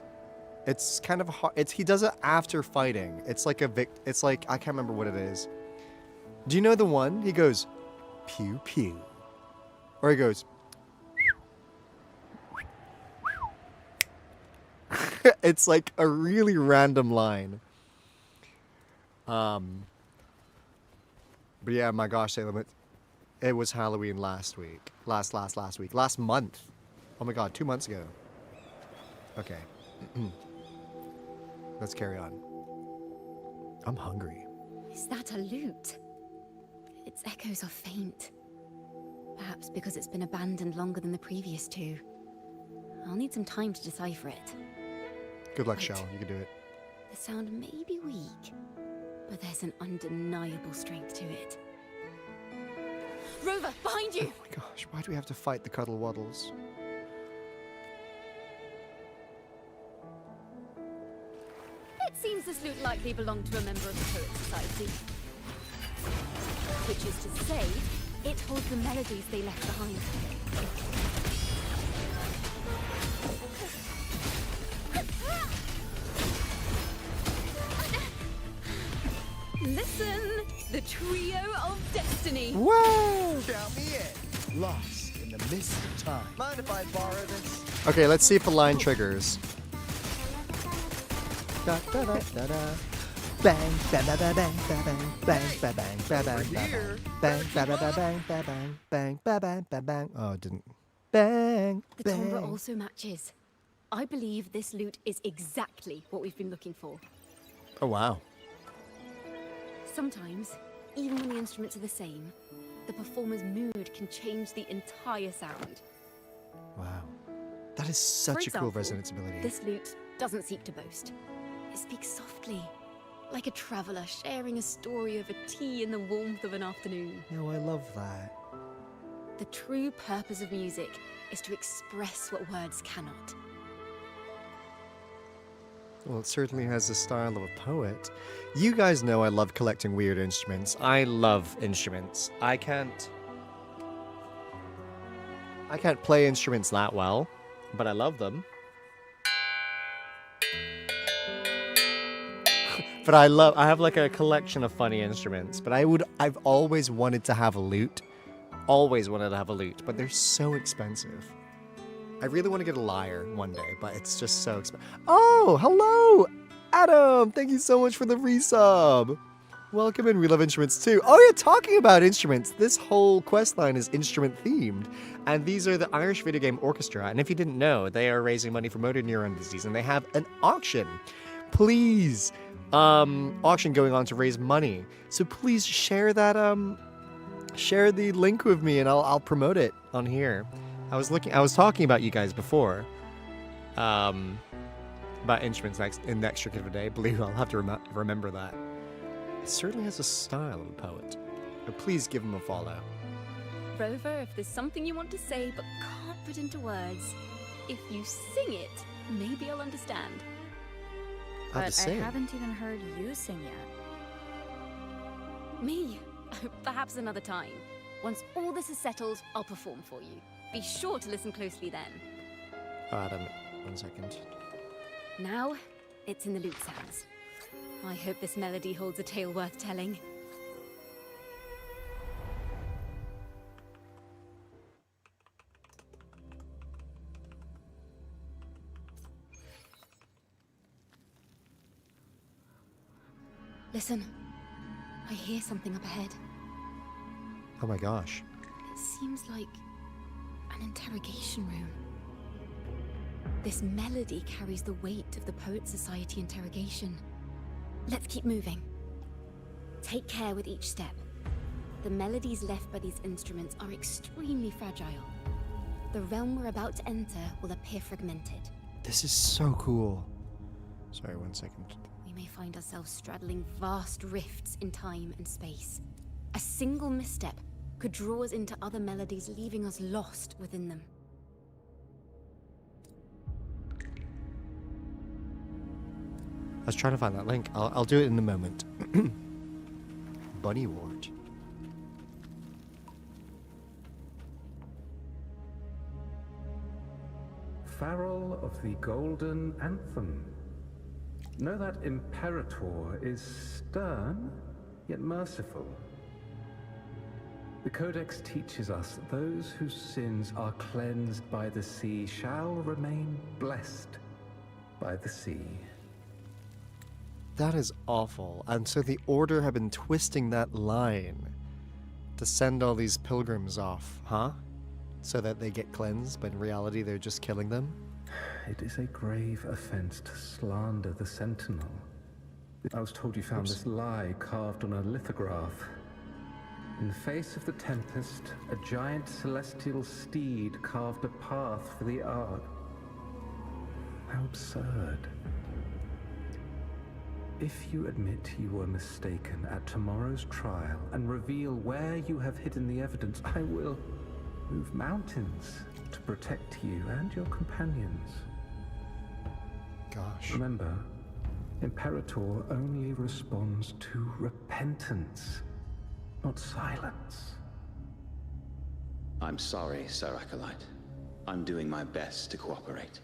kind of hard. He does it after fighting. It's like it's like, I can't remember what it is. Do you know the one? He goes, pew pew. Or he goes, it's like a really random line. But yeah, my gosh, it was Halloween last week. Last week. Last month. Oh my god, 2 months ago. Okay. Let's carry on. I'm hungry. Is that a lute? Its echoes are faint. Perhaps because it's been abandoned longer than the previous two. I'll need some time to decipher it. Good luck, Wait. Shell. You can do it. The sound may be weak, but there's an undeniable strength to it. Rover, behind you! Oh my gosh, why do we have to fight the Cuddle Waddles? It seems this lute likely belonged to a member of the Poet Society. Which is to say, it holds the melodies they left behind. Listen! The Trio of Destiny! Whoa! Count me in. Lost in the mist of time. Mind if I borrow this? Okay, let's see if the line triggers. Da, da, da, da, da. Bang, bang, bang, bang, bang, bang, bang, bang, bang, bang, bang, bang, bang, bang, bang, bang, bang, bang, bang, bang. Oh, it didn't. Bang, The timbre bang. also matches. I believe this lute is exactly what we've been looking for. Oh, wow. Sometimes, even when the instruments are the same, the performer's mood can change the entire sound. Wow. That is such a cool example, resonance ability. This lute doesn't seek to boast. It speaks softly, like a traveler sharing a story over tea in the warmth of an afternoon. No, I love that. The true purpose of music is to express what words cannot. Well, it certainly has the style of a poet. You guys know I love collecting weird instruments. I love instruments. I can't play instruments that well, but I love them. But I have like a collection of funny instruments, but I've always wanted to have a lute. Always wanted to have a lute, but they're so expensive. I really want to get a lyre one day, but it's just so expensive. Oh, hello, Adam. Thank you so much for the resub. Welcome in. We love instruments too. Oh yeah, talking about instruments. This whole quest line is instrument themed, and these are the Irish Video Game Orchestra. And if you didn't know, they are raising money for motor neuron disease, and they have an auction. Please, auction going on to raise money. So please share that. Share the link with me, and I'll promote it on here. I was talking about you guys before. About instruments in the extra kit of a day. Blue, I'll have to remember that. It certainly has a style of a poet. But please give him a follow. Rover, if there's something you want to say but can't put into words, if you sing it, maybe I'll understand. But I haven't even heard you sing yet. Me? Perhaps another time. Once all this is settled, I'll perform for you. Be sure to listen closely then. Oh, Adam, 1 second. Now, it's in the lute sounds. I hope this melody holds a tale worth telling. Listen, I hear something up ahead. Oh my gosh. It seems like an interrogation room. This melody carries the weight of the Poet Society interrogation. Let's keep moving. Take care with each step. The melodies left by these instruments are extremely fragile. The realm we're about to enter will appear fragmented. This is so cool. Sorry, 1 second. We may find ourselves straddling vast rifts in time and space. A single misstep could draw us into other melodies, leaving us lost within them. I was trying to find that link. I'll do it in a moment. Bunny Ward. Farrell of the Golden Anthem. Know that Imperator is stern, yet merciful. The Codex teaches us that those whose sins are cleansed by the sea shall remain blessed by the sea. That is awful. And so the Order have been twisting that line to send all these pilgrims off, huh? So that they get cleansed, but in reality they're just killing them? It is a grave offense to slander the Sentinel. I was told you found this lie carved on a lithograph. In the face of the tempest, a giant celestial steed carved a path for the Ark. How absurd. If you admit you were mistaken at tomorrow's trial and reveal where you have hidden the evidence, I will move mountains to protect you and your companions. Gosh. Remember, Imperator only responds to repentance, not silence. I'm sorry, Sir Acolyte. I'm doing my best to cooperate.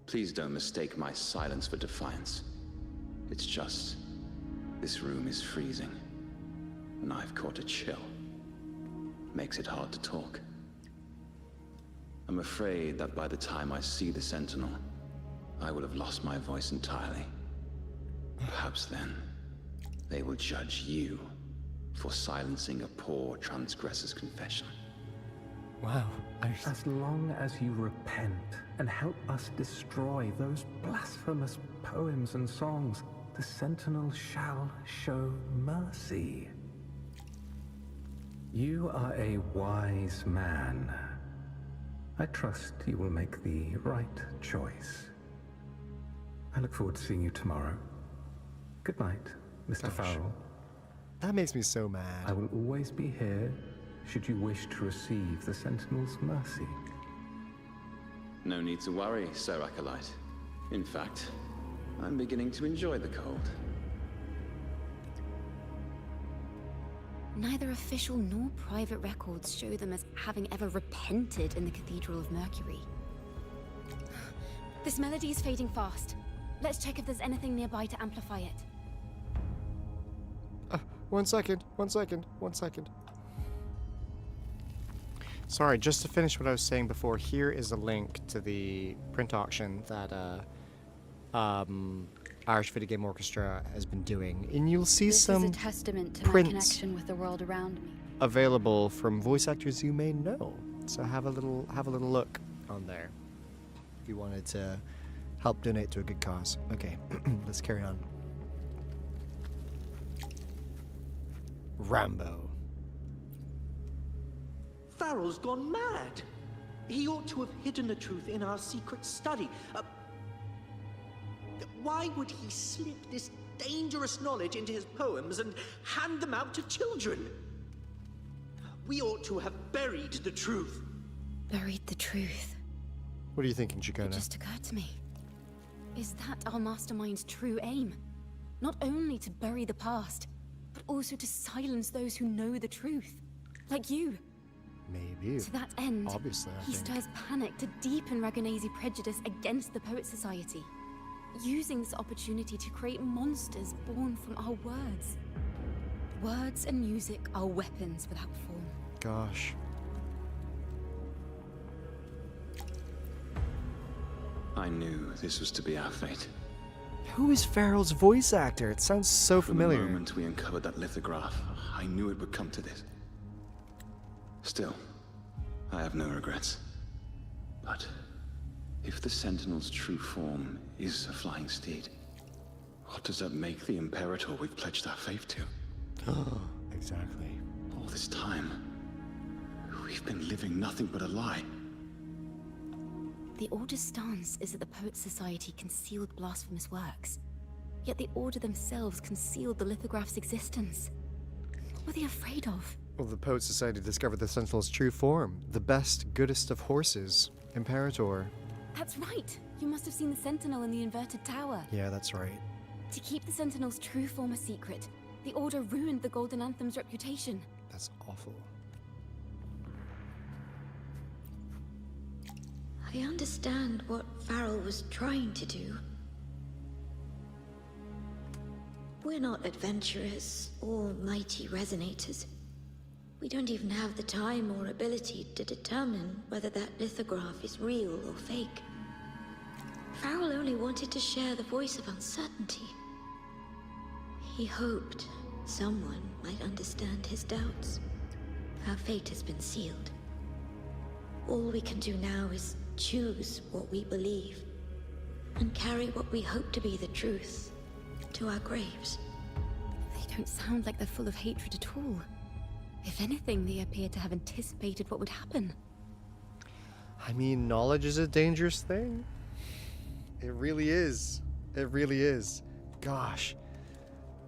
Please don't mistake my silence for defiance. It's just, this room is freezing, and I've caught a chill. Makes it hard to talk. I'm afraid that by the time I see the Sentinel, I will have lost my voice entirely. Perhaps then, they will judge you for silencing a poor transgressor's confession. Wow. As long as you repent and help us destroy those blasphemous poems and songs, the Sentinel shall show mercy. You are a wise man. I trust you will make the right choice. I look forward to seeing you tomorrow. Good night, Mr. Farrell. That makes me so mad. I will always be here should you wish to receive the Sentinel's mercy. No need to worry, Sir Acolyte. In fact, I'm beginning to enjoy the cold. Neither official nor private records show them as having ever repented in the Cathedral of Mercury. This melody is fading fast. Let's check if there's anything nearby to amplify it. 1 second, 1 second, 1 second. Sorry, just to finish what I was saying before, here is a link to the print auction that Irish Video Game Orchestra has been doing, and you'll see This some is a testament to my prints connection with the world around me. available from voice actors you may know. So have a little look on there if you wanted to help donate to a good cause. Okay, let's carry on. Rambo. Farrell's gone mad. He ought to have hidden the truth in our secret study. Why would he slip this dangerous knowledge into his poems and hand them out to children? We ought to have buried the truth. Buried the truth. What are you thinking, Ciaccona? It just occurred to me. Is that our mastermind's true aim? Not only to bury the past, but also to silence those who know the truth. Like you. Maybe. To that end, Obviously, I he think. stirs panic to deepen Ragonese prejudice against the Poet Society, using this opportunity to create monsters born from our words. Words and music are weapons without form. Gosh. I knew this was to be our fate. Who is Farrell's voice actor? It sounds so From familiar. the moment we uncovered that lithograph, I knew it would come to this. Still, I have no regrets. But if the Sentinel's true form is a flying steed, what does that make the Imperator we've pledged our faith to? Oh, exactly. All this time, we've been living nothing but a lie. The Order's stance is that the Poet Society concealed blasphemous works. Yet the Order themselves concealed the lithograph's existence. What were they afraid of? Well, the Poet Society discovered the Sentinel's true form. The best, goodest of horses. Imperator. That's right! You must have seen the Sentinel in the inverted tower. Yeah, that's right. To keep the Sentinel's true form a secret, the Order ruined the Golden Anthem's reputation. That's awful. I understand what Farrell was trying to do. We're not adventurers or mighty resonators. We don't even have the time or ability to determine whether that lithograph is real or fake. Farrell only wanted to share the voice of uncertainty. He hoped someone might understand his doubts. Our fate has been sealed. All we can do now is choose what we believe and carry what we hope to be the truth to our graves. They don't sound like they're full of hatred at all. If anything, they appear to have anticipated what would happen. I mean, knowledge is a dangerous thing. It really is. It really is. Gosh.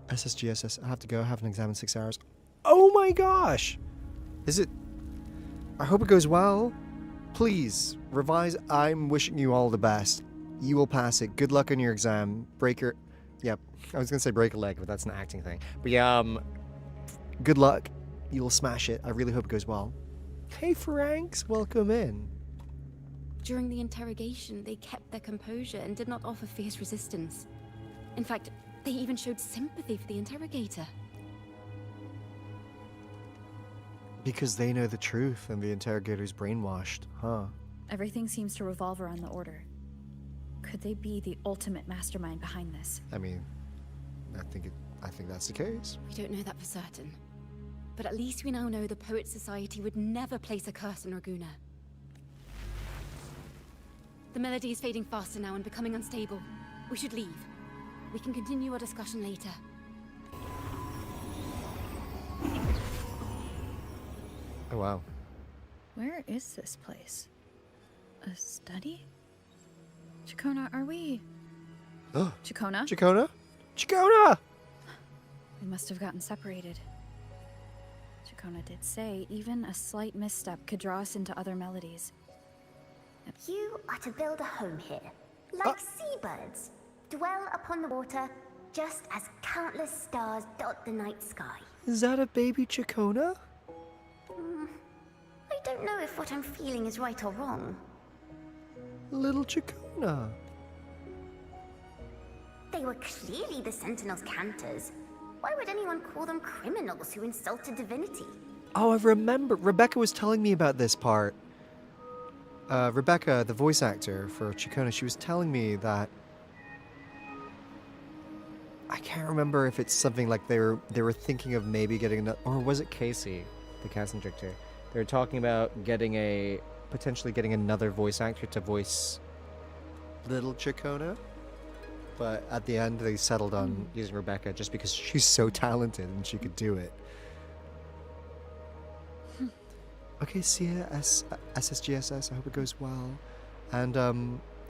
SSGSS, I have to go. I have an exam in 6 hours. Oh my gosh! Is it... I hope it goes well. Please, revise. I'm wishing you all the best. You will pass it. Good luck on your exam. Break your... Yep. I was going to say break a leg, but that's an acting thing. But yeah, good luck. You'll smash it. I really hope it goes well. Hey, Franks. Welcome in. During the interrogation, they kept their composure and did not offer fierce resistance. In fact, they even showed sympathy for the interrogator. Because they know the truth and the interrogator's brainwashed, huh? Everything seems to revolve around the Order. Could they be the ultimate mastermind behind this? I mean, I think that's the case. We don't know that for certain. But at least we now know the Poet Society would never place a curse on Raguna. The melody is fading faster now and becoming unstable. We should leave. We can continue our discussion later. Oh, wow. Where is this place? A study? Ciaccona, are we... Oh. Ciaccona? Ciaccona? Ciaccona! We must have gotten separated. Ciaccona did say even a slight misstep could draw us into other melodies. You are to build a home here, like seabirds. Dwell upon the water, just as countless stars dot the night sky. Is that a baby Ciaccona? I don't know if what I'm feeling is right or wrong. Little Ciaccona. They were clearly the Sentinel's cantors. Why would anyone call them criminals who insulted divinity? Oh, I remember. Rebecca was telling me about this part. Rebecca, the voice actor for Ciaccona, she was telling me that I can't remember if it's something like they were thinking of maybe getting another, or was it Casey, the casting director? They were talking about potentially getting another voice actor to voice little Ciaccona, but at the end they settled on using Rebecca just because she's so talented and she could do it. Okay, Sia, SSGSS, I hope it goes well. And,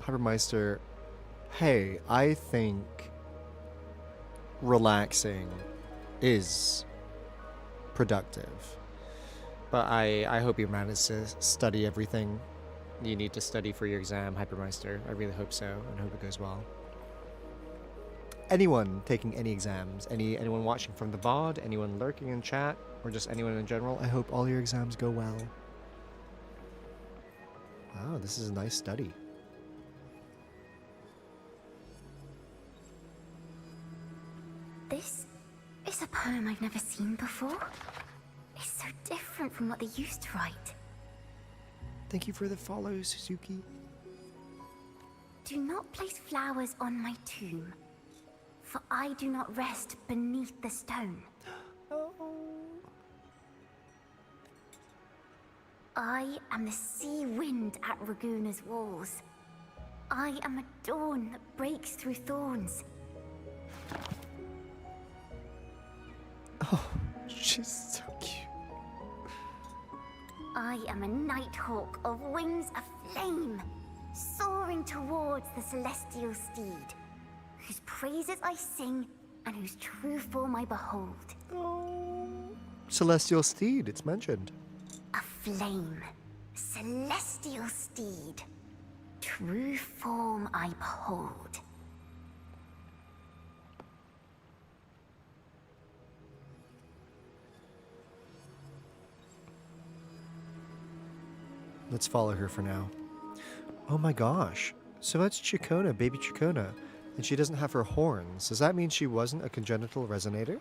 Hypermeister, hey, I think relaxing is productive. But I hope you manage to study everything you need to study for your exam, Hypermeister. I really hope so, and hope it goes well. Anyone taking any exams, anyone watching from the VOD, anyone lurking in chat, or just anyone in general, I hope all your exams go well. Wow, this is a nice study. This is a poem I've never seen before. It's so different from what they used to write. Thank you for the follow, Suzuki. Do not place flowers on my tomb, for I do not rest beneath the stone. I am the sea wind at Raguna's walls. I am a dawn that breaks through thorns. Oh, she's so cute. I am a nighthawk of wings aflame, soaring towards the celestial steed, whose praises I sing and whose true form I behold. Celestial steed, it's mentioned. A flame, celestial steed, true form I behold. Let's follow her for now. Oh my gosh. So that's Ciaccona, baby Ciaccona. And she doesn't have her horns. Does that mean she wasn't a congenital resonator?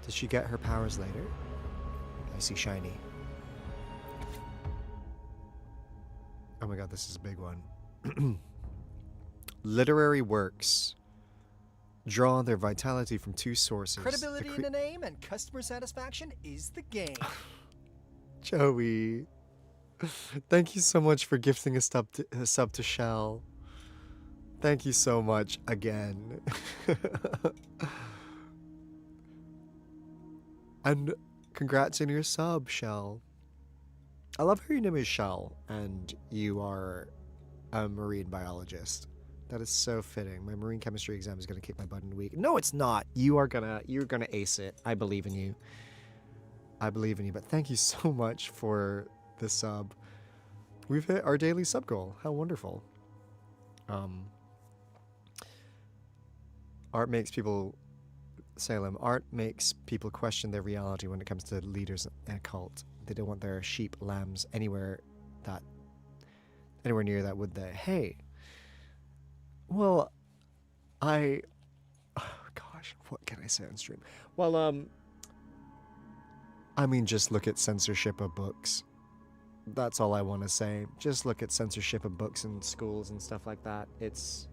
Does she get her powers later? I see shiny. Oh my god, this is a big one. Literary works draw their vitality from two sources. Credibility in the name and customer satisfaction is the game. Joey. Thank you so much for gifting a sub to Shell. Thank you so much again. And congrats on your sub, Shell. I love how your name is Shell and you are a marine biologist. That is so fitting. My marine chemistry exam is gonna kick my butt in a week. No, it's not. You're gonna ace it. I believe in you. I believe in you. But thank you so much for the sub. We've hit our daily sub goal. How wonderful. Art makes people question their reality when it comes to leaders in a cult. They don't want their sheep, lambs anywhere near that, would they? Hey. Well, oh gosh, what can I say on stream? Well, I mean, just look at censorship of books. That's all I want to say. Just look at censorship of books in schools and stuff like that. It's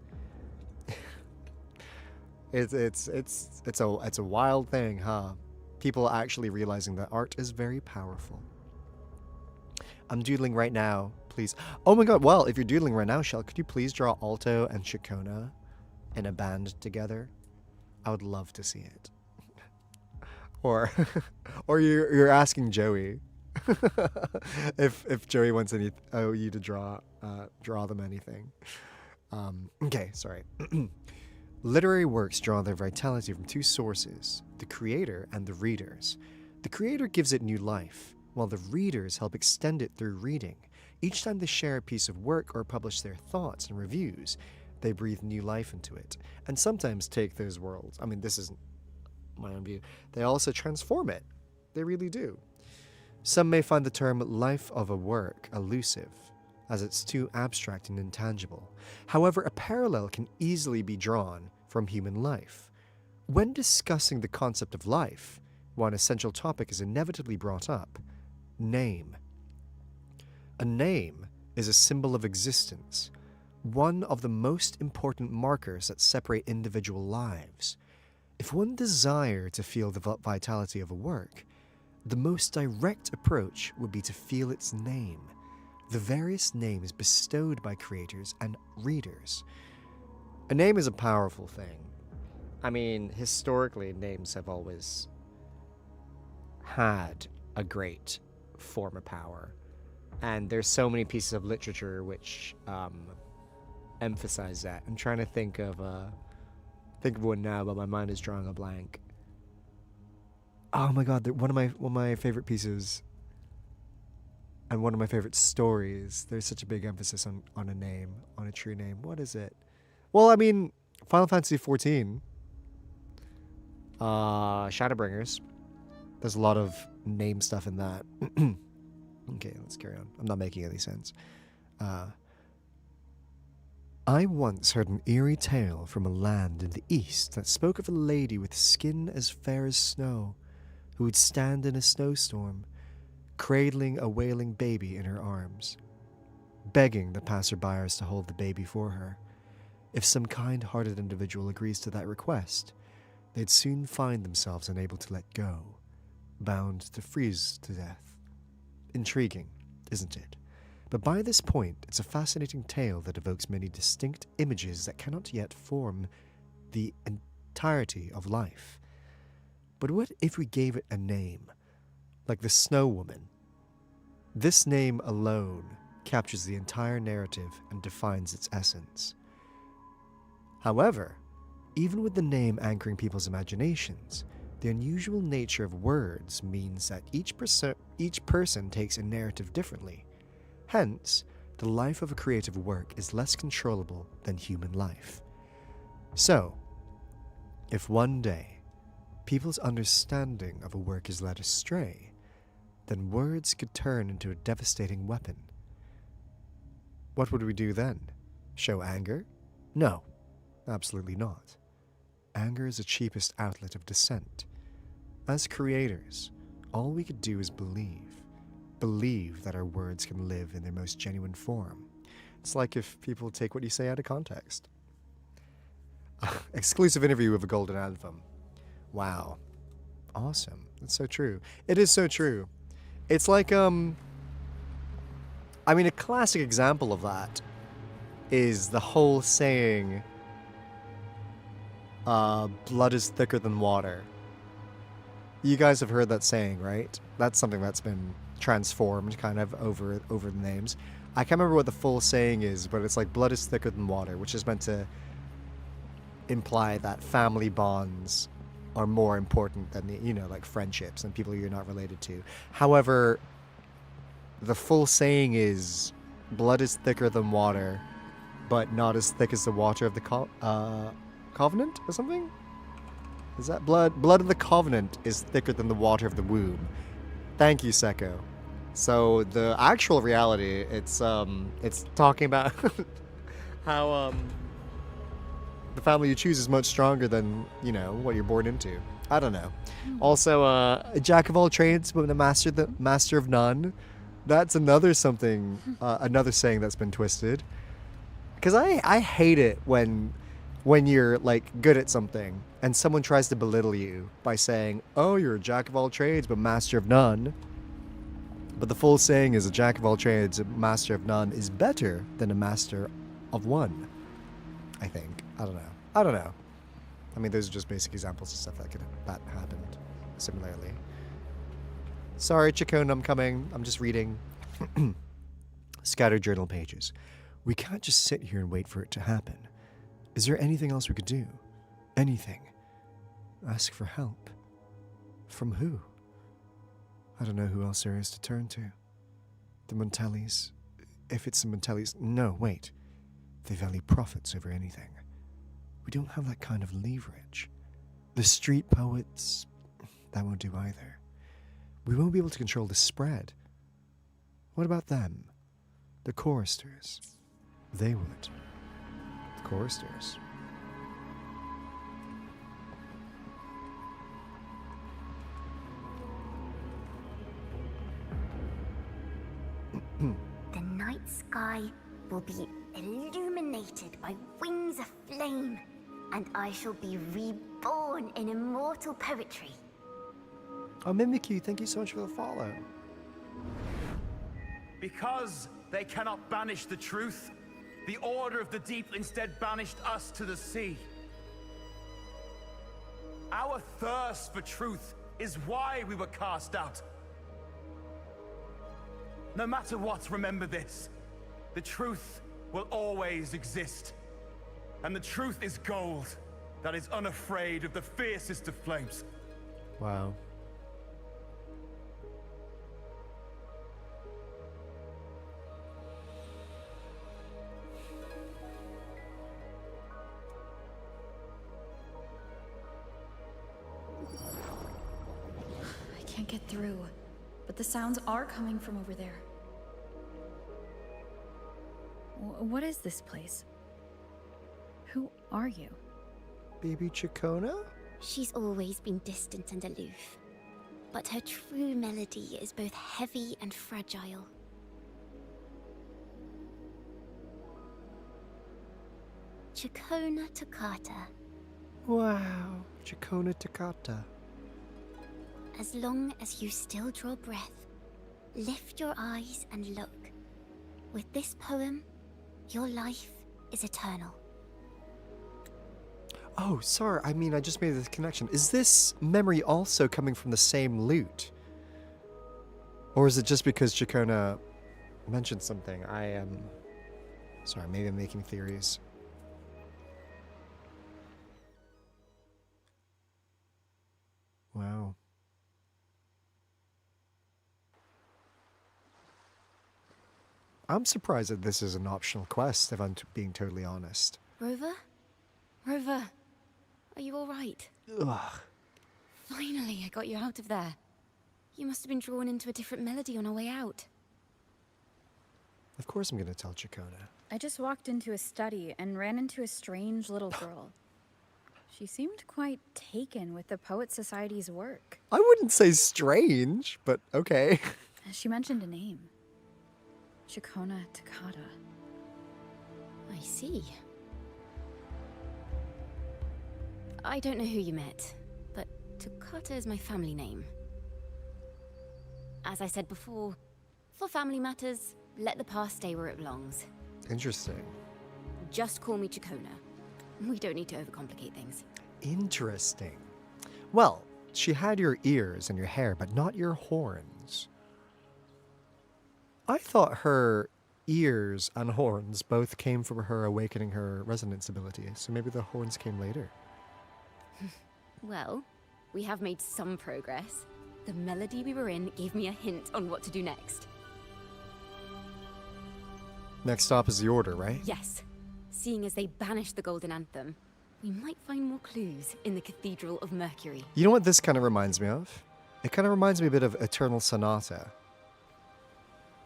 a wild thing, huh? People actually realizing that art is very powerful. I'm doodling right now, please. Oh my god, well, if you're doodling right now, Shell, could you please draw Aalto and Ciaccona in a band together? I would love to see it. Or you're asking Joey. if Joey wants you to draw them anything. Okay, sorry. Literary works draw their vitality from two sources, the creator and the readers. The creator gives it new life, while the readers help extend it through reading. Each time they share a piece of work or publish their thoughts and reviews, they breathe new life into it, and sometimes take those worlds. I mean, this isn't my own view. They also transform it. They really do. Some may find the term life of a work elusive, as it's too abstract and intangible. However, a parallel can easily be drawn from human life. When discussing the concept of life, one essential topic is inevitably brought up: name. A name is a symbol of existence, one of the most important markers that separate individual lives. If one desired to feel the vitality of a work, the most direct approach would be to feel its name, the various names bestowed by creators and readers. A name is a powerful thing. I mean, historically, names have always had a great form of power. And there's so many pieces of literature which emphasize that. I'm trying to think of one now, but my mind is drawing a blank. Oh my god, one of my favorite pieces and one of my favorite stories. There's such a big emphasis on a name, on a true name. What is it? Well, I mean, Final Fantasy XIV, Shadowbringers. There's a lot of name stuff in that. Okay, let's carry on. I'm not making any sense. I once heard an eerie tale from a land in the east that spoke of a lady with skin as fair as snow, who would stand in a snowstorm, cradling a wailing baby in her arms, begging the passerbyers to hold the baby for her. If some kind-hearted individual agrees to that request, they'd soon find themselves unable to let go, bound to freeze to death. Intriguing, isn't it? But by this point, it's a fascinating tale that evokes many distinct images that cannot yet form the entirety of life. But what if we gave it a name, like the Snow Woman? This name alone captures the entire narrative and defines its essence. However, even with the name anchoring people's imaginations, the unusual nature of words means that each person takes a narrative differently. Hence, the life of a creative work is less controllable than human life. So, if one day people's understanding of a work is led astray, then words could turn into a devastating weapon. What would we do then? Show anger? No, absolutely not. Anger is the cheapest outlet of dissent. As creators, all we could do is believe that our words can live in their most genuine form. It's like if people take what you say out of context. Exclusive interview with a Golden Anthem. Wow. Awesome. That's so true. It is so true. It's like, I mean, a classic example of that is the whole saying, blood is thicker than water. You guys have heard that saying, right? That's something that's been transformed kind of over the names. I can't remember what the full saying is, but it's like blood is thicker than water, which is meant to imply that family bonds are more important than like friendships and people you're not related to. However, the full saying is blood is thicker than water, but not as thick as the water of the covenant or something? Is that blood of the covenant is thicker than the water of the womb. Thank you, Seko. So the actual reality, it's talking about how the family you choose is much stronger than, what you're born into. I don't know. Also, a jack of all trades, but a master of none. That's another saying that's been twisted. Because I hate it when you're like good at something and someone tries to belittle you by saying, oh, you're a jack of all trades but master of none. But the full saying is a jack of all trades, a master of none is better than a master of one, I think. I don't know. I mean, those are just basic examples of stuff that happened similarly. Sorry, Ciaccona, I'm coming. I'm just reading. Scattered journal pages. We can't just sit here and wait for it to happen. Is there anything else we could do? Anything? Ask for help. From who? I don't know who else there is to turn to. The Montellis. If it's the Montellis... No, wait. They value profits over anything. We don't have that kind of leverage. The street poets... That won't do either. We won't be able to control the spread. What about them? The choristers. They would. The choristers. The night sky will be illuminated by wings of flame, and I shall be reborn in immortal poetry. Oh, Mimikyu, thank you so much for the follow. Because they cannot banish the truth, the Order of the Deep instead banished us to the sea. Our thirst for truth is why we were cast out. No matter what, remember this. The truth will always exist. And the truth is gold that is unafraid of the fiercest of flames. Wow. I can't get through, but the sounds are coming from over there. What is this place? Who are you? Baby Ciaccona? She's always been distant and aloof, but her true melody is both heavy and fragile. Ciaccona Toccata. Wow. Ciaccona Toccata. As long as you still draw breath, lift your eyes and look. With this poem, your life is eternal. Oh, sorry. I mean, I just made this connection. Is this memory also coming from the same loot? Or is it just because Ciaccona mentioned something? I am... Sorry, maybe I'm making theories. Wow. I'm surprised that this is an optional quest, if I'm being totally honest. Rover? Rover, are you alright? Ugh. Finally, I got you out of there. You must have been drawn into a different melody on our way out. Of course I'm going to tell Ciaccona. I just walked into a study and ran into a strange little girl. She seemed quite taken with the Poet Society's work. I wouldn't say strange, but okay. She mentioned a name. Ciaccona Toccata. I see. I don't know who you met, but Toccata is my family name. As I said before, for family matters, let the past stay where it belongs. Interesting. Just call me Ciaccona. We don't need to overcomplicate things. Interesting. Well, she had your ears and your hair, but not your horns. I thought her ears and horns both came from her awakening her resonance ability, so maybe the horns came later. Well, we have made some progress. The melody we were in gave me a hint on what to do next. Next stop is the Order, right? Yes. Seeing as they banished the Golden Anthem, we might find more clues in the Cathedral of Mercury. You know what this kind of reminds me of? It kind of reminds me a bit of Eternal Sonata.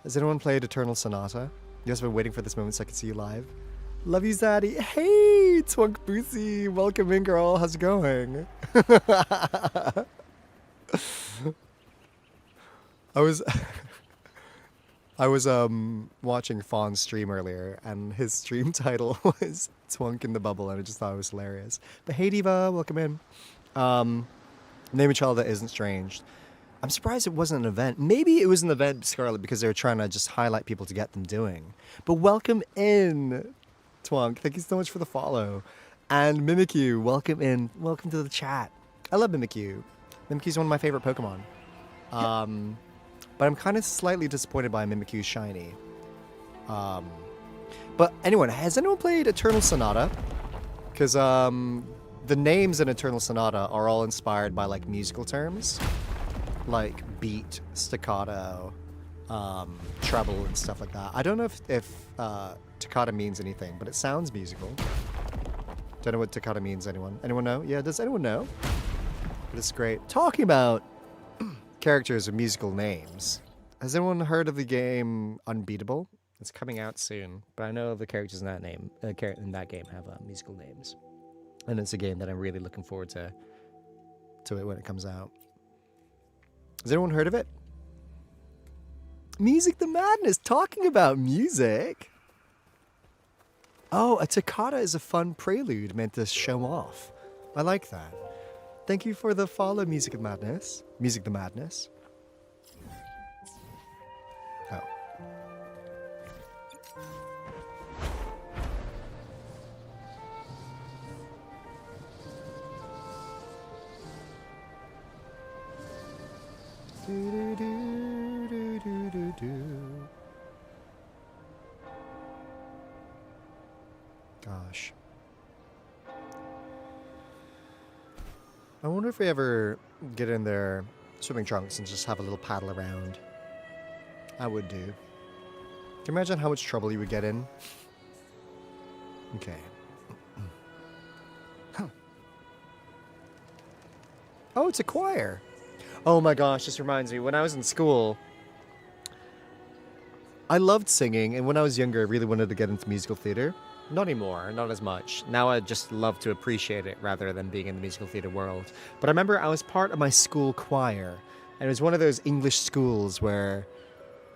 Has anyone played Eternal Sonata? You guys have been waiting for this moment so I can see you live. Love you, Zaddy. Hey, Twunk Boosie. Welcome in, girl. How's it going? I was watching Fawn's stream earlier, and his stream title was Twunk in the Bubble, and I just thought it was hilarious. But hey, Diva, welcome in. Name a child that isn't strange. I'm surprised it wasn't an event. Maybe it was an event, Scarlet, because they were trying to just highlight people to get them doing. But welcome in, Twunk. Thank you so much for the follow. And Mimikyu, welcome in. Welcome to the chat. I love Mimikyu. Mimikyu's one of my favorite Pokemon. But I'm kind of slightly disappointed by Mimikyu's shiny. But anyone, has anyone played Eternal Sonata? Because the names in Eternal Sonata are all inspired by like musical terms. Like beat, staccato, treble, and stuff like that. I don't know if toccata means anything, but it sounds musical. Don't know what toccata means, anyone? Anyone know? Yeah, does anyone know? But it's great. Talking about characters with musical names. Has anyone heard of the game Unbeatable? It's coming out soon, but I know the characters in that game have musical names, and it's a game that I'm really looking forward to it when it comes out. Has anyone heard of it? Music the Madness, talking about music. Oh, a toccata is a fun prelude meant to show off. I like that. Thank you for the follow, Music the Madness. Music the Madness. Oh. Gosh. I wonder if we ever get in their swimming trunks and just have a little paddle around. I would do. Can you imagine how much trouble you would get in? Okay. Oh, it's a choir. Oh my gosh, this reminds me. When I was in school, I loved singing, and when I was younger, I really wanted to get into musical theater. Not anymore, not as much. Now I just love to appreciate it rather than being in the musical theater world. But I remember I was part of my school choir, and it was one of those English schools where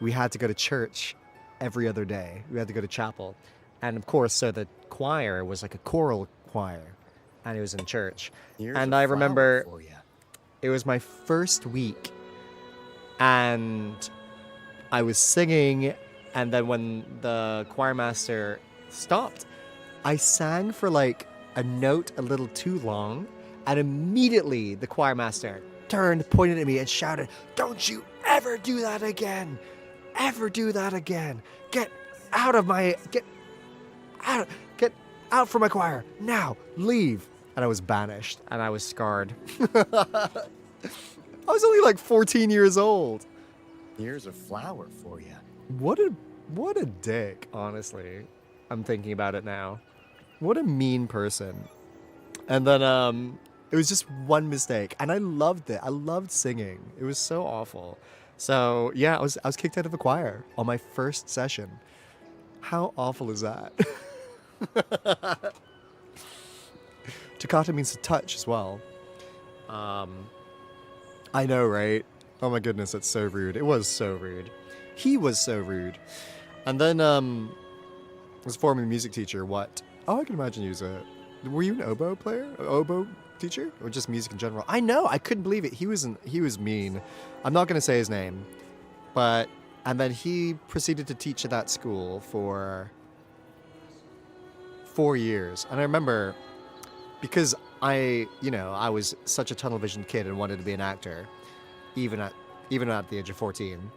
we had to go to church every other day. We had to go to chapel. And of course, so the choir was like a choral choir, and it was in church. And I remember it was my first week, and I was singing, and then when the choir master stopped, I sang for like a note a little too long, and immediately the choir master turned, pointed at me, and shouted, "Don't you ever do that again! Ever do that again! Get out from my choir now! Leave!" And I was banished, and I was scarred. I was only like 14 years old. Here's a flower for you. What a dick, honestly. I'm thinking about it now. What a mean person. And then it was just one mistake, and I loved it. I loved singing. It was so awful. So yeah, I was kicked out of the choir on my first session. How awful is that? Toccata means to touch as well. I know, right? Oh my goodness, that's so rude. It was so rude. He was so rude. And then was former music teacher. What? Oh, I can imagine you were you an oboe player? An oboe teacher? Or just music in general? I know, I couldn't believe it. He was mean. I'm not going to say his name. And then he proceeded to teach at that school for 4 years. And I remember, because I was such a tunnel vision kid and wanted to be an actor, even at the age of 14,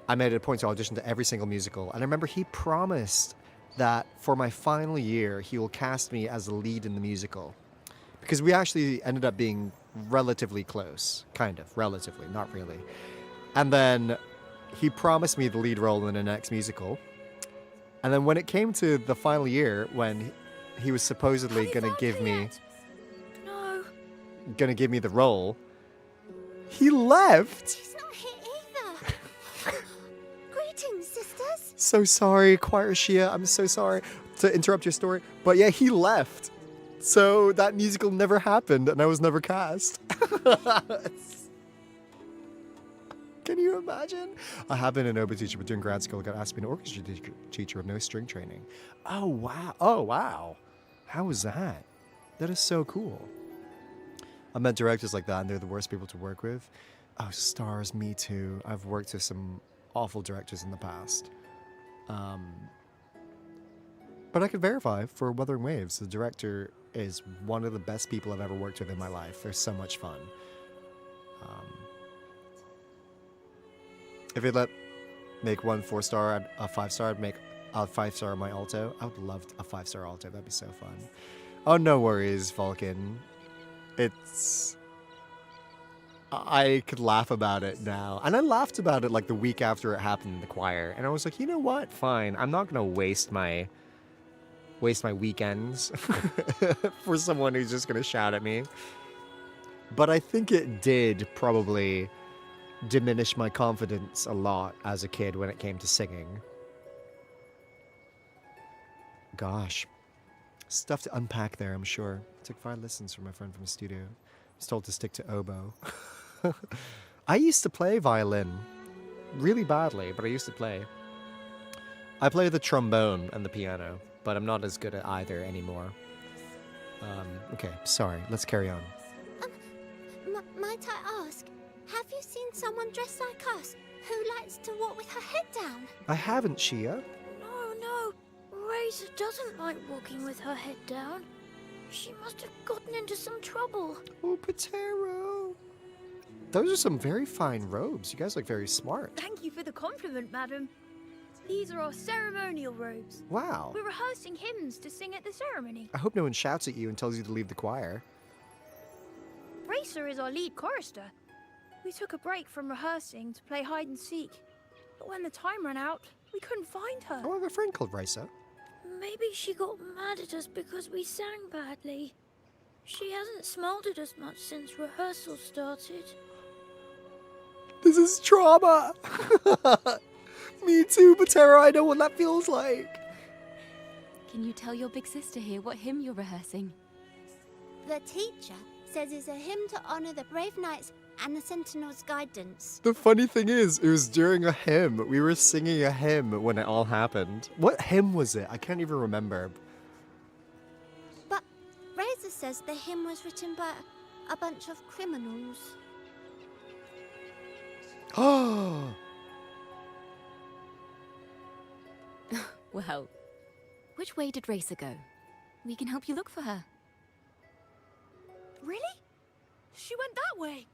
I made it a point to audition to every single musical. And I remember he promised that for my final year, he will cast me as the lead in the musical. Because we actually ended up being relatively close. Kind of. Relatively. Not really. And then he promised me the lead role in the next musical. And then when it came to the final year, when he was supposedly going to give me... No. Going to give me the role, he left. She's not here either. Greetings, sisters. So sorry, Choir Shia. I'm so sorry to interrupt your story. But yeah, he left. So that musical never happened, and I was never cast. Can you imagine? I have been an oboe teacher, but during grad school, I got asked to be an orchestra teacher with no string training. Oh, wow. Oh, wow. How was that? That is so cool. I met directors like that, and they're the worst people to work with. Oh, stars, me too. I've worked with some awful directors in the past. But I could verify for Wuthering Waves, the director is one of the best people I've ever worked with in my life. They're so much fun. If it let make one 4-star, a 5-star, I'd make a 5-star my Aalto. I would love a 5-star Aalto. That'd be so fun. Oh, no worries, Vulcan. I could laugh about it now. And I laughed about it like the week after it happened in the choir. And I was like, you know what? Fine. I'm not going to waste my weekends for someone who's just going to shout at me. But I think it did probably diminish my confidence a lot as a kid when it came to singing. Gosh. Stuff to unpack there, I'm sure. I took 5 lessons from my friend from the studio. I was told to stick to oboe. I used to play violin. really badly, but I used to play. I play the trombone and the piano, but I'm not as good at either anymore. Okay, sorry, let's carry on. Might I ask, have you seen someone dressed like us who likes to walk with her head down? I haven't, Shia. No. Razor doesn't like walking with her head down. She must have gotten into some trouble. Oh, Patero. Those are some very fine robes. You guys look very smart. Thank you for the compliment, madam. These are our ceremonial robes. Wow. We're rehearsing hymns to sing at the ceremony. I hope no one shouts at you and tells you to leave the choir. Racer is our lead chorister. We took a break from rehearsing to play hide and seek. But when the time ran out, we couldn't find her. Oh, I have a friend called Raisa. Maybe she got mad at us because we sang badly. She hasn't smiled at us much since rehearsal started. This is trauma. Me too, Patero. I know what that feels like. Can you tell your big sister here what hymn you're rehearsing? The teacher says it's a hymn to honor the brave knights and the Sentinel's guidance. The funny thing is, it was during a hymn. We were singing a hymn when it all happened. What hymn was it? I can't even remember. But Razor says the hymn was written by a bunch of criminals. Oh. Well, which way did Racer go? We can help you look for her. Really? She went that way.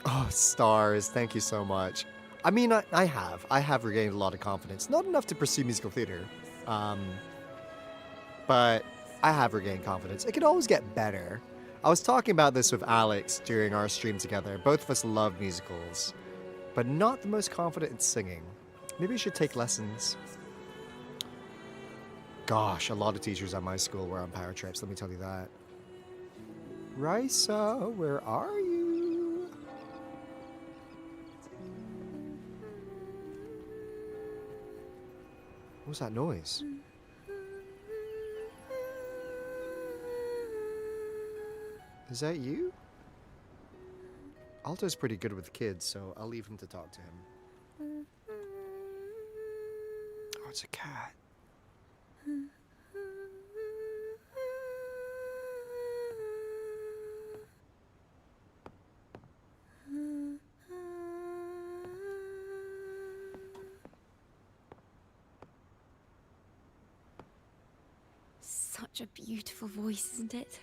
Oh, stars. Thank you so much. I mean, I have regained a lot of confidence. Not enough to pursue musical theater. But I have regained confidence. It could always get better. I was talking about this with Alex during our stream together. Both of us love musicals, but not the most confident in singing. Maybe you should take lessons. Gosh, a lot of teachers at my school were on power trips, let me tell you that. Raisa, where are you? What was that noise? Is that you? Aalto's pretty good with kids, so I'll leave him to talk to him. Oh, it's a cat. Such a beautiful voice, isn't it?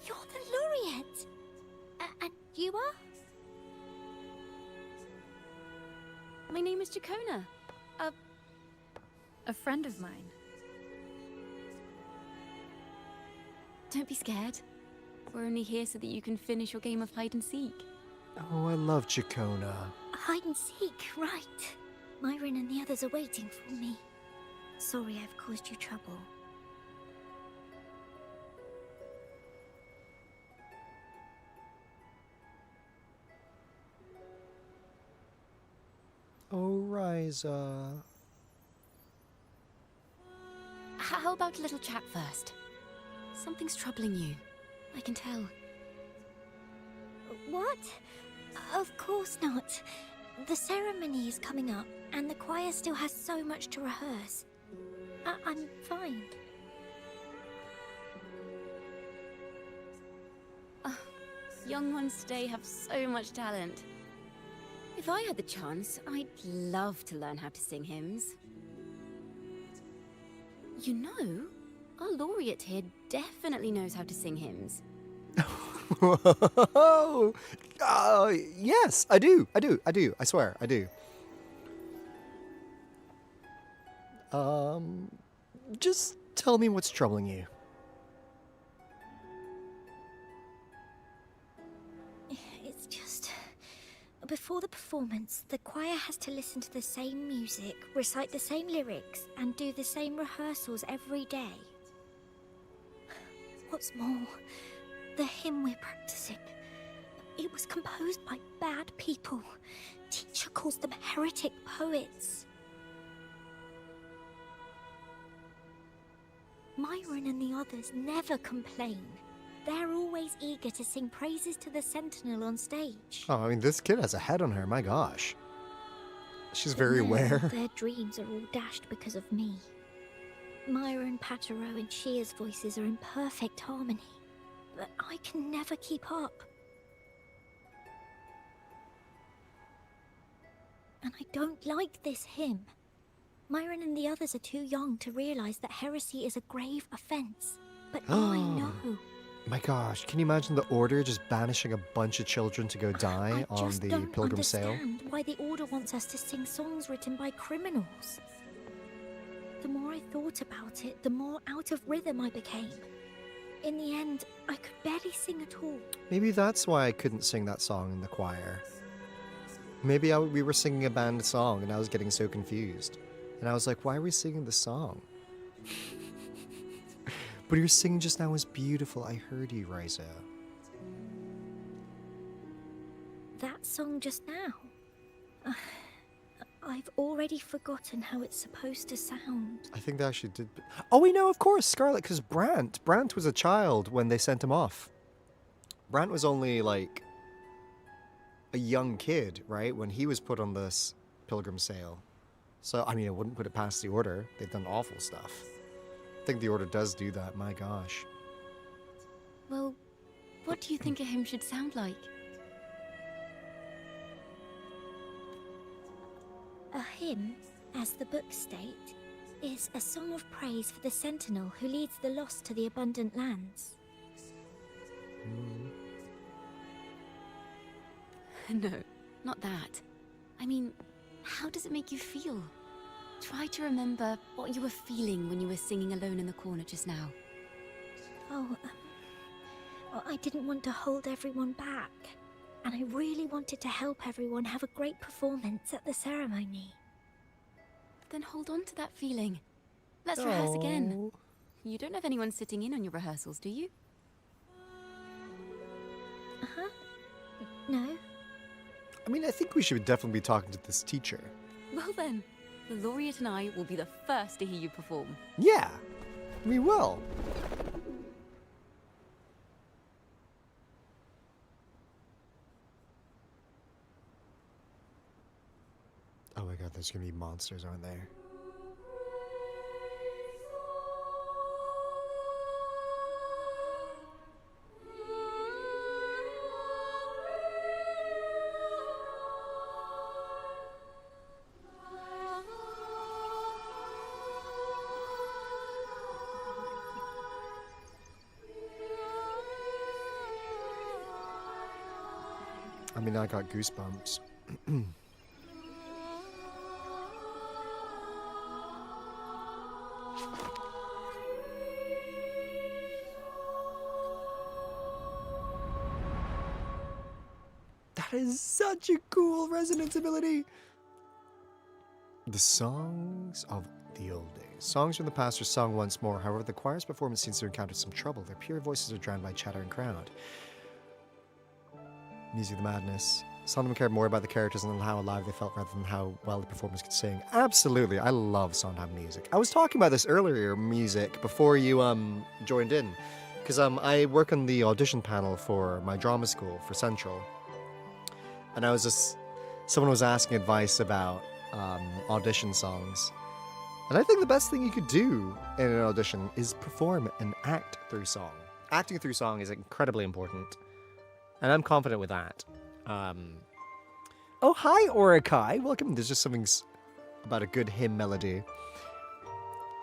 You're the laureate. And you are? My name is Ciaccona. A friend of mine. Don't be scared. We're only here so that you can finish your game of hide and seek. Oh, I love Ciaccona. Hide and seek, right. Myron and the others are waiting for me. Sorry I've caused you trouble. Oh, Raisa. How about a little chat first? Something's troubling you. I can tell. What? Of course not. The ceremony is coming up, and the choir still has so much to rehearse. I'm fine. Young ones today have so much talent. If I had the chance, I'd love to learn how to sing hymns. You know, our laureate here definitely knows how to sing hymns. Yes, I do. I swear, I do. Just tell me what's troubling you. It's just... Before the performance, the choir has to listen to the same music, recite the same lyrics, and do the same rehearsals every day. What's more, the hymn we're practicing, it was composed by bad people. teacher calls them heretic poets. Myron and the others never complain. They're always eager to sing praises to the Sentinel on stage. Oh, I mean, this kid has a head on her. My gosh. She's very Now aware. Their dreams are all dashed because of me. Myron, Patero, and Shia's voices are in perfect harmony, but I can never keep up. And I don't like this hymn. Myron and the others are too young to realize that heresy is a grave offense. But I know. My gosh, can you imagine the Order just banishing a bunch of children to go die I on just the don't Pilgrim Sale? understand why the Order wants us to sing songs written by criminals. The more I thought about it, the more out of rhythm I became. In the end, I could barely sing at all. Maybe that's why I couldn't sing that song in the choir. Maybe we were singing a band song and I was getting so confused. And I was like, why are we singing this song? But your singing just now was beautiful. I heard you, Ryza. That song just now? I've already forgotten how it's supposed to sound. I think they actually did. Oh, we know, of course, Scarlet, because Brant was a child when they sent him off. Brant was only like a young kid, right, when he was put on this Pilgrim Sale. So, I mean, I wouldn't put it past the Order. They've done awful stuff. I think the Order does do that, my gosh. Well, what do you think a hymn should sound like? A hymn, as the books state, is a song of praise for the Sentinel who leads the lost to the abundant lands. No, not that. I mean, how does it make you feel? Try to remember what you were feeling when you were singing alone in the corner just now. Oh, I didn't want to hold everyone back. And I really wanted to help everyone have a great performance at the ceremony. Then hold on to that feeling. Let's rehearse again. You don't have anyone sitting in on your rehearsals, do you? Uh-huh. No. I mean, I think we should definitely be talking to this teacher. Well then, the laureate and I will be the first to hear you perform. Yeah, we will. Oh my god, there's gonna be monsters, aren't there? I mean, I got goosebumps. That is such a cool resonance ability. The songs of the old days. Songs from the past are sung once more. However, the choir's performance seems to encounter some trouble. Their pure voices are drowned by chatter and crowd. Music of the Madness. Sondheim cared more about the characters and how alive they felt rather than how well the performers could sing. Absolutely, I love Sondheim music. I was talking about this earlier, music, before you joined in. Because I work on the audition panel for my drama school, for Central. And I was just... Someone was asking advice about audition songs. And I think the best thing you could do in an audition is perform and act through song. Acting through song is incredibly important. And I'm confident with that. Oh, hi, Orakai. Welcome. There's just something about a good hymn melody.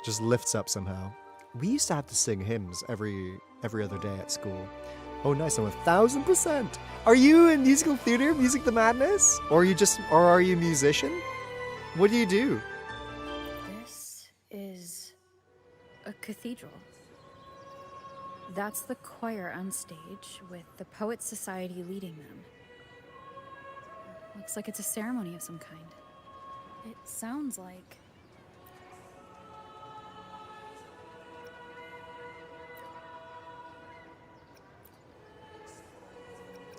Just lifts up somehow. We used to have to sing hymns every other day at school. Oh, nice. I'm 1,000%. Are you in musical theater, Music the Madness? Or are you a musician? What do you do? This is a cathedral. That's the choir on stage, with the Poets Society leading them. Looks like it's a ceremony of some kind. It sounds like...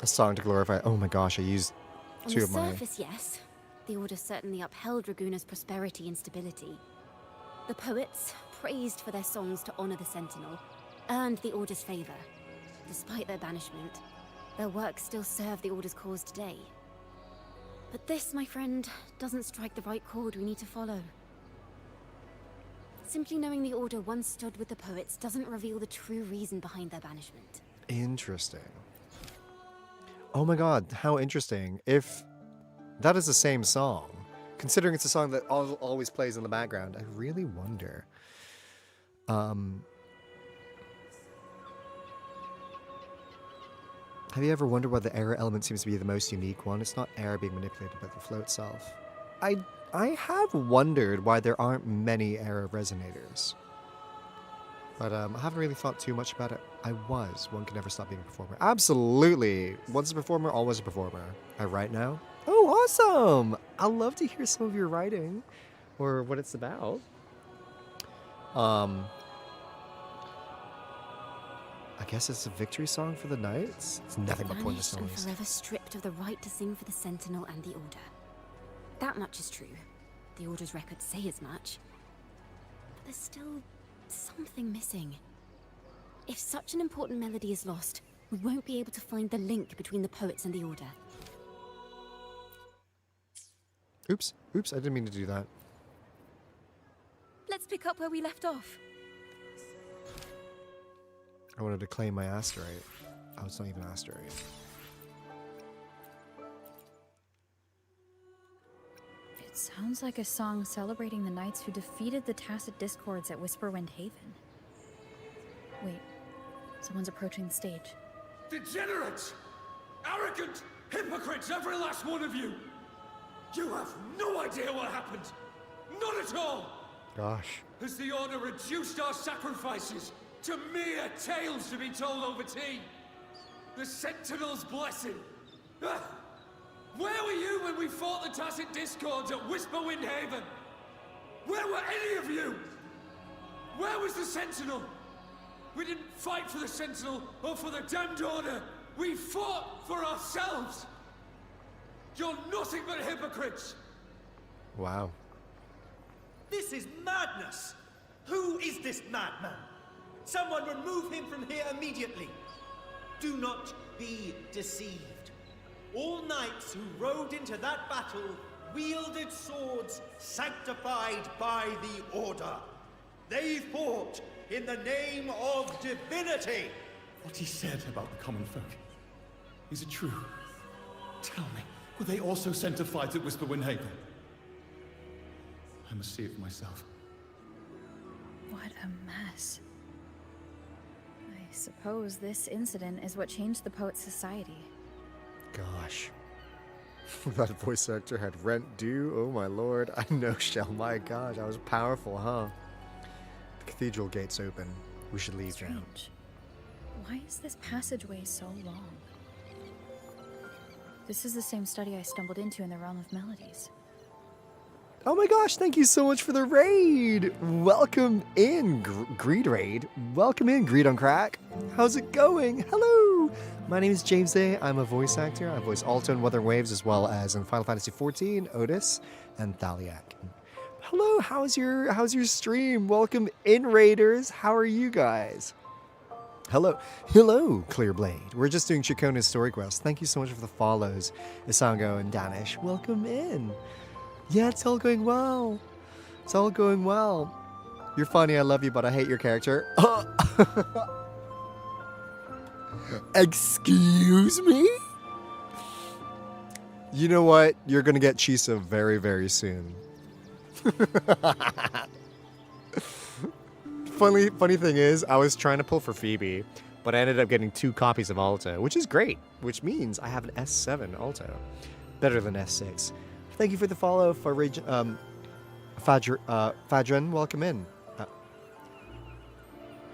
A song to glorify. Oh my gosh, I used 2 On of the my... surface, yes. The Order certainly upheld Raguna's prosperity and stability. The poets, praised for their songs to honor the Sentinel, earned the Order's favor. Despite their banishment, their works still serve the Order's cause today. But this, my friend, doesn't strike the right chord we need to follow. Simply knowing the Order once stood with the poets doesn't reveal the true reason behind their banishment. Interesting. Oh my god, how interesting. If that is the same song, considering it's a song that always plays in the background, I really wonder. Have you ever wondered why the error element seems to be the most unique one? It's not error being manipulated, but the flow itself. I have wondered why there aren't many error resonators. But I haven't really thought too much about it. One can never stop being a performer. Absolutely! Once a performer, always a performer. I write now. Oh, awesome! I'd love to hear some of your writing. Or what it's about. I guess it's a victory song for the Knights? It's nothing but pointless Vanished and noise. forever stripped of the right to sing for the Sentinel and the Order. That much is true. The Order's records say as much. But there's still something missing. If such an important melody is lost, we won't be able to find the link between the poets and the Order. Oops, I didn't mean to do that. Let's pick up where we left off. I wanted to claim my asteroid. Oh, it's not even an asteroid. It sounds like a song celebrating the knights who defeated the Tacit Discords at Whisperwind Haven. Wait, someone's approaching the stage. Degenerates! Arrogant hypocrites, every last one of you! You have no idea what happened! Not at all! Gosh. Has the Order reduced our sacrifices to mere tales to be told over tea? The Sentinel's blessing! Ah! Where were you when we fought the Tacit Discords at Whisperwind Haven? Where were any of you? Where was the Sentinel? We didn't fight for the Sentinel or for the damned Order. We fought for ourselves. You're nothing but hypocrites. Wow. This is madness! Who is this madman? Someone remove him from here immediately. Do not be deceived. All knights who rode into that battle wielded swords sanctified by the Order. They fought in the name of divinity. What he said about the common folk, is it true? Tell me, were they also sent to fight at Whisperwind Haven? I must see it for myself. What a mess. I suppose this incident is what changed the Poet Society. Gosh. That voice actor had rent due. Oh my lord. I know, Shell. My gosh, that was powerful, huh? The cathedral gate's open. We should leave now. Strange. Why is this passageway so long? This is the same study I stumbled into in the Realm of Melodies. Oh my gosh, thank you so much for the raid. Welcome in, Greed Raid. Welcome in, Greed on Crack. How's it going? Hello. My name is James A. I'm a voice actor. I voice Aalto in Wuthering Waves as well as in Final Fantasy XIV, Otis, and Thaliak. Hello, how's your stream? Welcome in, Raiders. How are you guys? Hello, Clearblade. We're just doing Ciaccona's story quest. Thank you so much for the follows, Isango and Danish. Welcome in. Yeah, it's all going well. It's all going well. You're funny, I love you, but I hate your character. Excuse me? You know what? You're gonna get Chisa very, very soon. Funny thing is, I was trying to pull for Phoebe, but I ended up getting 2 copies of Aalto, which is great, which means I have an S7 Aalto. Better than S6. Thank you for the follow, for Fadran. Welcome in.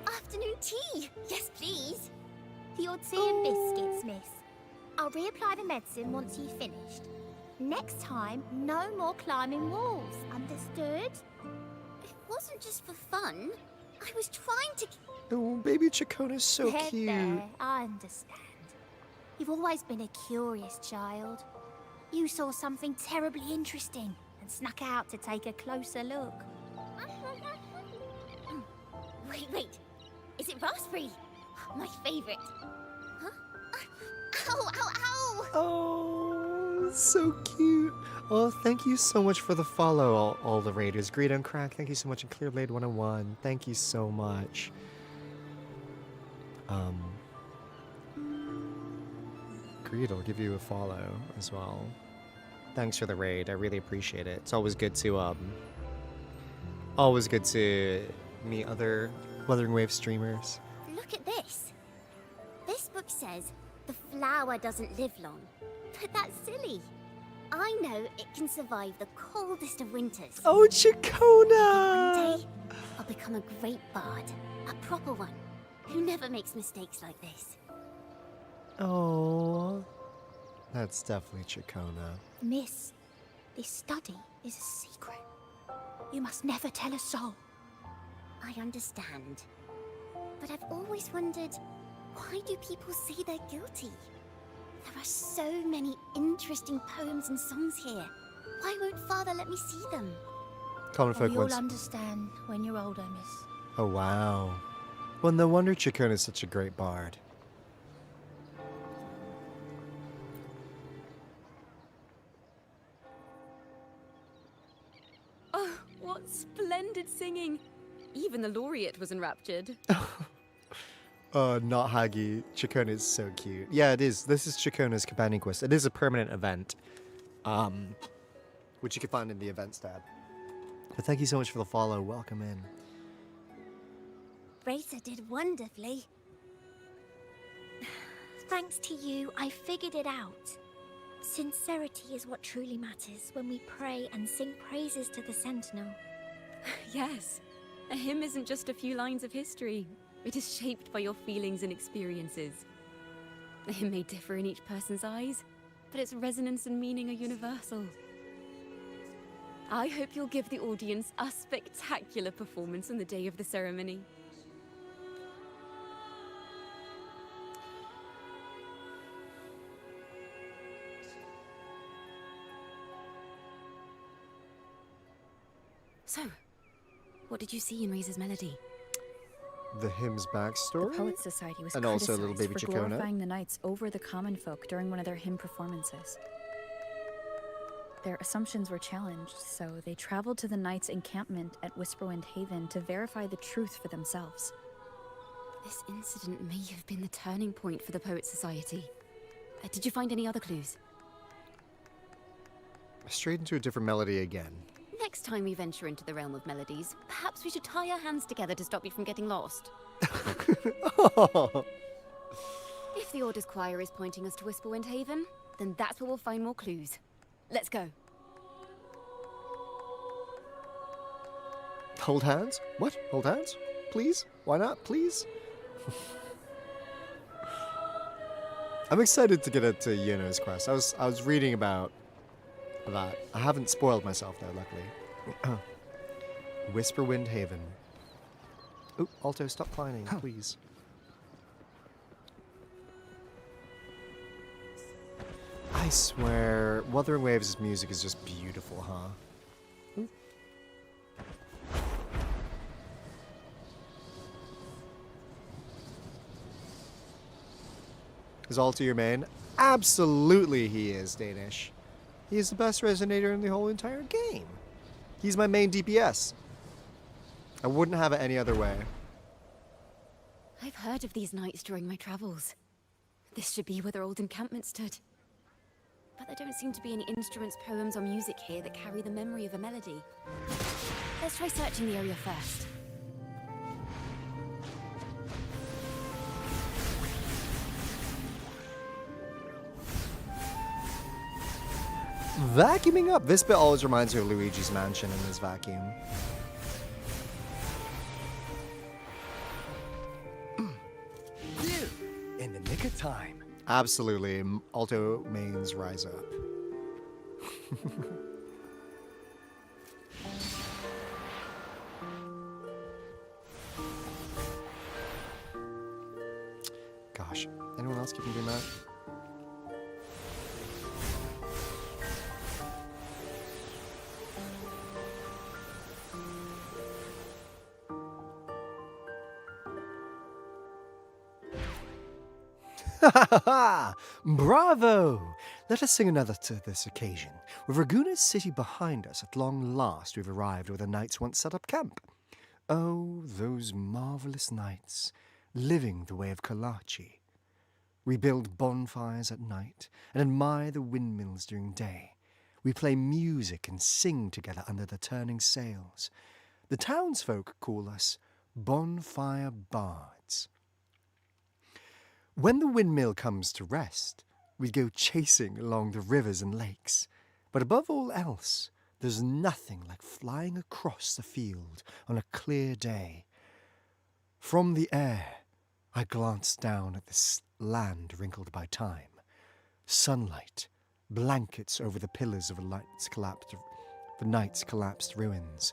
Afternoon tea. Yes, please. The odd tea and biscuits, miss. I'll reapply the medicine once you've finished. Next time, no more climbing walls. Understood? It wasn't just for fun. I was trying to... Oh, baby Ciaccona's so cute. There, I understand. You've always been a curious child. You saw something terribly interesting and snuck out to take a closer look. Wait. Is it raspberry? My favorite. Huh? Ow! Oh, so cute. Oh, thank you so much for the follow, all the raiders. Greed and Crack, thank you so much. And Clear Blade 101, thank you so much. Greed, I'll give you a follow as well. Thanks for the raid. I really appreciate it. It's always good to meet other Wuthering Waves streamers. Look at this. This book says the flower doesn't live long, but that's silly. I know it can survive the coldest of winters. Oh, Ciaccona! One day, I'll become a great bard, a proper one, who never makes mistakes like this. Oh, that's definitely Ciaccona. Miss, this study is a secret. You must never tell a soul. I understand. But I've always wondered, why do people say they're guilty? There are so many interesting poems and songs here. Why won't Father let me see them? Common folk You'll once. understand when you're older, miss. Oh, wow. Well, no wonder Ciaccona is such a great bard. Oh, what splendid singing! Even the laureate was enraptured. Not Haggy. Ciaccona is so cute. Yeah, it is. This is Ciaccona's companion quest. It is a permanent event, which you can find in the events tab. But thank you so much for the follow. Welcome in. Racer did wonderfully. Thanks to you, I figured it out. Sincerity is what truly matters when we pray and sing praises to the Sentinel. Yes, a hymn isn't just a few lines of history. It is shaped by your feelings and experiences. A hymn may differ in each person's eyes, but its resonance and meaning are universal. I hope you'll give the audience a spectacular performance on the day of the ceremony. So, what did you see in Razor's melody? The hymn's backstory? The Poets Society was and also little baby criticized for Ciaccona. glorifying the knights over the common folk during one of their hymn performances. Their assumptions were challenged, so they traveled to the knights' encampment at Whisperwind Haven to verify the truth for themselves. This incident may have been the turning point for the Poets Society. Did you find any other clues? Straight into a different melody again. Next time we venture into the realm of melodies, perhaps we should tie our hands together to stop you from getting lost. Oh. If the Order's choir is pointing us to Whisperwind Haven, then that's where we'll find more clues. Let's go. Hold hands? What? Hold hands? Please? Why not? Please? I'm excited to get into Yuno's quest. I was reading about that. I haven't spoiled myself though, luckily. Whisperwind Haven. Oh, Aalto, stop climbing, please. I swear, Wuthering Waves' music is just beautiful, huh? Is Aalto your main? Absolutely he is, Danish. He is the best resonator in the whole entire game. He's my main DPS. I wouldn't have it any other way. I've heard of these knights during my travels. This should be where their old encampment stood. But there don't seem to be any instruments, poems, or music here that carry the memory of a melody. Let's try searching the area first. Vacuuming up. This bit always reminds me of Luigi's Mansion and his vacuum. You, in the nick of time. Absolutely. Aalto mains rise up. Gosh, anyone else keeping doing that? Bravo! Let us sing another to this occasion. With Raguna's city behind us, at long last we've arrived where the knights once set up camp. Oh, those marvelous nights, living the way of Kalachi. We build bonfires at night and admire the windmills during day. We play music and sing together under the turning sails. The townsfolk call us bonfire bards. When the windmill comes to rest, we go chasing along the rivers and lakes. But above all else, there's nothing like flying across the field on a clear day. From the air, I glance down at this land wrinkled by time. Sunlight blankets over the pillars of the night's collapsed ruins,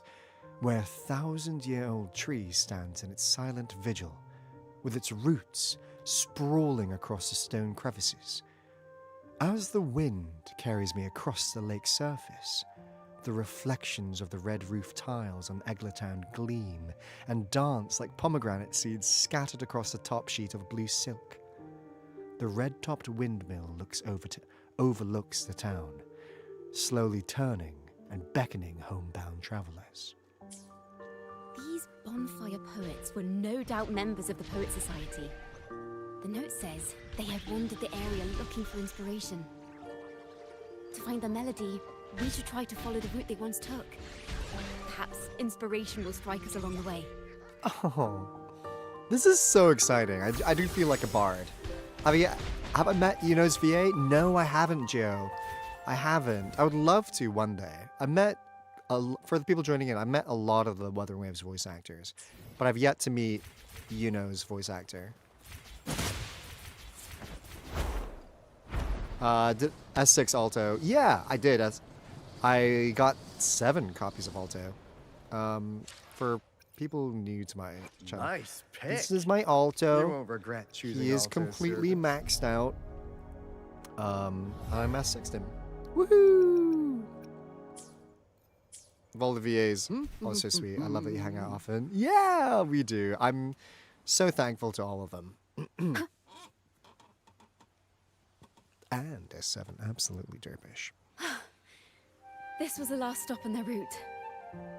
where a 1,000-year-old tree stands in its silent vigil, with its roots sprawling across the stone crevices. As the wind carries me across the lake's surface, the reflections of the red roof tiles on Eglatown gleam and dance like pomegranate seeds scattered across the top sheet of blue silk. The red-topped windmill overlooks the town, slowly turning and beckoning homebound travelers. These bonfire poets were no doubt members of the Poet Society. The note says they had wandered the area looking for inspiration. To find their melody, we should try to follow the route they once took. Perhaps inspiration will strike us along the way. Oh, this is so exciting. I do feel like a bard. Have I met Yuno's VA? No, I haven't, Joe. I haven't. I would love to one day. For the people joining in, I met a lot of the Wuthering Waves voice actors, but I've yet to meet Yuno's voice actor. S6 Aalto. Yeah, I did. I got 7 copies of Aalto. For people new to my channel. Nice pick. This is my Aalto. You won't regret choosing He is Aalto, completely sir. maxed out. I S6'd him. Woohoo! Of all the VAs, oh, so sweet. I love that you hang out often. Yeah, we do. I'm so thankful to all of them. And S7, absolutely derpish. This was the last stop on their route.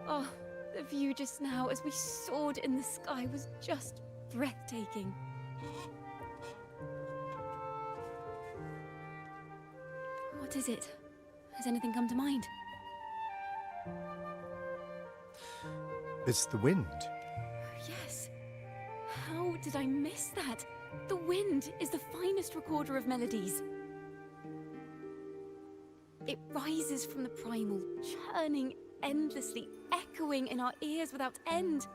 Oh, the view just now as we soared in the sky was just breathtaking. What is it? Has anything come to mind? It's the wind. Yes. How did I miss that? The wind is the finest recorder of melodies. It rises from the primal, churning endlessly, echoing in our ears without end.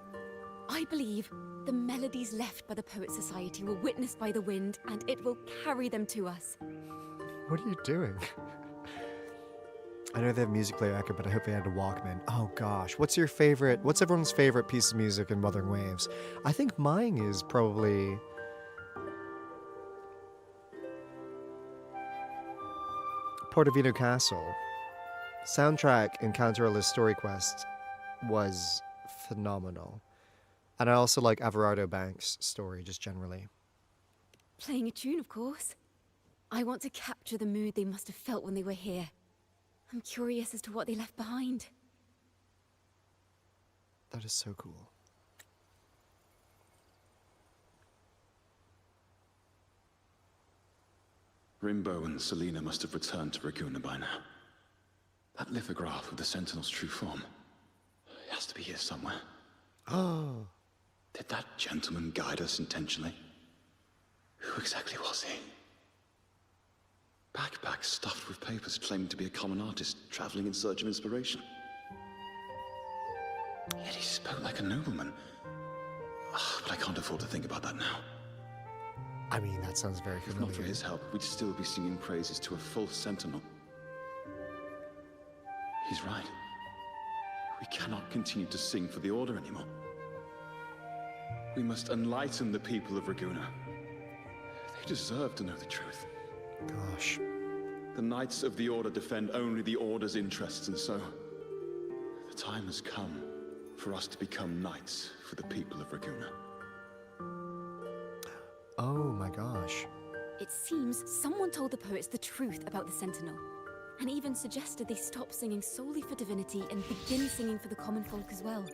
I believe the melodies left by the Poet Society were witnessed by the wind, and it will carry them to us. What are you doing? I know they have music player echo, but I hope they had a Walkman. Oh gosh, what's everyone's favorite piece of music in Wuthering Waves? I think mine is probably... Portofino Castle. Soundtrack in Cantarella's Story Quest was phenomenal. And I also like Everardo Banks' story, just generally. Playing a tune, of course. I want to capture the mood they must have felt when they were here. I'm curious as to what they left behind. That is so cool. Rimbo and Selena must have returned to Raguna by now. That lithograph of the Sentinel's true form. It has to be here somewhere. Oh. Did that gentleman guide us intentionally? Who exactly was he? Backpack stuffed with papers claiming to be a common artist traveling in search of inspiration. Yet he spoke like a nobleman. But I can't afford to think about that now. I mean, that sounds very familiar. If not for his help, we'd still be singing praises to a false sentinel. He's right. We cannot continue to sing for the Order anymore. We must enlighten the people of Raguna. They deserve to know the truth. Gosh. The Knights of the Order defend only the Order's interests, and so... the time has come for us to become knights for the people of Raguna. Oh my gosh. It seems someone told the poets the truth about the Sentinel, and even suggested they stop singing solely for divinity and begin singing for the common folk as well.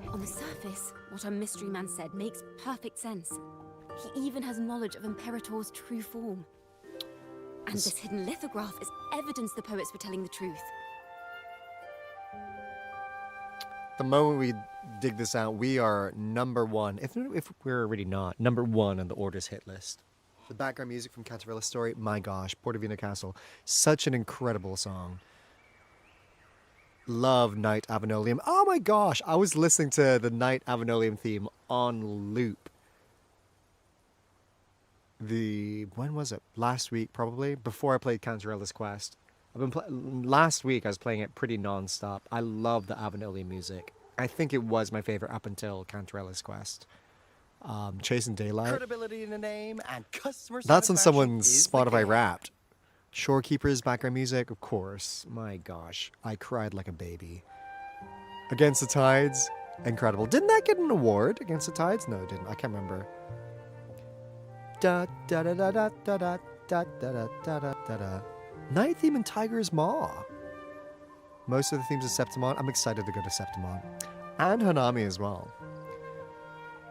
On the surface, what our mystery man said makes perfect sense. He even has knowledge of Imperator's true form. And this hidden lithograph is evidence the poets were telling the truth. The moment we dig this out, we are number one, if we're already not, number one on the Order's hit list. The background music from Cantarella's story, my gosh, Portofino Castle, such an incredible song. Love Night Avenolium. Oh my gosh, I was listening to the Night Avenolium theme on loop. When was it? Last week, probably, before I played Cantarella's Quest. Last week I was playing it pretty non-stop. I love the Avenolium music. I think it was my favorite up until Cantarella's Quest. Chasing Daylight. Credibility in the name and customer That's on satisfaction someone's is the Spotify game. Wrapped. Shorekeeper's background music, of course. My gosh, I cried like a baby. Against the Tides, incredible. Didn't that get an award? Against the Tides? No, it didn't. I can't remember. Da da da da da da da da da da da da. Night theme in Tiger's Maw. Most of the themes of Septimon. I'm excited to go to Septimon. And Hanami as well.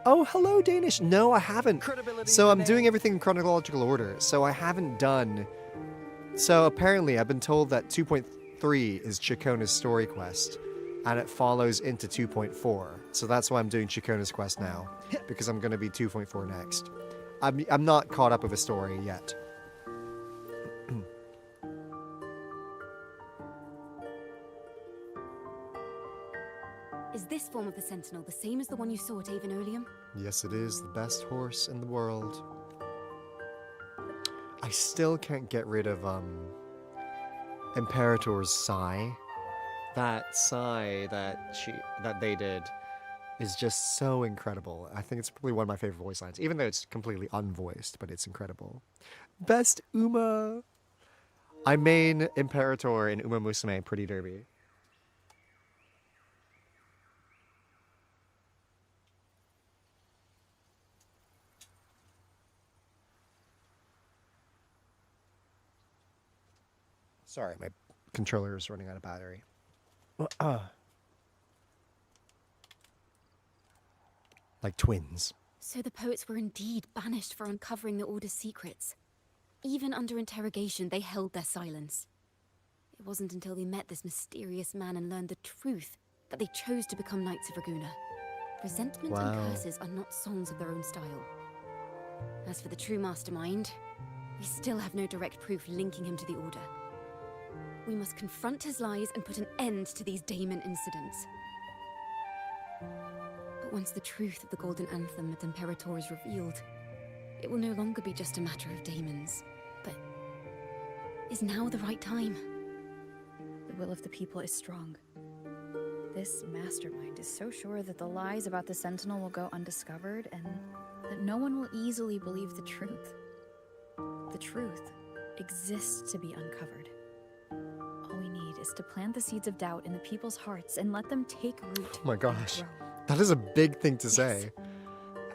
Oh, hello, Danish. No, I haven't. So I'm doing everything in chronological order. So I haven't done... So apparently I've been told that 2.3 is Ciaccona's story quest. And it follows into 2.4. So that's why I'm doing Ciaccona's quest now. Because I'm going to be 2.4 next. I'm not caught up with a story yet. Is this form of the Sentinel the same as the one you saw at Avenolium? Yes, it is the best horse in the world. I still can't get rid of Imperator's sigh. That sigh that they did is just so incredible. I think it's probably one of my favorite voice lines, even though it's completely unvoiced, but it's incredible. Best Uma. I main Imperator in Uma Musume Pretty Derby. Sorry, my controller is running out of battery. Like twins. So the poets were indeed banished for uncovering the Order's secrets. Even under interrogation, they held their silence. It wasn't until they met this mysterious man and learned the truth that they chose to become Knights of Raguna. Resentment and curses are not songs of their own style. As for the true mastermind, we still have no direct proof linking him to the Order. We must confront his lies and put an end to these daemon incidents. But once the truth of the Golden Anthem at Imperator is revealed, it will no longer be just a matter of daemons. But is now the right time? The will of the people is strong. This mastermind is so sure that the lies about the Sentinel will go undiscovered and that no one will easily believe the truth. The truth exists to be uncovered. All we need is to plant the seeds of doubt in the people's hearts and let them take root. Oh my gosh. That is a big thing to say.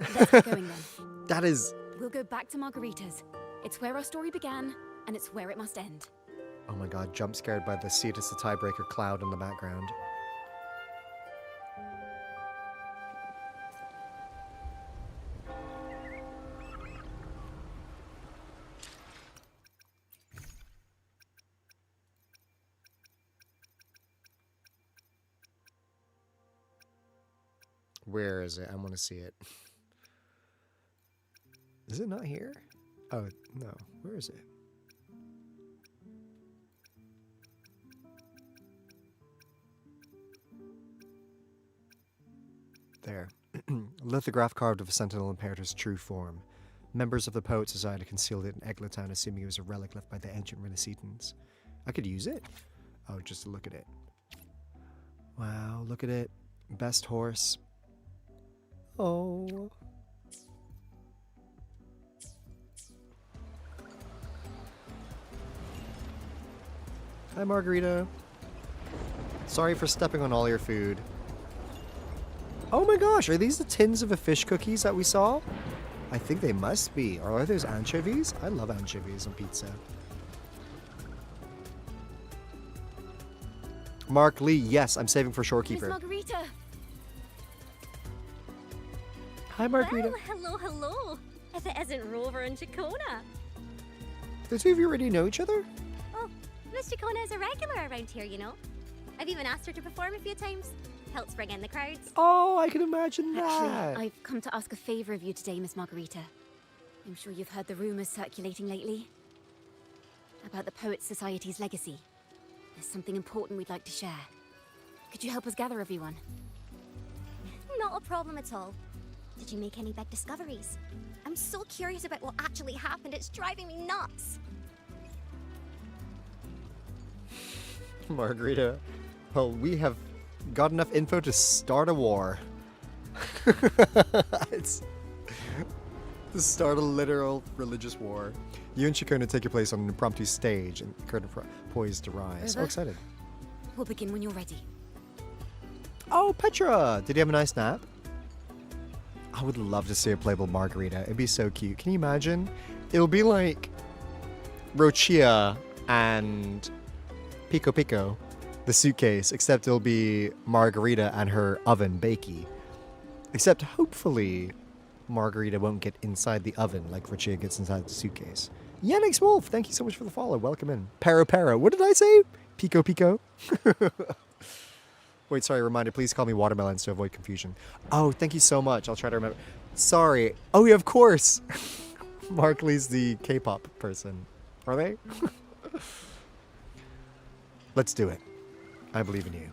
Let's get going then. That is... We'll go back to Margarita's. It's where our story began, and it's where it must end. Oh my god, jump scared by the Cetus the Tiebreaker cloud in the background. Where is it? I want to see it. Is it not here? Oh, no. Where is it? There. Lithograph carved of a Sentinel Imperator's true form. Members of the Poet Society concealed it in Eglatown, assuming it was a relic left by the ancient Renascitans. I could use it? Oh, just to look at it. Wow, look at it. Best horse. Oh. Hi, Margarita. Sorry for stepping on all your food. Oh my gosh, are these the tins of the fish cookies that we saw? I think they must be. Or are those anchovies? I love anchovies on pizza. Mark Lee, yes, I'm saving for shorekeeper. Miss Margarita! Hi, Margarita. Well, hello. If it isn't Rover and Ciaccona. The two of you already know each other? Oh, Miss Ciaccona is a regular around here, you know. I've even asked her to perform a few times. Helps bring in the crowds. Oh, I can imagine that. Actually, I've come to ask a favor of you today, Miss Margarita. I'm sure you've heard the rumors circulating lately about the Poets Society's legacy. There's something important we'd like to share. Could you help us gather everyone? Not a problem at all. Did you make any big discoveries? I'm so curious about what actually happened. It's driving me nuts. Margarita, well, we have got enough info to start a war. It's to start a literal religious war. You and Ciaccona take your place on an impromptu stage and curtain poised to rise. So River? excited. We'll begin when you're ready. Oh, Petra! Did you have a nice nap? I would love to see a playable Margarita. It'd be so cute. Can you imagine? It'll be like Rochia and Pico Pico, the suitcase, except it'll be Margarita and her oven bakey. Except hopefully Margarita won't get inside the oven like Rochia gets inside the suitcase. Yannick's Wolf, thank you so much for the follow. Welcome in. Pero. What did I say? Pico Pico? Wait, sorry, reminder, please call me Watermelons to avoid confusion. Oh, thank you so much. I'll try to remember. Sorry. Oh, yeah, of course. Mark Lee's the K-pop person. Are they? Let's do it. I believe in you.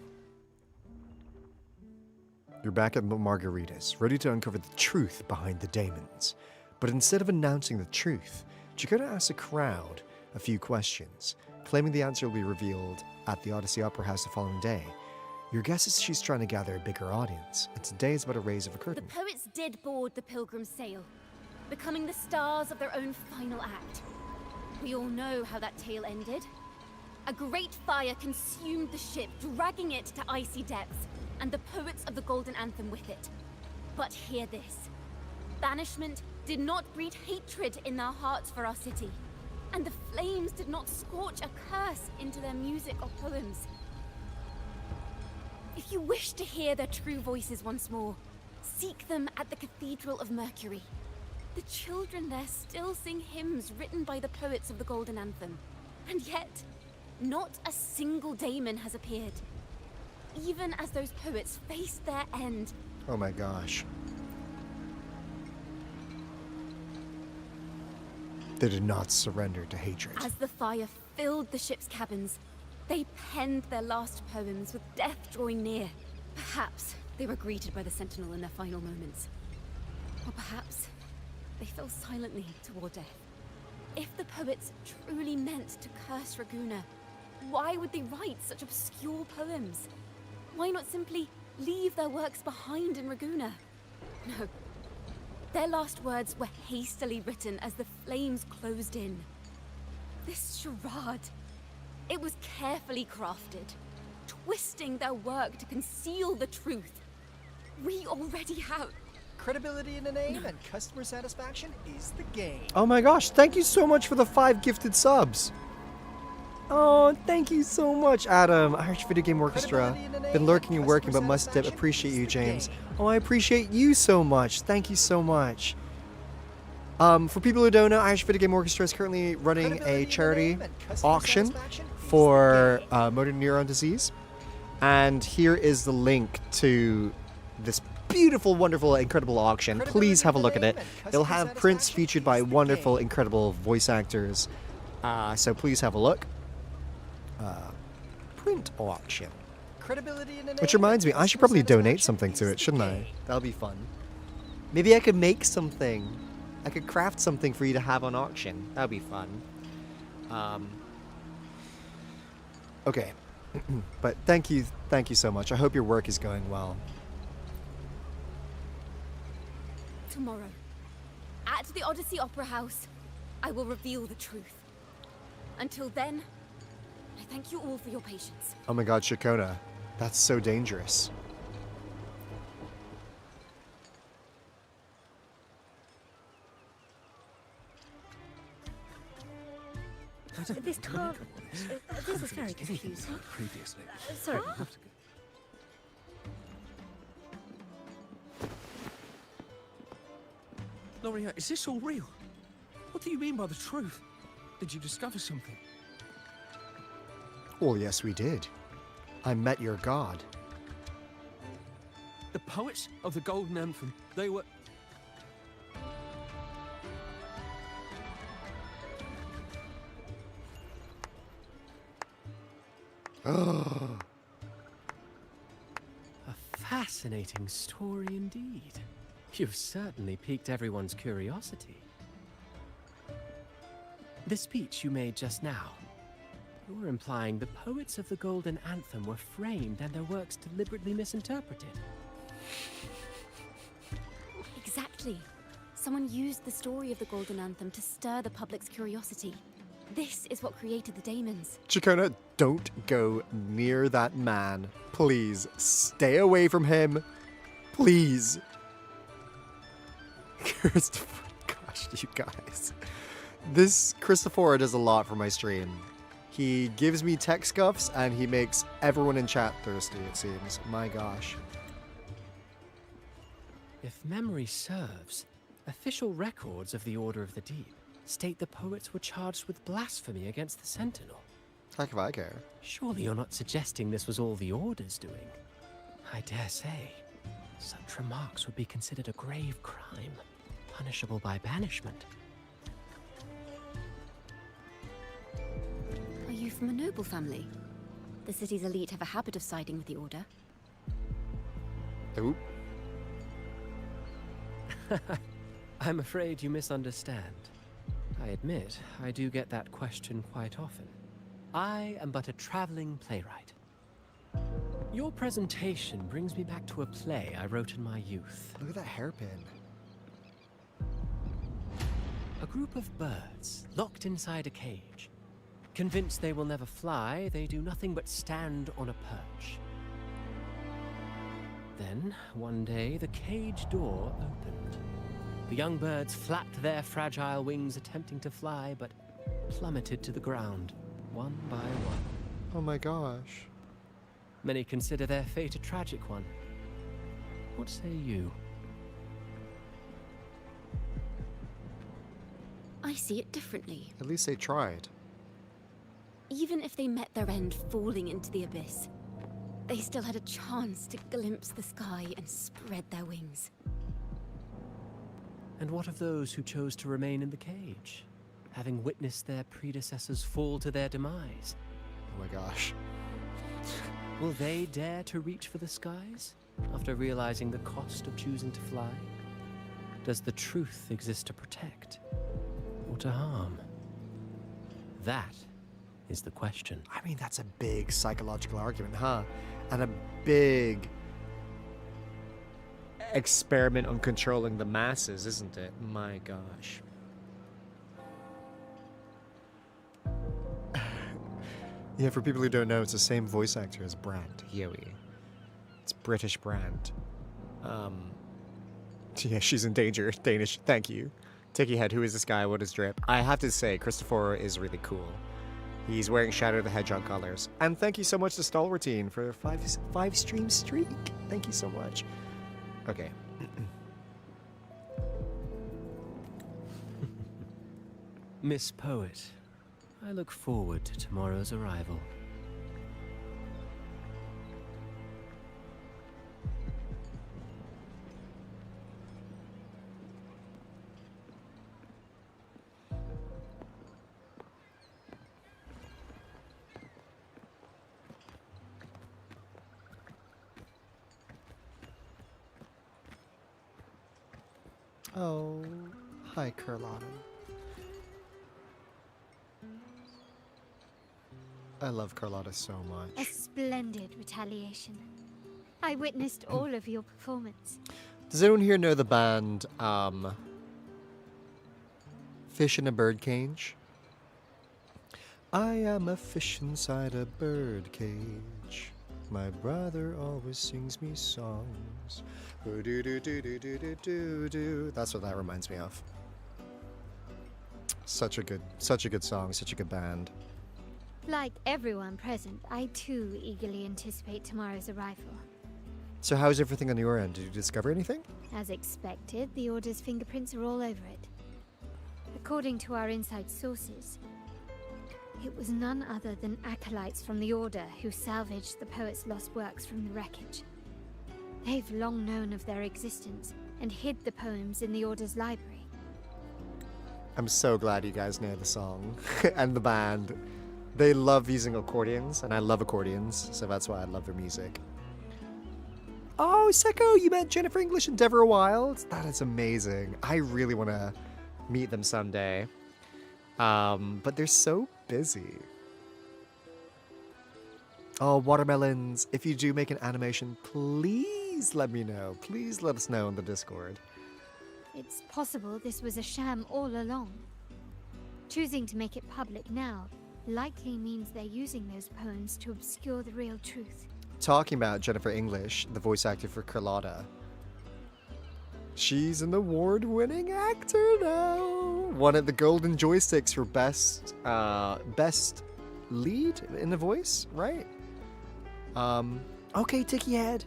You're back at Margarita's, ready to uncover the truth behind the daemons. But instead of announcing the truth, Ciaccona asks the crowd a few questions, claiming the answer will be revealed at the Odyssey Opera House the following day. Your guess is she's trying to gather a bigger audience, and today is but a raise of a curtain. The poets did board the Pilgrim's sail, becoming the stars of their own final act. We all know how that tale ended. A great fire consumed the ship, dragging it to icy depths, and the poets of the Golden Anthem with it. But hear this. Banishment did not breed hatred in their hearts for our city, and the flames did not scorch a curse into their music or poems. If you wish to hear their true voices once more, seek them at the Cathedral of Mercury. The children there still sing hymns written by the poets of the Golden Anthem. And yet, not a single daemon has appeared. Even as those poets faced their end. Oh my gosh. They did not surrender to hatred. As the fire filled the ship's cabins, they penned their last poems with death drawing near. Perhaps they were greeted by the Sentinel in their final moments. Or perhaps they fell silently toward death. If the poets truly meant to curse Ragusa, why would they write such obscure poems? Why not simply leave their works behind in Ragusa? No. Their last words were hastily written as the flames closed in. This charade, it was carefully crafted, twisting their work to conceal the truth. We already have Credibility in the name and customer satisfaction is the game. Oh my gosh, thank you so much for the 5 gifted subs. Oh, thank you so much, Adam. Irish Video Game Orchestra. Been lurking and working, but must appreciate you, James. Oh, I appreciate you so much. Thank you so much. For people who don't know, Irish Video Game Orchestra is currently running a charity auction for motor neuron disease. And here is the link to this beautiful, wonderful, incredible auction. Please have a look at it. It'll have prints featured by wonderful, incredible voice actors. So please have a look. Print auction. Which reminds me, I should probably donate something to it, shouldn't I? That'll be fun. Maybe I could make something. I could craft something for you to have on auction. That'd be fun. Okay. But thank you so much. I hope your work is going well. Tomorrow, at the Odyssey Opera House, I will reveal the truth. Until then, I thank you all for your patience. Oh my god, Ciaccona. That's so dangerous. This can't... this is very confusing. Previously. Sorry. Loria, is this all real? What do you mean by the truth? Did you discover something? Well, yes, we did. I met your god. The poets of the Golden Anthem, they were... Oh. A fascinating story indeed. You've certainly piqued everyone's curiosity. The speech you made just now, you're implying the poets of the Golden Anthem were framed and their works deliberately misinterpreted. Exactly. Someone used the story of the Golden Anthem to stir the public's curiosity. This is what created the daemons. Ciaccona, don't go near that man. Please, stay away from him. Please. Cristoforo, gosh, you guys. This Cristoforo does a lot for my stream. He gives me tech scuffs and he makes everyone in chat thirsty, it seems. My gosh. If memory serves, official records of the Order of the Deep state the poets were charged with blasphemy against the Sentinel. Heck if I care. Surely you're not suggesting this was all the Order's doing? I dare say, such remarks would be considered a grave crime, punishable by banishment. Are you from a noble family? The city's elite have a habit of siding with the Order. Oop. I'm afraid you misunderstand. I admit, I do get that question quite often. I am but a traveling playwright. Your presentation brings me back to a play I wrote in my youth. Look at that hairpin. A group of birds, locked inside a cage. Convinced they will never fly, they do nothing but stand on a perch. Then, one day, the cage door opened. The young birds flapped their fragile wings attempting to fly, but plummeted to the ground, one by one. Oh my gosh. Many consider their fate a tragic one. What say you? I see it differently. At least they tried. Even if they met their end falling into the abyss, they still had a chance to glimpse the sky and spread their wings. And what of those who chose to remain in the cage, having witnessed their predecessors fall to their demise? Oh my gosh. Will they dare to reach for the skies, after realizing the cost of choosing to fly? Does the truth exist to protect, or to harm? That is the question. I mean, that's a big psychological argument, huh? And a big experiment on controlling the masses, isn't it? My gosh. Yeah, for people who don't know, it's the same voice actor as Brand, Yowie. It's British Brand. Yeah, she's in danger. Danish, thank you. Ticky Head, who is this guy? What is drip? I have to say, Cristoforo is really cool. He's wearing Shadow the Hedgehog colors. And thank you so much to Stalwartine for a five stream streak. Thank you so much. Okay. Miss Poet, I look forward to tomorrow's arrival. Oh, hi, Carlotta. I love Carlotta so much. A splendid retaliation. I witnessed all of your performance. Does anyone here know the band, Fish in a Birdcage? I am a fish inside a birdcage. My brother always sings me songs. Do-do-do-do-do-do-do-do. That's what that reminds me of. Such a good song, such a good band. Like everyone present, I too eagerly anticipate tomorrow's arrival. So how's everything on your end? Did you discover anything? As expected, the Order's fingerprints are all over it. According to our inside sources, it was none other than acolytes from the Order who salvaged the poet's lost works from the wreckage. They've long known of their existence and hid the poems in the Order's library. I'm so glad you guys know the song and the band. They love using accordions, and I love accordions, so that's why I love their music. Oh, Secco, you met Jennifer English and Deborah Wild? That is amazing. I really want to meet them someday. But they're so busy. Oh, Watermelons, if you do make an animation, please let me know. Please let us know in the Discord. It's possible this was a sham all along. Choosing to make it public now likely means they're using those poems to obscure the real truth. Talking about Jennifer English, the voice actor for Carlotta. She's an award-winning actor now. Won at the Golden Joysticks for best lead in a voice, right? Okay, Ticky Head.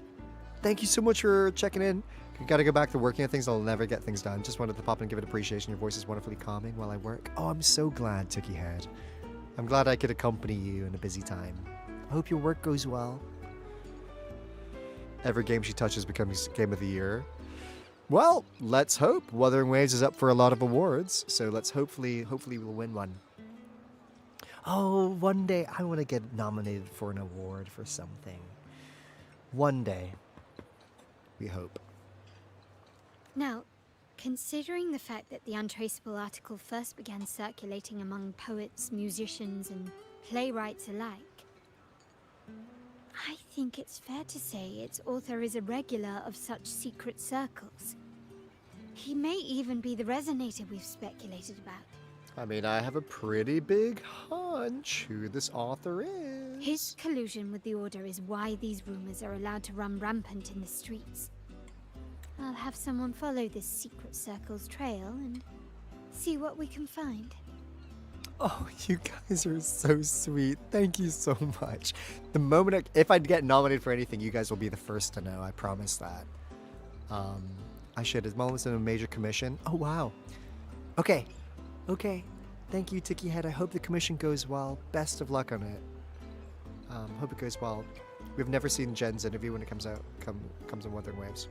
Thank you so much for checking in. Gotta go back to working on things. I'll never get things done. Just wanted to pop in and give it appreciation. Your voice is wonderfully calming while I work. Oh, I'm so glad, Ticky Head. I'm glad I could accompany you in a busy time. I hope your work goes well. Every game she touches becomes Game of the Year. Well, let's hope. Wuthering Waves is up for a lot of awards, so let's hopefully we'll win one. Oh, one day I want to get nominated for an award for something. One day. We hope. Now, considering the fact that the untraceable article first began circulating among poets, musicians, and playwrights alike, I think it's fair to say its author is a regular of such secret circles. He may even be the resonator we've speculated about. I mean, I have a pretty big hunch who this author is. His collusion with the Order is why these rumors are allowed to run rampant in the streets. I'll have someone follow this secret circle's trail and see what we can find. Oh, you guys are so sweet. Thank you so much. The moment if I get nominated for anything, you guys will be the first to know. I promise that. I should. Is Mullins in a major commission? Oh, wow. Okay. Thank you, Ticky Head. I hope the commission goes well. Best of luck on it. Hope it goes well. We've never seen Jen's interview when it comes in Wuthering Waves.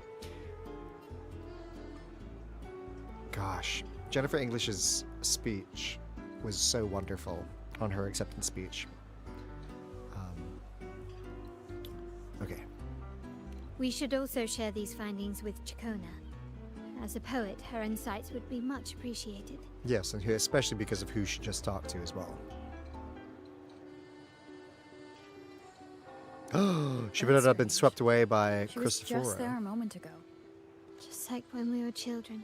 Gosh, Jennifer English's speech was so wonderful on her acceptance speech. Okay. We should also share these findings with Ciaccona. As a poet, her insights would be much appreciated. Yes, and especially because of who she just talked to as well. Oh, she better have been swept away by She was Cristoforo. just there a moment ago. Just like when we were children.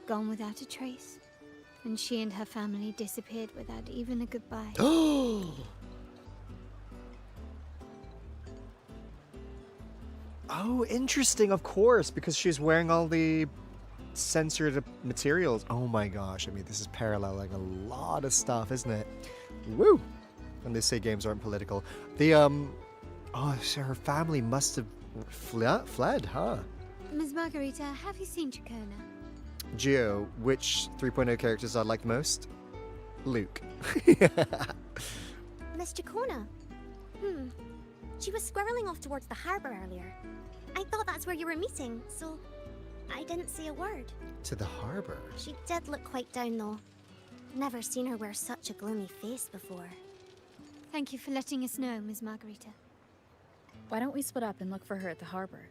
Gone without a trace. And she and her family disappeared without even a goodbye. Oh, interesting, of course, because she's wearing all the censored materials. Oh my gosh, I mean, this is paralleling a lot of stuff, isn't it? Woo! And they say games aren't political. Oh, so her family must have fled, huh? Ms. Margarita, have you seen Ciaccona? Gio, which 3.0 characters I like the most? Luke. Miss Ciaccona. She was squirreling off towards the harbour earlier. I thought that's where you were meeting, so I didn't say a word. To the harbour? She did look quite down, though. Never seen her wear such a gloomy face before. Thank you for letting us know, Ms. Margarita. Why don't we split up and look for her at the harbor?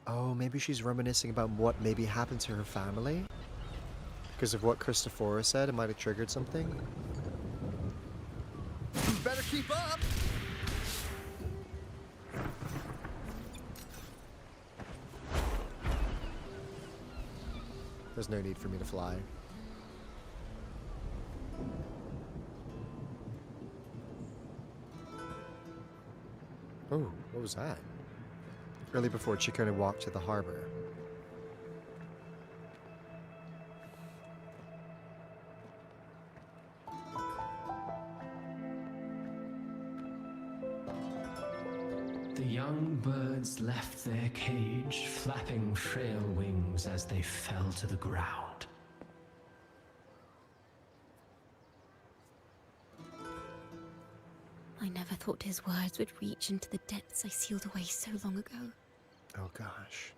Oh, maybe she's reminiscing about what maybe happened to her family? Because of what Cristoforo said, it might have triggered something. You better keep up! There's no need for me to fly. Oh, what was that? Early before Ciaccona walked to the harbor. young birds left their cage, flapping frail wings as they fell to the ground. I never thought his words would reach into the depths I sealed away so long ago. Oh gosh.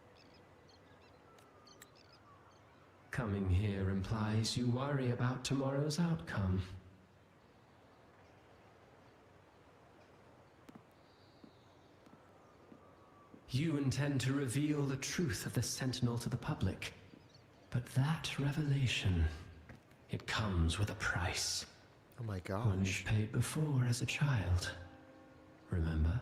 Coming here implies you worry about tomorrow's outcome. You intend to reveal the truth of the Sentinel to the public. But that revelation, it comes with a price. Oh my gosh. One you've paid before as a child. Remember?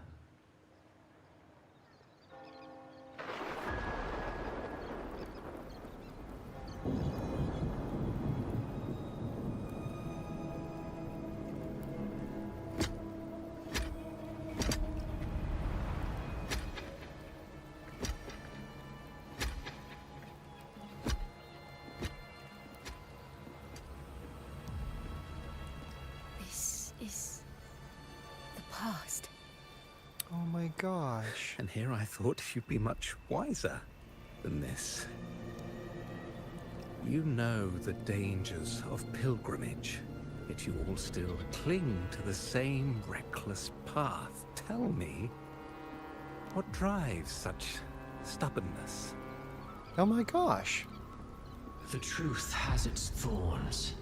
Oh my gosh. And here I thought you'd be much wiser than this. You know the dangers of pilgrimage, yet you all still cling to the same reckless path. Tell me, what drives such stubbornness? Oh my gosh. The truth has its thorns,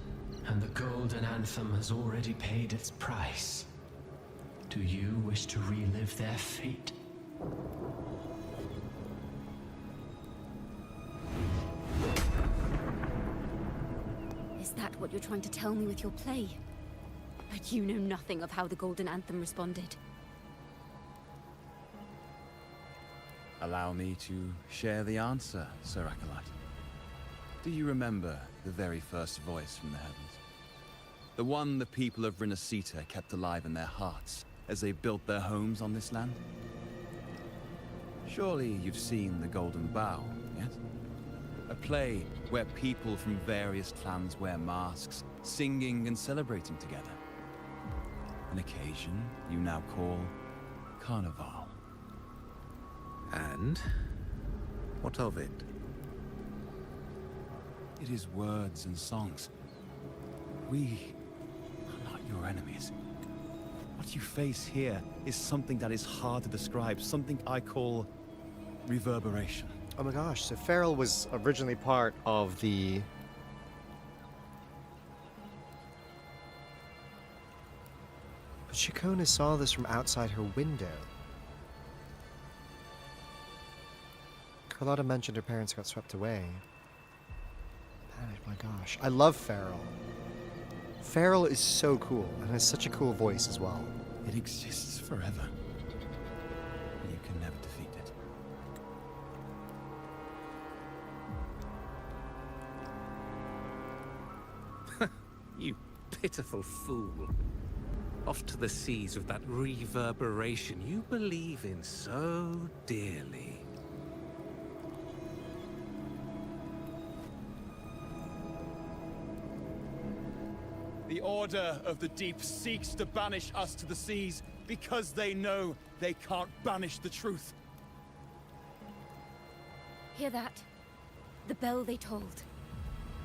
and the Golden Anthem has already paid its price. Do you wish to relive their fate? Is that what you're trying to tell me with your play? But you know nothing of how the Golden Anthem responded. Allow me to share the answer, Sir Acolyte. Do you remember the very first voice from the heavens? The one the people of Rinascita kept alive in their hearts as they built their homes on this land? Surely you've seen The Golden Bough, yes? A play where people from various clans wear masks, singing and celebrating together. An occasion you now call Carnival. And? What of it? It is words and songs. We are not your enemies. What you face here is something that is hard to describe, something I call reverberation. Oh my gosh, so Farrell was originally part of the... But Ciaccona saw this from outside her window. Carlotta mentioned her parents got swept away. Oh my gosh, I love Farrell. Farrell is so cool, and has such a cool voice as well. It exists forever. You can never defeat it. You pitiful fool. Off to the seas with that reverberation you believe in so dearly. The Order of the Deep seeks to banish us to the seas because they know they can't banish the truth. Hear that? The bell they tolled.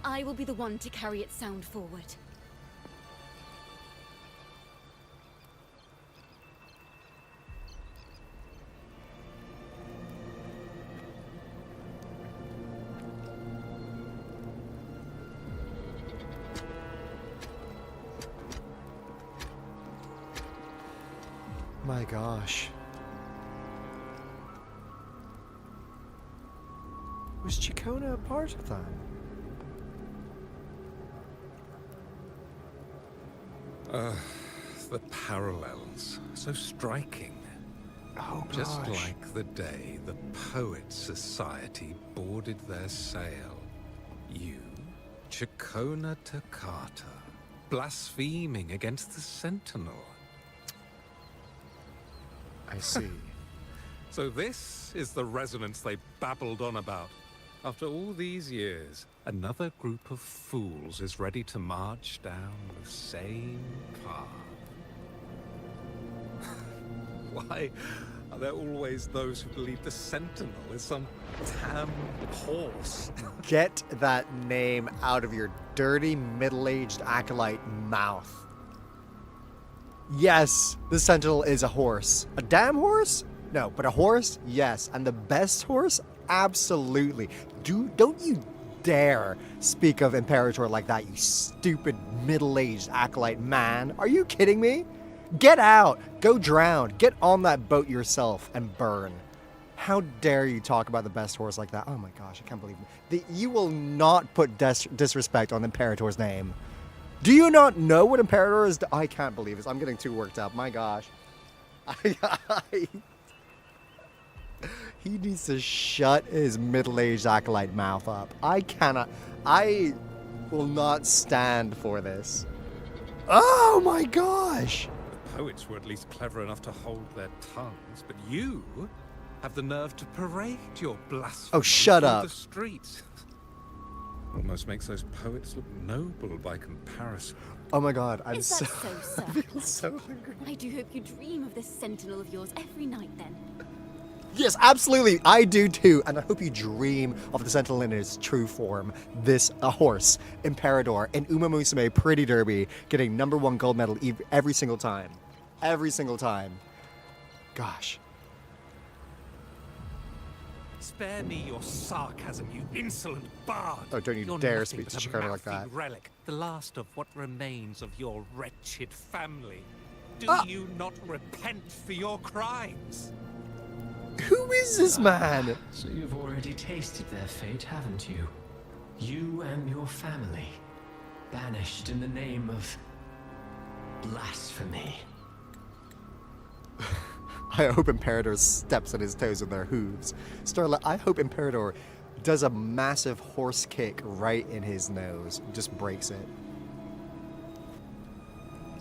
I will be the one to carry its sound forward. My gosh. Was Ciaccona a part of that? The parallels, so striking. Oh, Just gosh. like the day the Poets Society boarded their sail. You, Ciaccona Toccata, blaspheming against the Sentinel. I see. So this is the resonance they babbled on about. After all these years, another group of fools is ready to march down the same path. Why, Are there always those who believe the Sentinel is some damn horse? Get that name out of your dirty, middle-aged acolyte mouth. Yes, the Sentinel is a horse. A damn horse? No, but a horse? Yes. And the best horse? Absolutely. Don't you dare speak of Imperator like that, you stupid, middle-aged acolyte man. Are you kidding me? Get out! Go drown! Get on that boat yourself and burn. How dare you talk about the best horse like that? Oh my gosh, I can't believe it. You will not put disrespect on Imperator's name. Do you not know what Imperator is? I can't believe this. I'm getting too worked up. My gosh. He needs to shut his middle-aged acolyte mouth up. I will not stand for this. Oh my gosh! The poets were at least clever enough to hold their tongues, but you have the nerve to parade your blasphemy Oh, shut up. through the streets. Almost makes those poets look noble by comparison. Oh my god, I'm Is so... that so, I sir? feel so hungry. I do hope you dream of this sentinel of yours every night then. Yes, absolutely, I do too. And I hope you dream of the Sentinel in its true form. A horse, Imperator, in Uma Musume Pretty Derby, getting #1 gold medal every single time. Every single time. Gosh. Spare me your sarcasm, you insolent bard. Oh, don't you You're dare nothing speak to but a Ciaccona like mouthy that. relic, the last of what remains of your wretched family. Do Ah. you not repent for your crimes? Who is this man? So you've already tasted their fate, haven't you? You and your family, banished in the name of blasphemy. I hope Imperator steps on his toes with their hooves. Starla, I hope Imperator does a massive horse kick right in his nose. Just breaks it.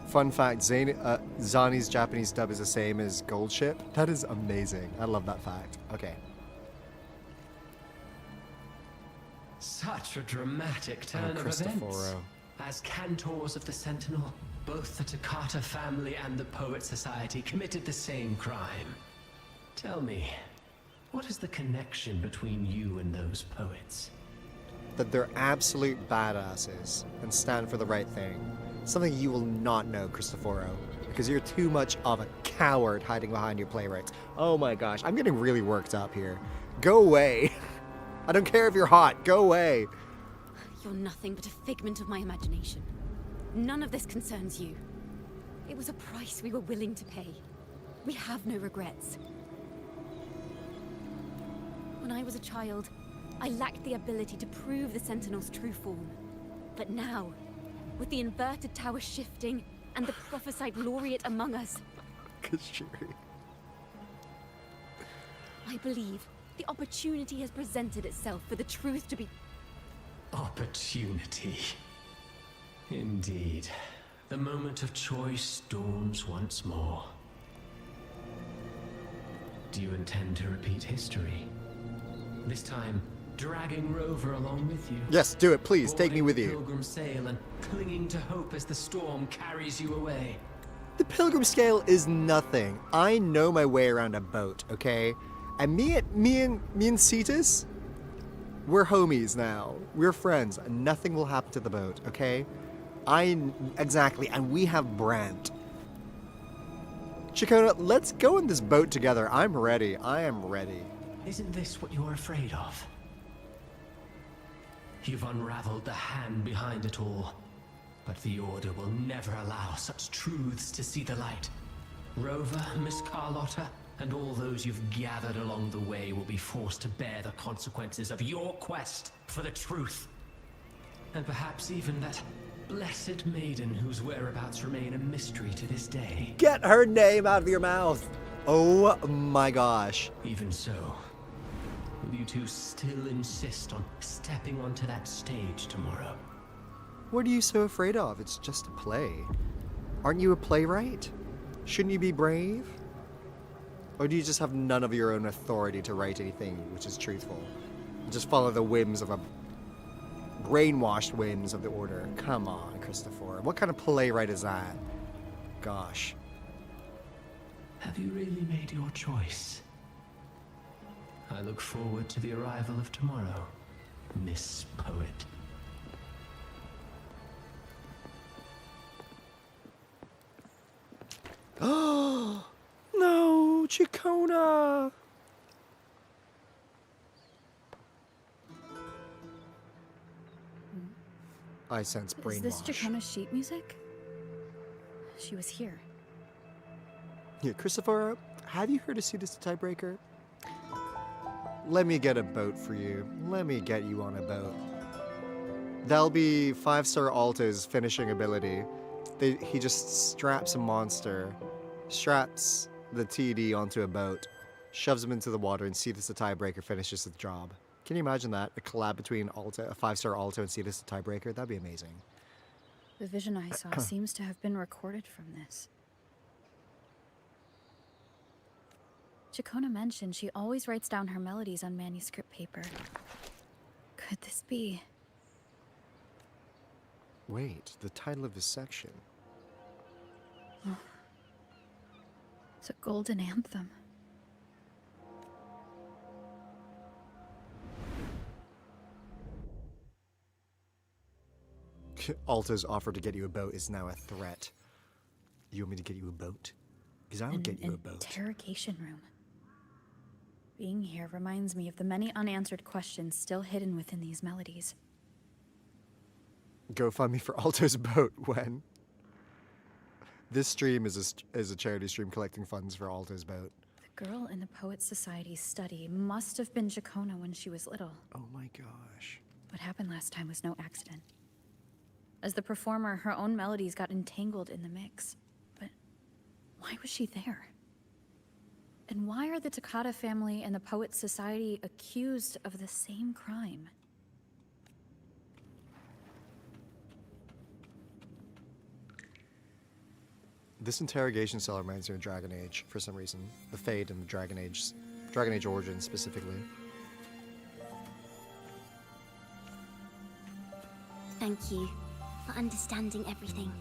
Fun fact, Zani's Japanese dub is the same as Gold Ship. That is amazing. I love that fact. Okay. Such a dramatic turn of events. Cristoforo. As cantors of the Sentinel, both the Takata family and the Poet Society committed the same crime. Tell me, what is the connection between you and those poets? That they're absolute badasses and stand for the right thing. Something you will not know, Cristoforo, because you're too much of a coward hiding behind your playwrights. Oh my gosh, I'm getting really worked up here. Go away. I don't care if you're hot. Go away. You're nothing but a figment of my imagination. None of this concerns you. It was a price we were willing to pay. We have no regrets. When I was a child, I lacked the ability to prove the Sentinel's true form. But now, with the inverted tower shifting and the prophesied laureate among us, I believe the opportunity has presented itself for the truth to be... Opportunity. Indeed. The moment of choice dawns once more. Do you intend to repeat history? This time, dragging Rover along with you? Yes, do it, please. Take me with Boarding you. the Pilgrim sail and clinging to hope as the storm carries you away. The Pilgrim Scale is nothing. I know my way around a boat, okay? And me and Cetus, we're homies now. We're friends. Nothing will happen to the boat, okay? Exactly, and we have Brant. Ciaccona, let's go in this boat together. I'm ready. I am ready. Isn't this what you're afraid of? You've unraveled the hand behind it all, but the Order will never allow such truths to see the light. Rover, Miss Carlotta, and all those you've gathered along the way will be forced to bear the consequences of your quest for the truth. And perhaps even that blessed maiden whose whereabouts remain a mystery to this day. Get her name out of your mouth. Oh my gosh. Even so, will you two still insist on stepping onto that stage tomorrow? What are you so afraid of? It's just a play. Aren't you a playwright? Shouldn't you be brave? Or do you just have none of your own authority to write anything which is truthful? Just follow the whims of a brainwashed whims of the Order. Come on, Cristoforo. What kind of playwright is that? Gosh. Have you really made your choice? I look forward to the arrival of tomorrow, Miss Poet. Oh no, Ciaccona! I sense brainwash. Is this Ciacconna's sheet music? She was here. Yeah, Cristoforo, have you heard of Ciudad the Tiebreaker? Let me get a boat for you. Let me get you on a boat. That'll be 5-star Aalto's finishing ability. He just straps a monster, straps the TD onto a boat, shoves him into the water, and Ciudad the Tiebreaker finishes the job. Can you imagine that? A collab between Aalto, a 5-star Aalto and Ciudad the Tiebreaker? That'd be amazing. The vision I saw seems to have been recorded from this. Ciaccona mentioned she always writes down her melodies on manuscript paper. Could this be? Wait, the title of this section. Oh. It's a golden anthem. Aalto's offer to get you a boat is now a threat. You want me to get you a boat? Because I will get you a boat. Interrogation room. Being here reminds me of the many unanswered questions still hidden within these melodies. Go find me for Aalto's boat when? This stream is a charity stream collecting funds for Aalto's boat. The girl in the Poets Society's study must have been Ciaccona when she was little. Oh my gosh. What happened last time was no accident. As the performer, her own melodies got entangled in the mix. But why was she there? And why are the Toccata family and the Poets Society accused of the same crime? This interrogation cell reminds me of Dragon Age for some reason. The Fade and the Dragon Age Origins specifically. Thank you for understanding everything.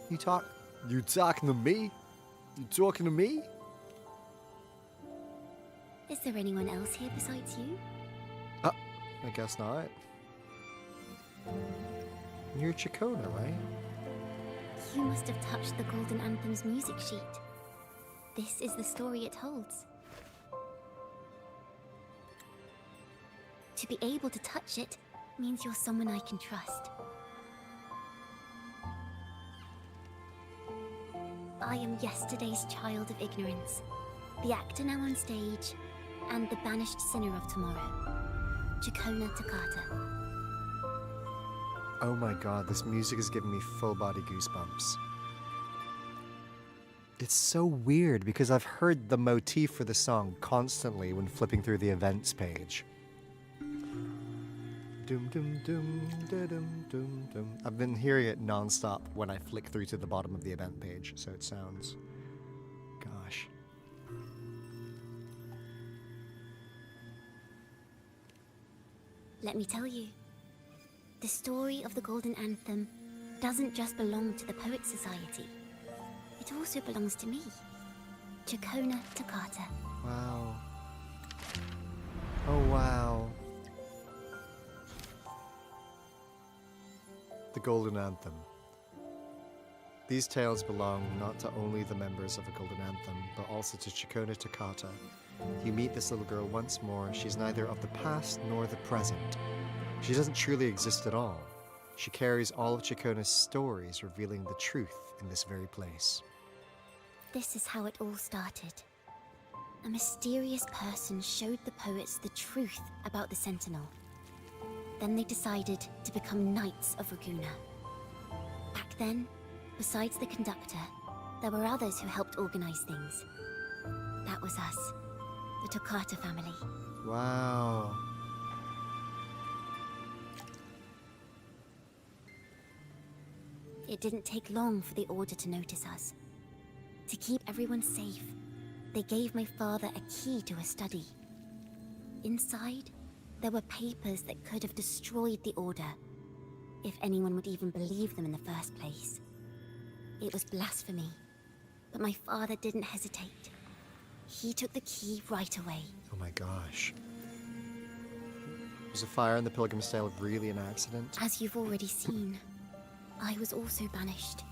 You talking to me? You talking to me? Is there anyone else here besides you? I guess not. You're Ciaccona, right? You must have touched the Golden Anthem's music sheet. This is the story it holds. To be able to touch it means you're someone I can trust. I am yesterday's child of ignorance, the actor now on stage, and the banished sinner of tomorrow, Ciaccona Toccata. Oh my god, this music is giving me full body goosebumps. It's so weird because I've heard the motif for the song constantly when flipping through the events page. Doom doom doom da dum doom doom. I've been hearing it non-stop when I flick through to the bottom of the event page, so it sounds... gosh. Let me tell you, the story of the Golden Anthem doesn't just belong to the Poets Society. It also belongs to me, Ciaccona Toccata. Wow. Oh wow. The Golden Anthem. These tales belong not to only the members of the Golden Anthem, but also to Ciaccona Toccata. You meet this little girl once more. She's neither of the past nor the present. She doesn't truly exist at all. She carries all of Ciaccona's stories, revealing the truth in this very place. This is how it all started. A mysterious person showed the poets the truth about the Sentinel. Then they decided to become Knights of Ragunna. Back then, besides the conductor, there were others who helped organize things. That was us, the Toccata family. Wow. It didn't take long for the Order to notice us. To keep everyone safe, they gave my father a key to a study. Inside, there were papers that could have destroyed the Order, if anyone would even believe them in the first place. It was blasphemy, But my father didn't hesitate. He took the key right away. Oh my gosh. Was a fire in the Pilgrim's Tale really an accident? As you've already seen, I was also banished.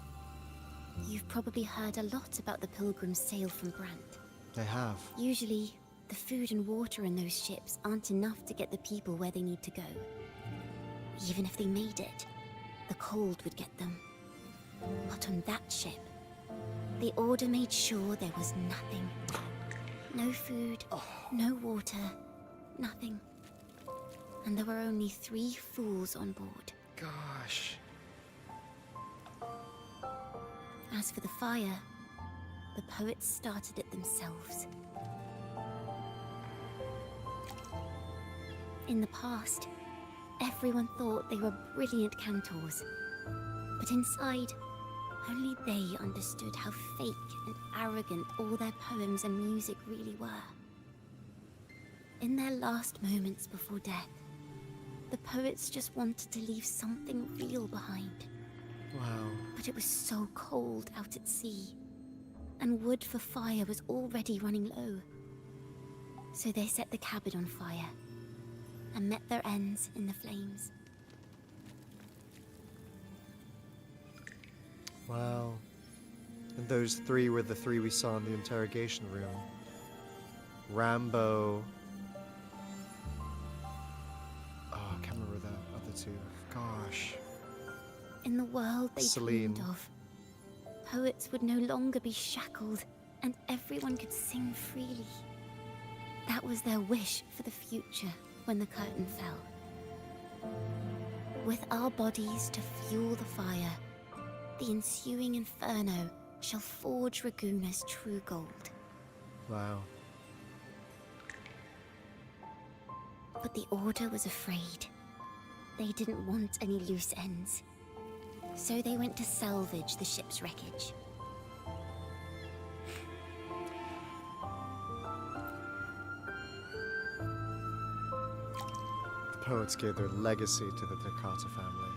You've probably heard a lot about the Pilgrim's Sail from Grant. They have. Usually, the food and water in those ships aren't enough to get the people where they need to go. Even if they made it, the cold would get them. But on that ship, the Order made sure there was nothing. No food, no water, nothing. And there were only 3 fools on board. Gosh. As for the fire, the poets started it themselves. In the past, everyone thought they were brilliant cantors. But inside, only they understood how fake and arrogant all their poems and music really were. In their last moments before death, the poets just wanted to leave something real behind. Wow. But it was so cold out at sea, and wood for fire was already running low. So they set the cabin on fire, and met their ends in the flames. Wow. And those 3 were the 3 we saw in the interrogation room. Rambo. Oh, I can't remember the other 2. Gosh. In the world they Celine. dreamed of, poets would no longer be shackled, and everyone could sing freely. That was their wish for the future when the curtain fell. With our bodies to fuel the fire, the ensuing inferno shall forge Raguna's true gold. Wow. But the Order was afraid. They didn't want any loose ends. So they went to salvage the ship's wreckage. The poets gave their legacy to the Takata family.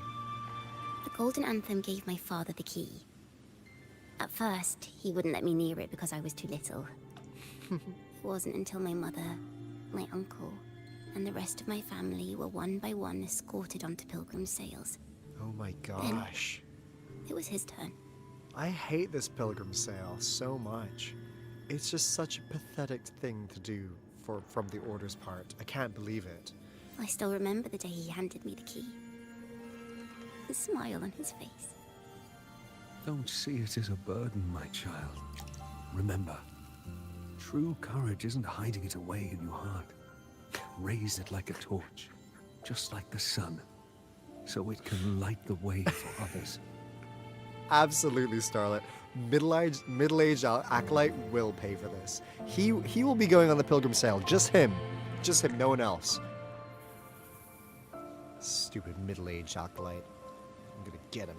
The Golden Anthem gave my father the key. At first, he wouldn't let me near it because I was too little. It wasn't until my mother, my uncle, and the rest of my family were one by one escorted onto Pilgrim's sails. Oh my gosh. Then, it was his turn. I hate this Pilgrim's Sail so much. It's just such a pathetic thing to do from the Order's part. I can't believe it. I still remember the day he handed me the key. The smile on his face. Don't see it as a burden, my child. Remember, true courage isn't hiding it away in your heart. Raise it like a torch, just like the sun, so it can light the way for others. Absolutely, Starlet. Middle-aged acolyte will pay for this. He will be going on the Pilgrim's Sail. Just him, no one else. Stupid middle-aged acolyte. I'm gonna get him.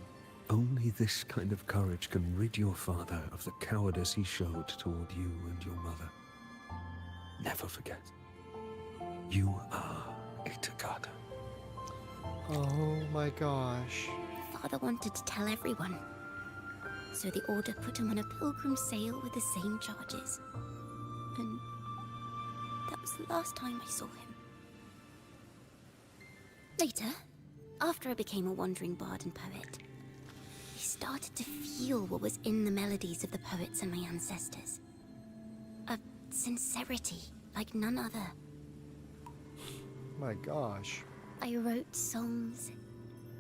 Only this kind of courage can rid your father of the cowardice he showed toward you and your mother. Never forget. You are a Takata. Oh my gosh. Father wanted to tell everyone. So the Order put him on a Pilgrim's Sail with the same charges. And that was the last time I saw him. Later, after I became a wandering bard and poet, I started to feel what was in the melodies of the poets and my ancestors. A sincerity like none other. My gosh. I wrote songs,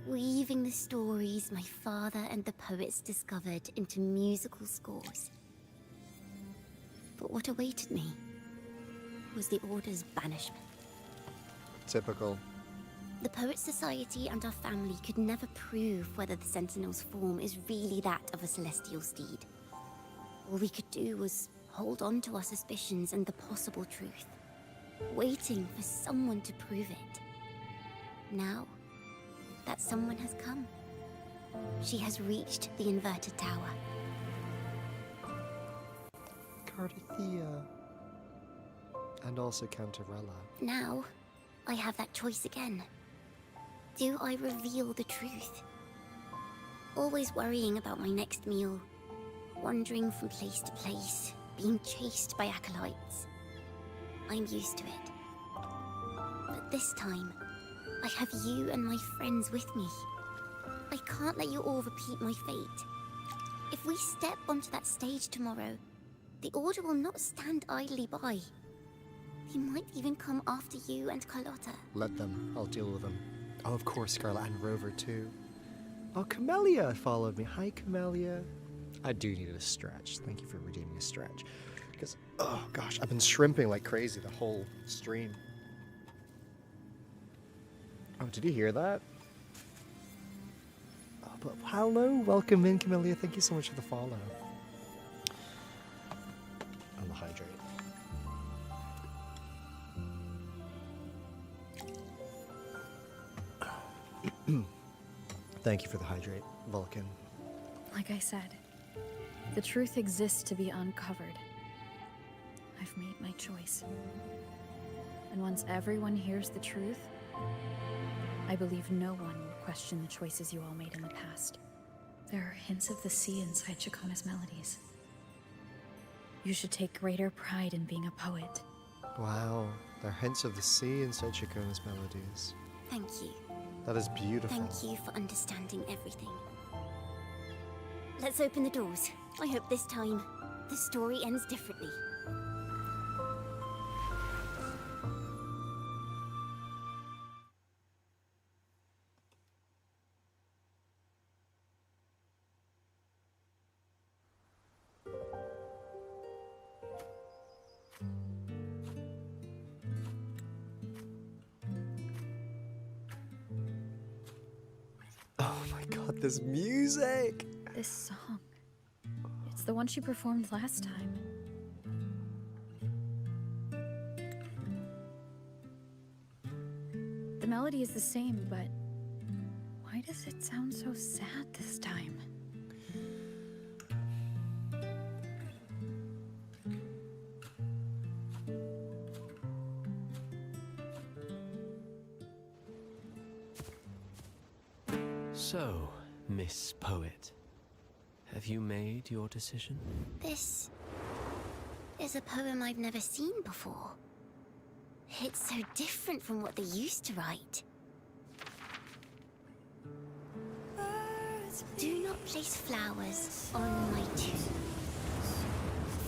weaving the stories my father and the poets discovered into musical scores. But what awaited me was the Order's banishment. Typical. The Poet Society and our family could never prove whether the Sentinel's form is really that of a celestial steed. All we could do was hold on to our suspicions and the possible truth, waiting for someone to prove it. Now, that someone has come. She has reached the inverted tower. Cardathea. And also Cantarella. Now, I have that choice again. Do I reveal the truth? Always worrying about my next meal, wandering from place to place, being chased by acolytes. I'm used to it. But this time, I have you and my friends with me. I can't let you all repeat my fate. If we step onto that stage tomorrow, the Order will not stand idly by. They might even come after you and Carlotta. Let them. I'll deal with them. Oh, of course, Scarlet and Rover, too. Oh, Camellia followed me. Hi, Camellia. I do need a stretch. Thank you for redeeming a stretch. Because, oh gosh, I've been shrimping like crazy the whole stream. Oh, did you hear that? Oh, but hello, welcome in, Camellia. Thank you so much for the follow. On the hydrate. Thank you for the hydrate, Vulcan. Like I said, the truth exists to be uncovered. I've made my choice. And once everyone hears the truth, I believe no one will question the choices you all made in the past. There are hints of the sea inside Ciacconna's melodies. You should take greater pride in being a poet. Wow, there are hints of the sea inside Ciacconna's melodies. Thank you. That is beautiful. Thank you for understanding everything. Let's open the doors. I hope this time, the story ends differently. Oh my god, this music! This song. It's the one she performed last time. The melody is the same, but why does it sound so sad this time? So, Miss Poet, have you made your decision? This is a poem I've never seen before. It's so different from what they used to write. Do not place flowers on my tomb,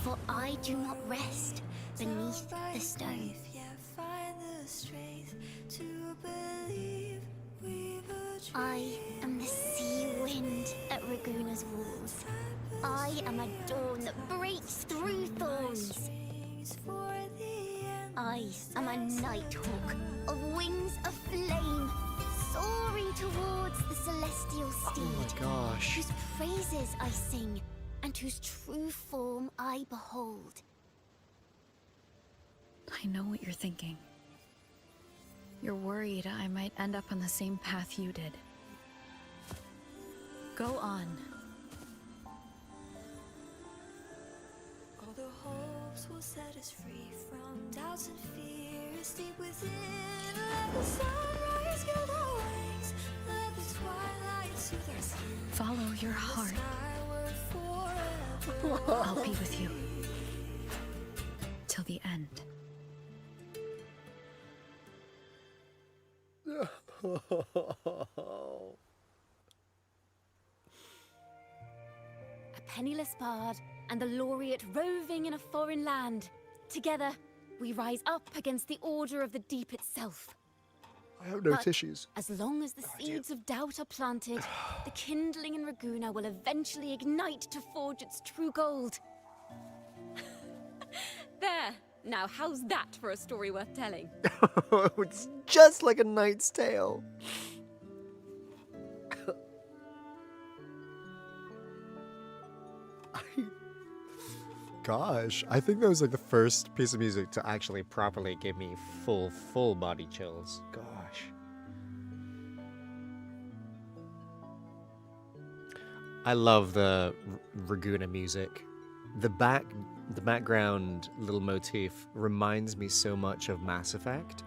for I do not rest beneath the stone. I am the sea wind at Raguna's walls. I am a dawn that breaks through thorns. I am a nighthawk of wings of flame, soaring towards the celestial steed. Oh my gosh. Whose praises I sing, and whose true form I behold. I know what you're thinking. You're worried I might end up on the same path you did. Go on. All the hopes will set us free from doubts and fears deep within. Let the sunrise gild our wings. Let the twilight soothe our skin. Follow your heart. I'll be with you. Till the end. A penniless bard and the laureate roving in a foreign land. Together, we rise up against the order of the deep itself. I have no But tissues. as long as the seeds of doubt are planted, the kindling in Raguna will eventually ignite to forge its true gold. There! Now, how's that for a story worth telling? It's just like A Knight's Tale. Gosh, I think that was like the first piece of music to actually properly give me full body chills. Gosh. I love the Raguna music. The background little motif reminds me so much of Mass Effect.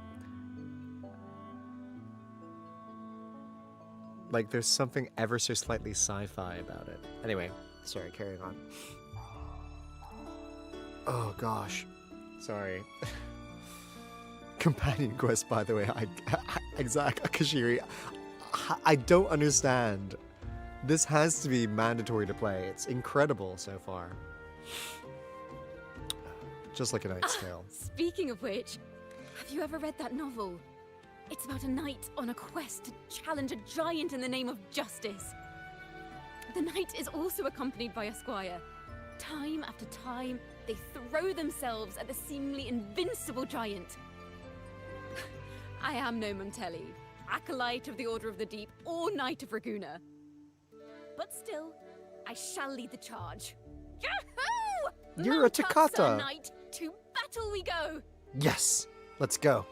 Like there's something ever so slightly sci-fi about it. Anyway, sorry, carrying on. Oh gosh. Sorry. Companion quest, by the way. Exact Kashiri. I don't understand. This has to be mandatory to play. It's incredible so far. Just like A Knight's Tale. Speaking of which, have you ever read that novel? It's about a knight on a quest to challenge a giant in the name of justice. The knight is also accompanied by a squire. Time after time, they throw themselves at the seemingly invincible giant. I am no Montelli, acolyte of the Order of the Deep, or Knight of Raguna. But still, I shall lead the charge. Yahoo! You're Mount a up, Takata. Sir Knight. To battle we go. Yes! Let's go.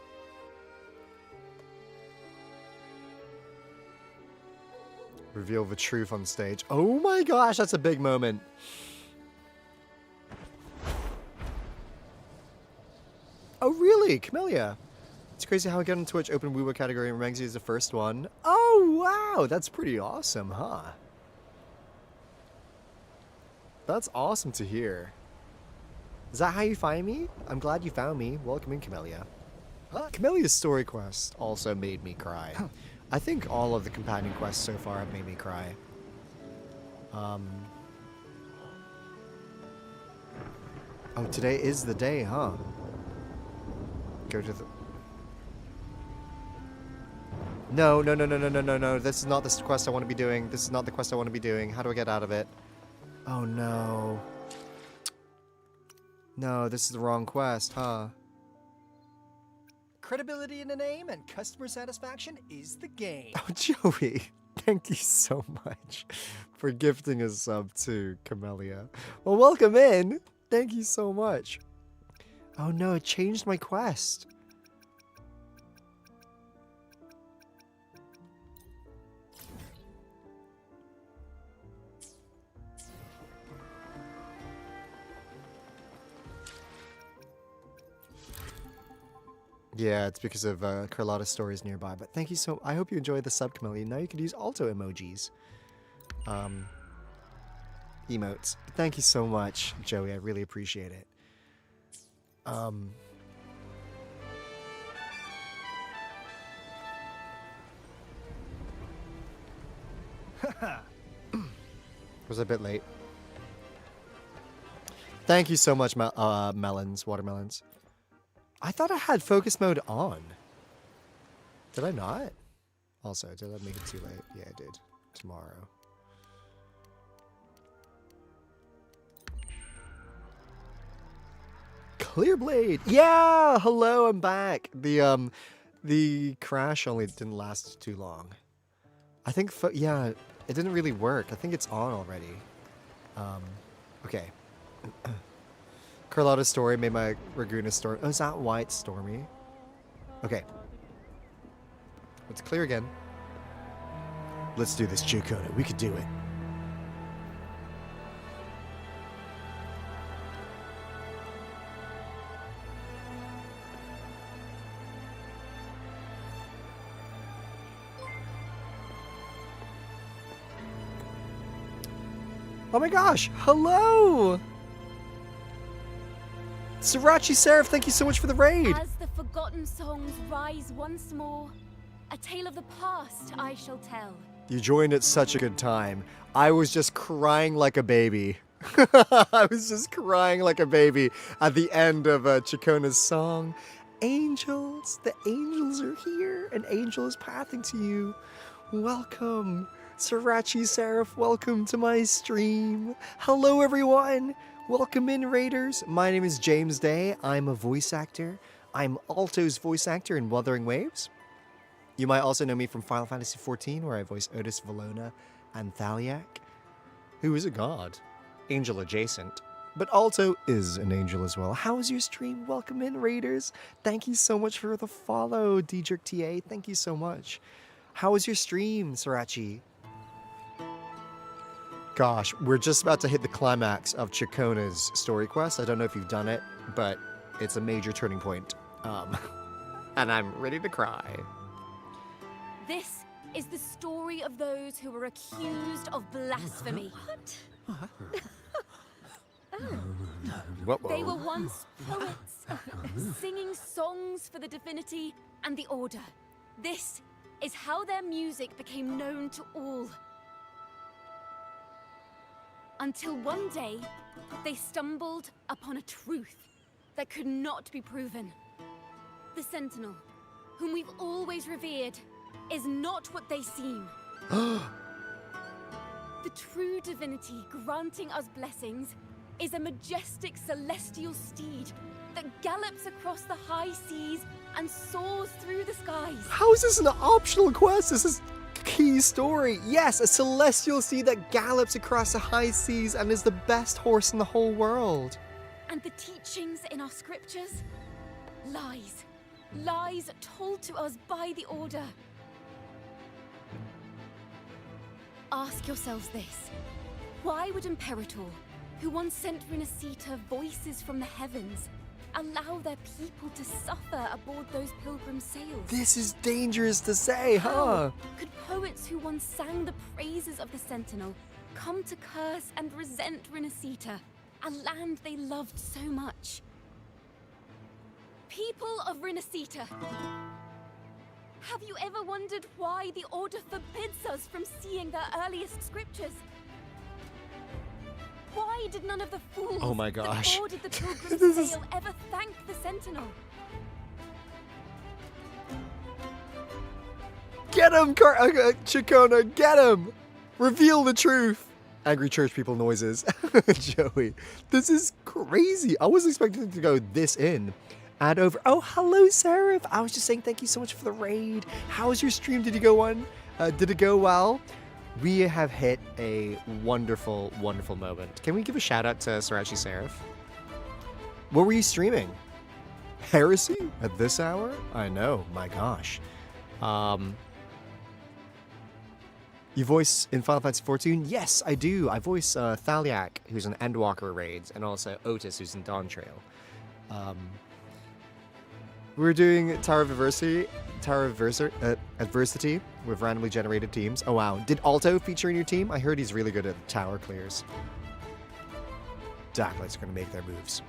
Reveal the truth on stage. Oh my gosh, that's a big moment. Oh really? Camellia. It's crazy how I got on Twitch, open WuWa category, and ranks you as the first one. Oh wow, that's pretty awesome, huh? That's awesome to hear. Is that how you find me? I'm glad you found me. Welcome in, Camellia. Camellia's story quest also made me cry. I think all of the companion quests so far have made me cry. Oh, today is the day, huh? Go to the... No. This is not the quest I want to be doing. This is not the quest I want to be doing. How do I get out of it? Oh, no. No, this is the wrong quest, huh? Credibility in a name and customer satisfaction is the game. Oh, Joey, thank you so much for gifting a sub to Camellia. Well, welcome in. Thank you so much. Oh no, it changed my quest. Yeah, it's because of Carlotta stories nearby. But thank you so. I hope you enjoyed the sub, Camellia. Now you can use Aalto emojis, emotes. But thank you so much, Joey. I really appreciate it. Was a bit late. Thank you so much, watermelons. I thought I had focus mode on. Did I not? Also, did I make it too late? Yeah, I did. Tomorrow. Clearblade! Yeah! Hello, I'm back. The crash only didn't last too long. I think, yeah, it didn't really work. I think it's on already. Okay. Carlotta's story made my Raguna story. Oh, is that why it's stormy? Okay. Let's clear again. Let's do this, Ciaccona. We could do it. Oh my gosh! Hello! Srirachi Seraph, thank you so much for the raid! As the forgotten songs rise once more, a tale of the past I shall tell. You joined at such a good time. I was just crying like a baby. I was just crying like a baby at the end of Ciaccona's song. Angels, the angels are here. An angel is pathing to you. Welcome. Srirachi Seraph, welcome to my stream. Hello everyone. Welcome in, Raiders. My name is James Day. I'm a voice actor. I'm Aalto's voice actor in Wuthering Waves. You might also know me from Final Fantasy XIV, where I voice Otis Valona and Thaliak, who is a god, angel adjacent, but Aalto is an angel as well. How was your stream? Welcome in, Raiders. Thank you so much for the follow, Djerk TA. Thank you so much. How was your stream, Srirachi? Gosh, we're just about to hit the climax of Ciaccona's story quest. I don't know if you've done it, but it's a major turning point. And I'm ready to cry. This is the story of those who were accused of blasphemy. What? They were once poets, singing songs for the divinity and the Order. This is how their music became known to all. Until one day, they stumbled upon a truth that could not be proven. The Sentinel, whom we've always revered, is not what they seem. The true divinity granting us blessings is a majestic celestial steed that gallops across the high seas and soars through the skies. How is this an optional quest? This is key story. Yes, a celestial steed that gallops across the high seas and is the best horse in the whole world. And the teachings in our scriptures? Lies. Lies told to us by the Order. Ask yourselves this. Why would Imperator, who once sent Renacita voices from the heavens, allow their people to suffer aboard those pilgrim sails? This is dangerous to say, huh? How could poets who once sang the praises of the Sentinel come to curse and resent Renacita, a land they loved so much? People of Renacita, have you ever wondered why the Order forbids us from seeing their earliest scriptures? Why did none of the fools Oh my gosh. that boarded the pilgrim sail ever thank the Sentinel? Get him, Ciaccona, get him! Reveal the truth! Angry church people noises. Joey, this is crazy. I wasn't expecting it to go this in. Add over. Oh, hello, Seraph. I was just saying thank you so much for the raid. How was your stream? Did you go on? Did it go well? We have hit a wonderful, wonderful moment. Can we give a shout out to Sirachi Seraph? What were you streaming? Heresy at this hour? I know, my gosh. You voice in Final Fantasy XIV? Yes, I do. I voice Thaliak, who's in Endwalker raids, and also Otis, who's in Dawn Trail. We're doing Tower of Adversity with randomly generated teams. Oh wow. Did Aalto feature in your team? I heard he's really good at tower clears. Darklight's gonna make their moves.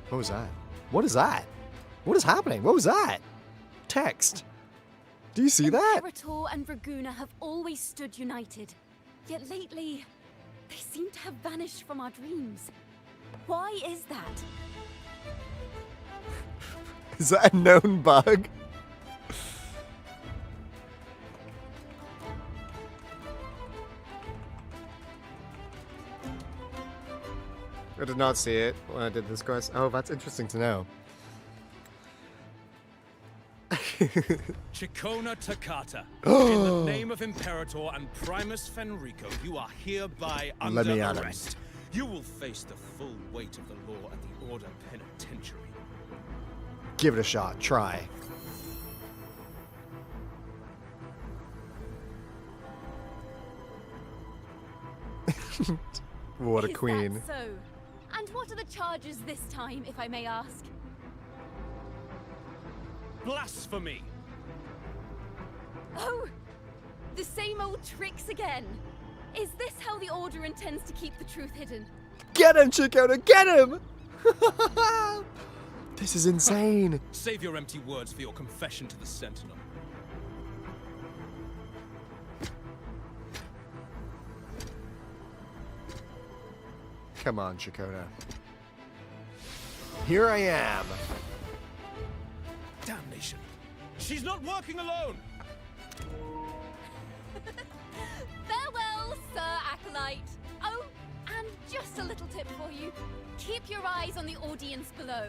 What was that? What is that? What is happening? What was that? Text. Do you see that? Imperator and Raguna have always stood united. Yet lately, they seem to have vanished from our dreams. Why is that? Is that a known bug? I did not see it when I did this quest. Oh, that's interesting to know. Ciaccona Toccata. In the name of Imperator and Primus Fenrico, you are hereby under arrest. You will face the full weight of the law at the Order Penitentiary. Give it a shot. Try. What a queen. Is that so? And what are the charges this time, if I may ask? Blasphemy! Oh! The same old tricks again! Is this how the Order intends to keep the truth hidden? Get him, Ciaccona! Get him! This is insane. Save your empty words for your confession to the Sentinel. Come on, Ciaccona. Here I am. Damnation! She's not working alone! Farewell, Sir Acolyte. Oh, and just a little tip for you. Keep your eyes on the audience below.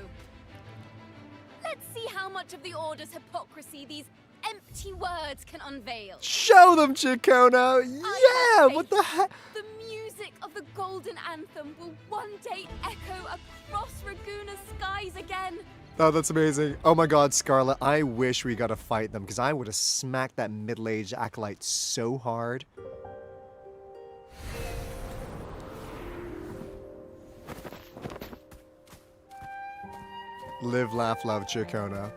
Let's see how much of the Order's hypocrisy these empty words can unveil. Show them, Ciaccona! Yeah! What the heck? The music of the Golden Anthem will one day echo across Raguna's skies again. Oh, that's amazing. Oh my god, Scarlet, I wish we got to fight them, because I would have smacked that middle-aged acolyte so hard. Live, laugh, love, Ciaccona.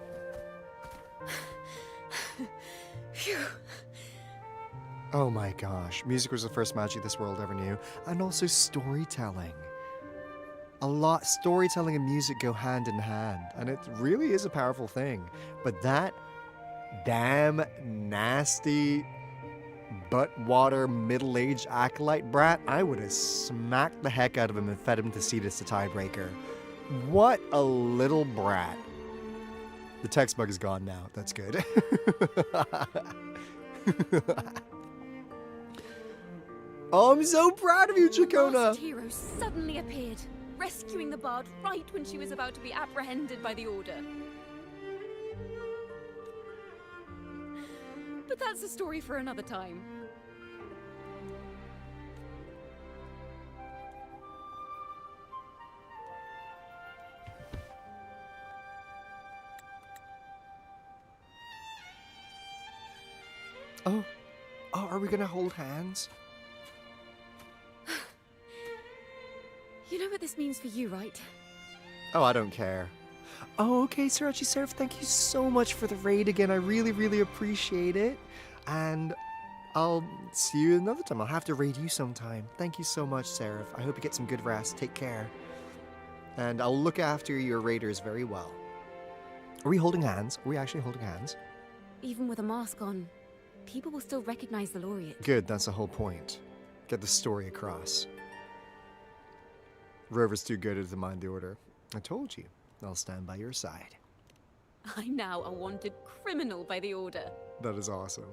Oh my gosh, music was the first magic this world ever knew, and also storytelling. Storytelling and music go hand in hand, and it really is a powerful thing. But that damn nasty butt-water middle-aged acolyte brat, I would have smacked the heck out of him and fed him to Cetus the Tiebreaker. What a little brat. The text bug is gone now, that's good. Oh, I'm so proud of you, The Ciaccona! masked hero suddenly appeared, rescuing the bard right when she was about to be apprehended by the Order. But that's a story for another time. Oh, are we gonna hold hands? You know what this means for you, right? Oh, I don't care. Oh, okay, Sirachi Seraph, thank you so much for the raid again. I really, really appreciate it. And I'll see you another time. I'll have to raid you sometime. Thank you so much, Seraph. I hope you get some good rest. Take care. And I'll look after your raiders very well. Are we holding hands? Are we actually holding hands? Even with a mask on, people will still recognize the laureate. Good, that's the whole point. Get the story across. Rover's too good to mind the Order. I told you. I'll stand by your side. I'm now a wanted criminal by the Order. That is awesome.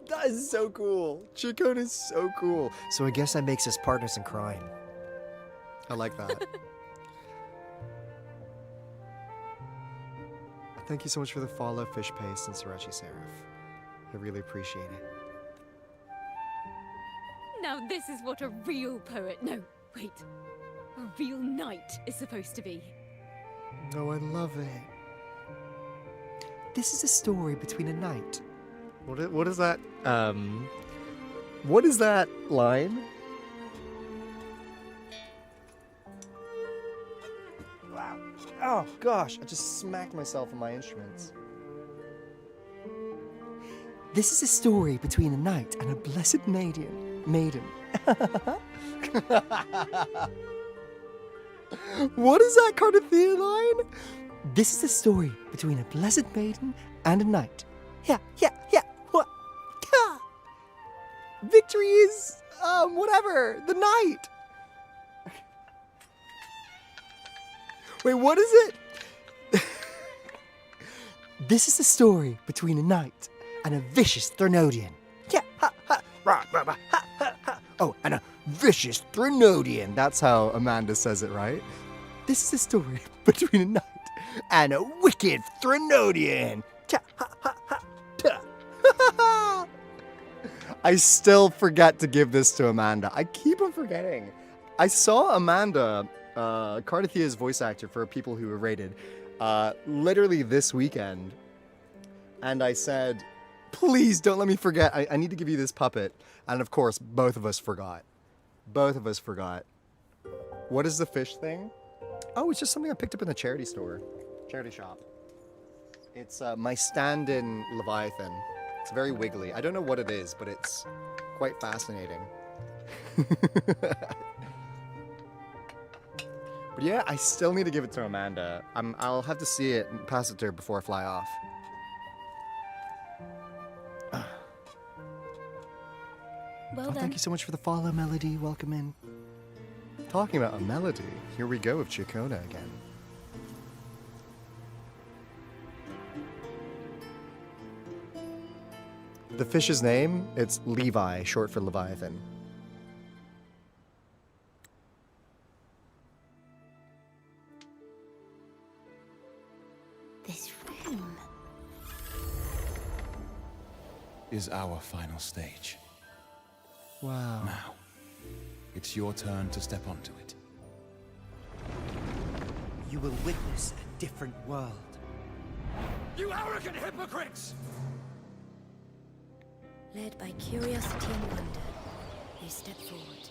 That is so cool. Ciaccona is so cool. So I guess that makes us partners in crime. I like that. Thank you so much for the follow, Fish Paste, and Sirachi Seraph. I really appreciate it. Now this is what a real poet, no, wait, a real knight is supposed to be. Oh, I love it. This is a story between a knight. What is that? What is that line? Wow. Oh gosh, I just smacked myself on my instruments. This is a story between a knight and a blessed maiden. What is that Carnathian line? This is a story between a blessed maiden and a knight. Yeah. What? Yeah. Victory is, whatever, the knight. Wait, what is it? This is a story between a knight and a vicious Threnodian. Yeah, ha, ha, rah, rah, rah, ha, ha, ha. Oh, and a vicious Threnodian. That's how Amanda says it, right? This is a story between a knight and a wicked Threnodian. Ta, ha, ha, ha, ta. I still forget to give this to Amanda. I keep on forgetting. I saw Amanda, Cardathia's voice actor for people who were rated, literally this weekend. And I said, please don't let me forget. I need to give you this puppet. And of course, both of us forgot. Both of us forgot. What is the fish thing? Oh, it's just something I picked up in the charity store. Charity shop. It's my stand-in Leviathan. It's very wiggly. I don't know what it is, but it's quite fascinating. But yeah, I still need to give it to Amanda. I'll have to see it and pass it to her before I fly off. Well then. Thank you so much for the follow, Melody. Welcome in. Talking about a melody, here we go with Ciaccona again. The fish's name, it's Levi, short for Leviathan. This room is our final stage. Wow. Now, it's your turn to step onto it. You will witness a different world. You arrogant hypocrites! Led by curiosity and wonder, you step forward.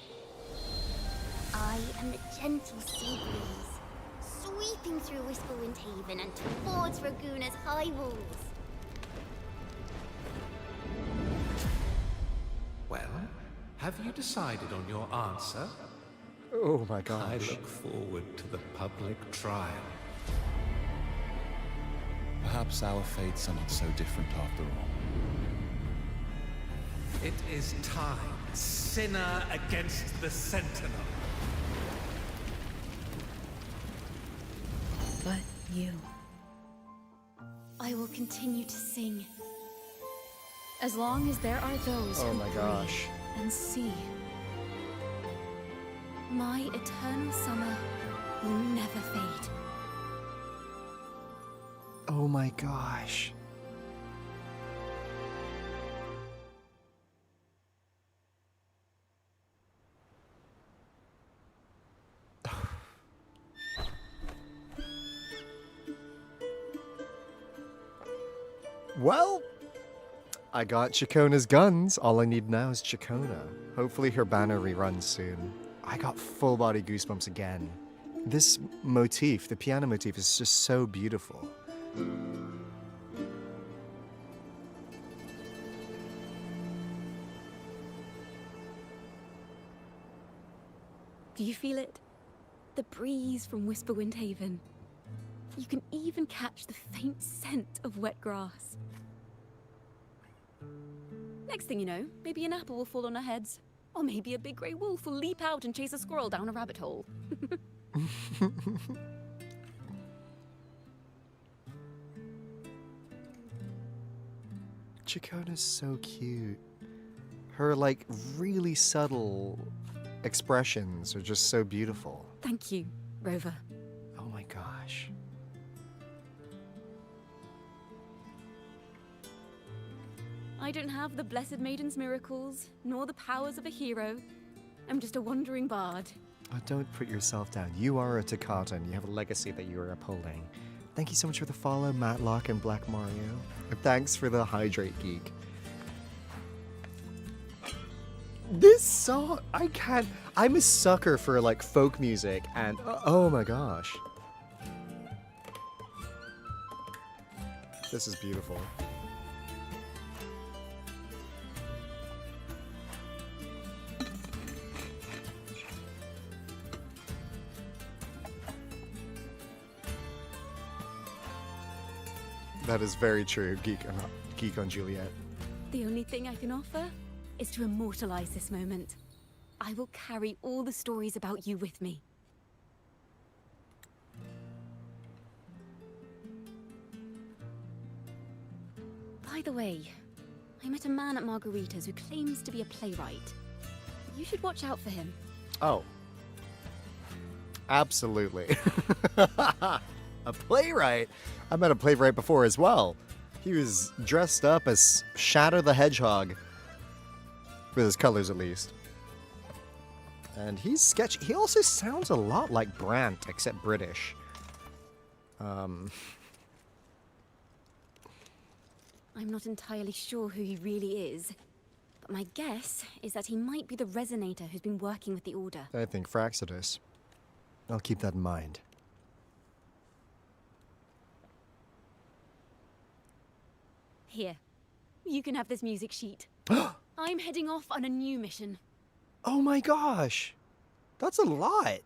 I am the gentle sea breeze, sweeping through Whisperwind Haven and towards Raguna's high walls. Have you decided on your answer? Oh my I gosh. look forward to the public trial. Perhaps our fates are not so different after all. It is time. Sinner against the Sentinel. But you. I will continue to sing. As long as there are those Oh who my breathe gosh. and see. My eternal summer will never fade. Oh my gosh. Well, I got Ciaccona's guns. All I need now is Ciaccona. Hopefully her banner reruns soon. I got full body goosebumps again. This motif, the piano motif, is just so beautiful. Do you feel it? The breeze from Whisperwind Haven. You can even catch the faint scent of wet grass. Next thing you know, maybe an apple will fall on our heads. Or maybe a big grey wolf will leap out and chase a squirrel down a rabbit hole. Ciaccona's so cute. Her, like, really subtle expressions are just so beautiful. Thank you, Rover. Oh my gosh. I don't have the Blessed Maiden's miracles, nor the powers of a hero. I'm just a wandering bard. Oh, don't put yourself down. You are a toccata and you have a legacy that you are upholding. Thank you so much for the follow, Matlock and Black Mario. And thanks for the Hydrate Geek. This song, I'm a sucker for like folk music and oh my gosh. This is beautiful. That is very true, Geek on Juliet. The only thing I can offer is to immortalize this moment. I will carry all the stories about you with me. By the way, I met a man at Margarita's who claims to be a playwright. You should watch out for him. Oh. Absolutely. A playwright? I met a playwright before as well. He was dressed up as Shadow the Hedgehog. With his colors, at least. And he's sketchy. He also sounds a lot like Brant, except British. I'm not entirely sure who he really is, but my guess is that he might be the Resonator who's been working with the Order. I think Fraxidus. I'll keep that in mind. Here, you can have this music sheet. I'm heading off on a new mission. Oh my gosh! That's a lot!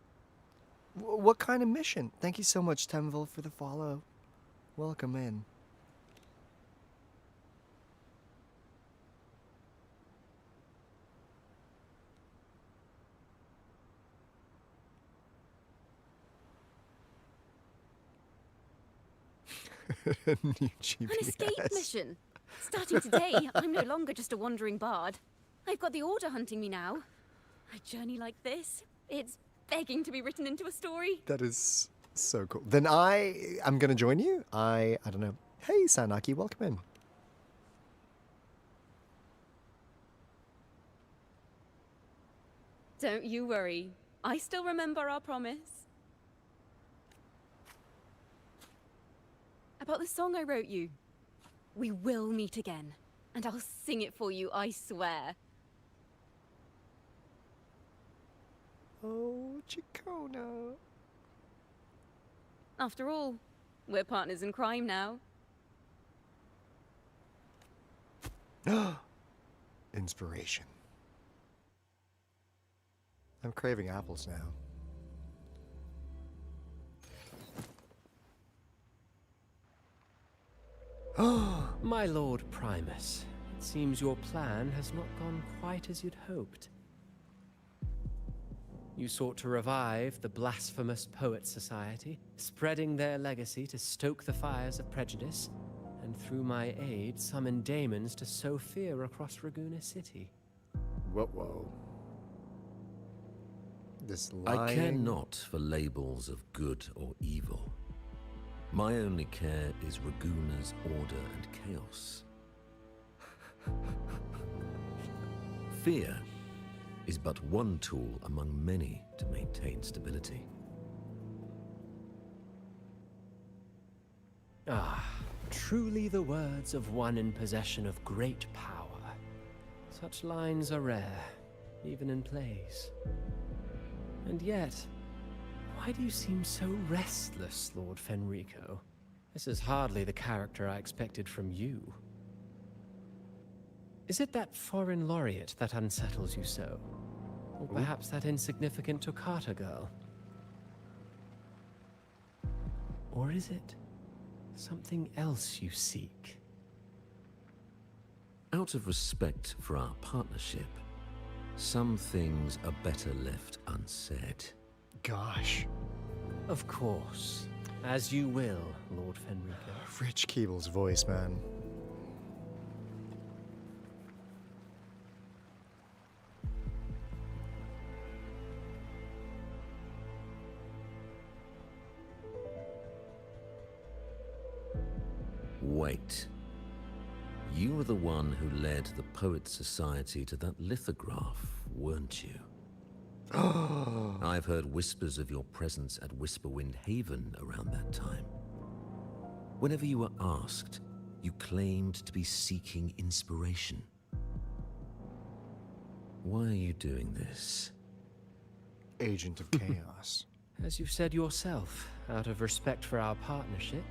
What kind of mission? Thank you so much, Temville, for the follow. Welcome in. New GPS. An escape mission. Starting today, I'm no longer just a wandering bard. I've got the Order hunting me now. A journey like this, it's begging to be written into a story. That is so cool. Then I'm gonna join you. I don't know. Hey, Sanaki, welcome in. Don't you worry. I still remember our promise. About the song I wrote you. We will meet again, and I'll sing it for you, I swear. Oh, Ciaccona. After all, we're partners in crime now. Inspiration. I'm craving apples now. My Lord Primus, it seems your plan has not gone quite as you'd hoped. You sought to revive the blasphemous Poets Society, spreading their legacy to stoke the fires of prejudice, and through my aid summon daemons to sow fear across Ragusa City. Whoa. This lying... I care not for labels of good or evil. My only care is Ragusa's order and chaos. Fear is but one tool among many to maintain stability. Ah, truly the words of one in possession of great power. Such lines are rare, even in plays. And yet, why do you seem so restless, Lord Fenrico? This is hardly the character I expected from you. Is it that foreign laureate that unsettles you so? Or perhaps that insignificant Toccata girl? Or is it something else you seek? Out of respect for our partnership, some things are better left unsaid. Gosh. Of course. As you will, Lord Fenrico. Rich Keeble's voice, man. Wait. You were the one who led the Poets Society to that lithograph, weren't you? I've heard whispers of your presence at Whisperwind Haven around that time. Whenever you were asked, you claimed to be seeking inspiration. Why are you doing this? Agent of Chaos. As you've said yourself, out of respect for our partnership,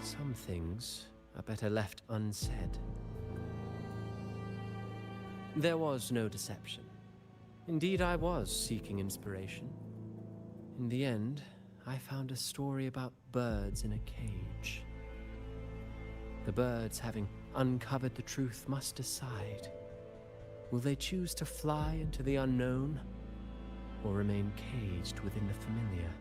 some things are better left unsaid. There was no deception. Indeed, I was seeking inspiration. In the end, I found a story about birds in a cage. The birds, having uncovered the truth, must decide. Will they choose to fly into the unknown, or remain caged within the familiar?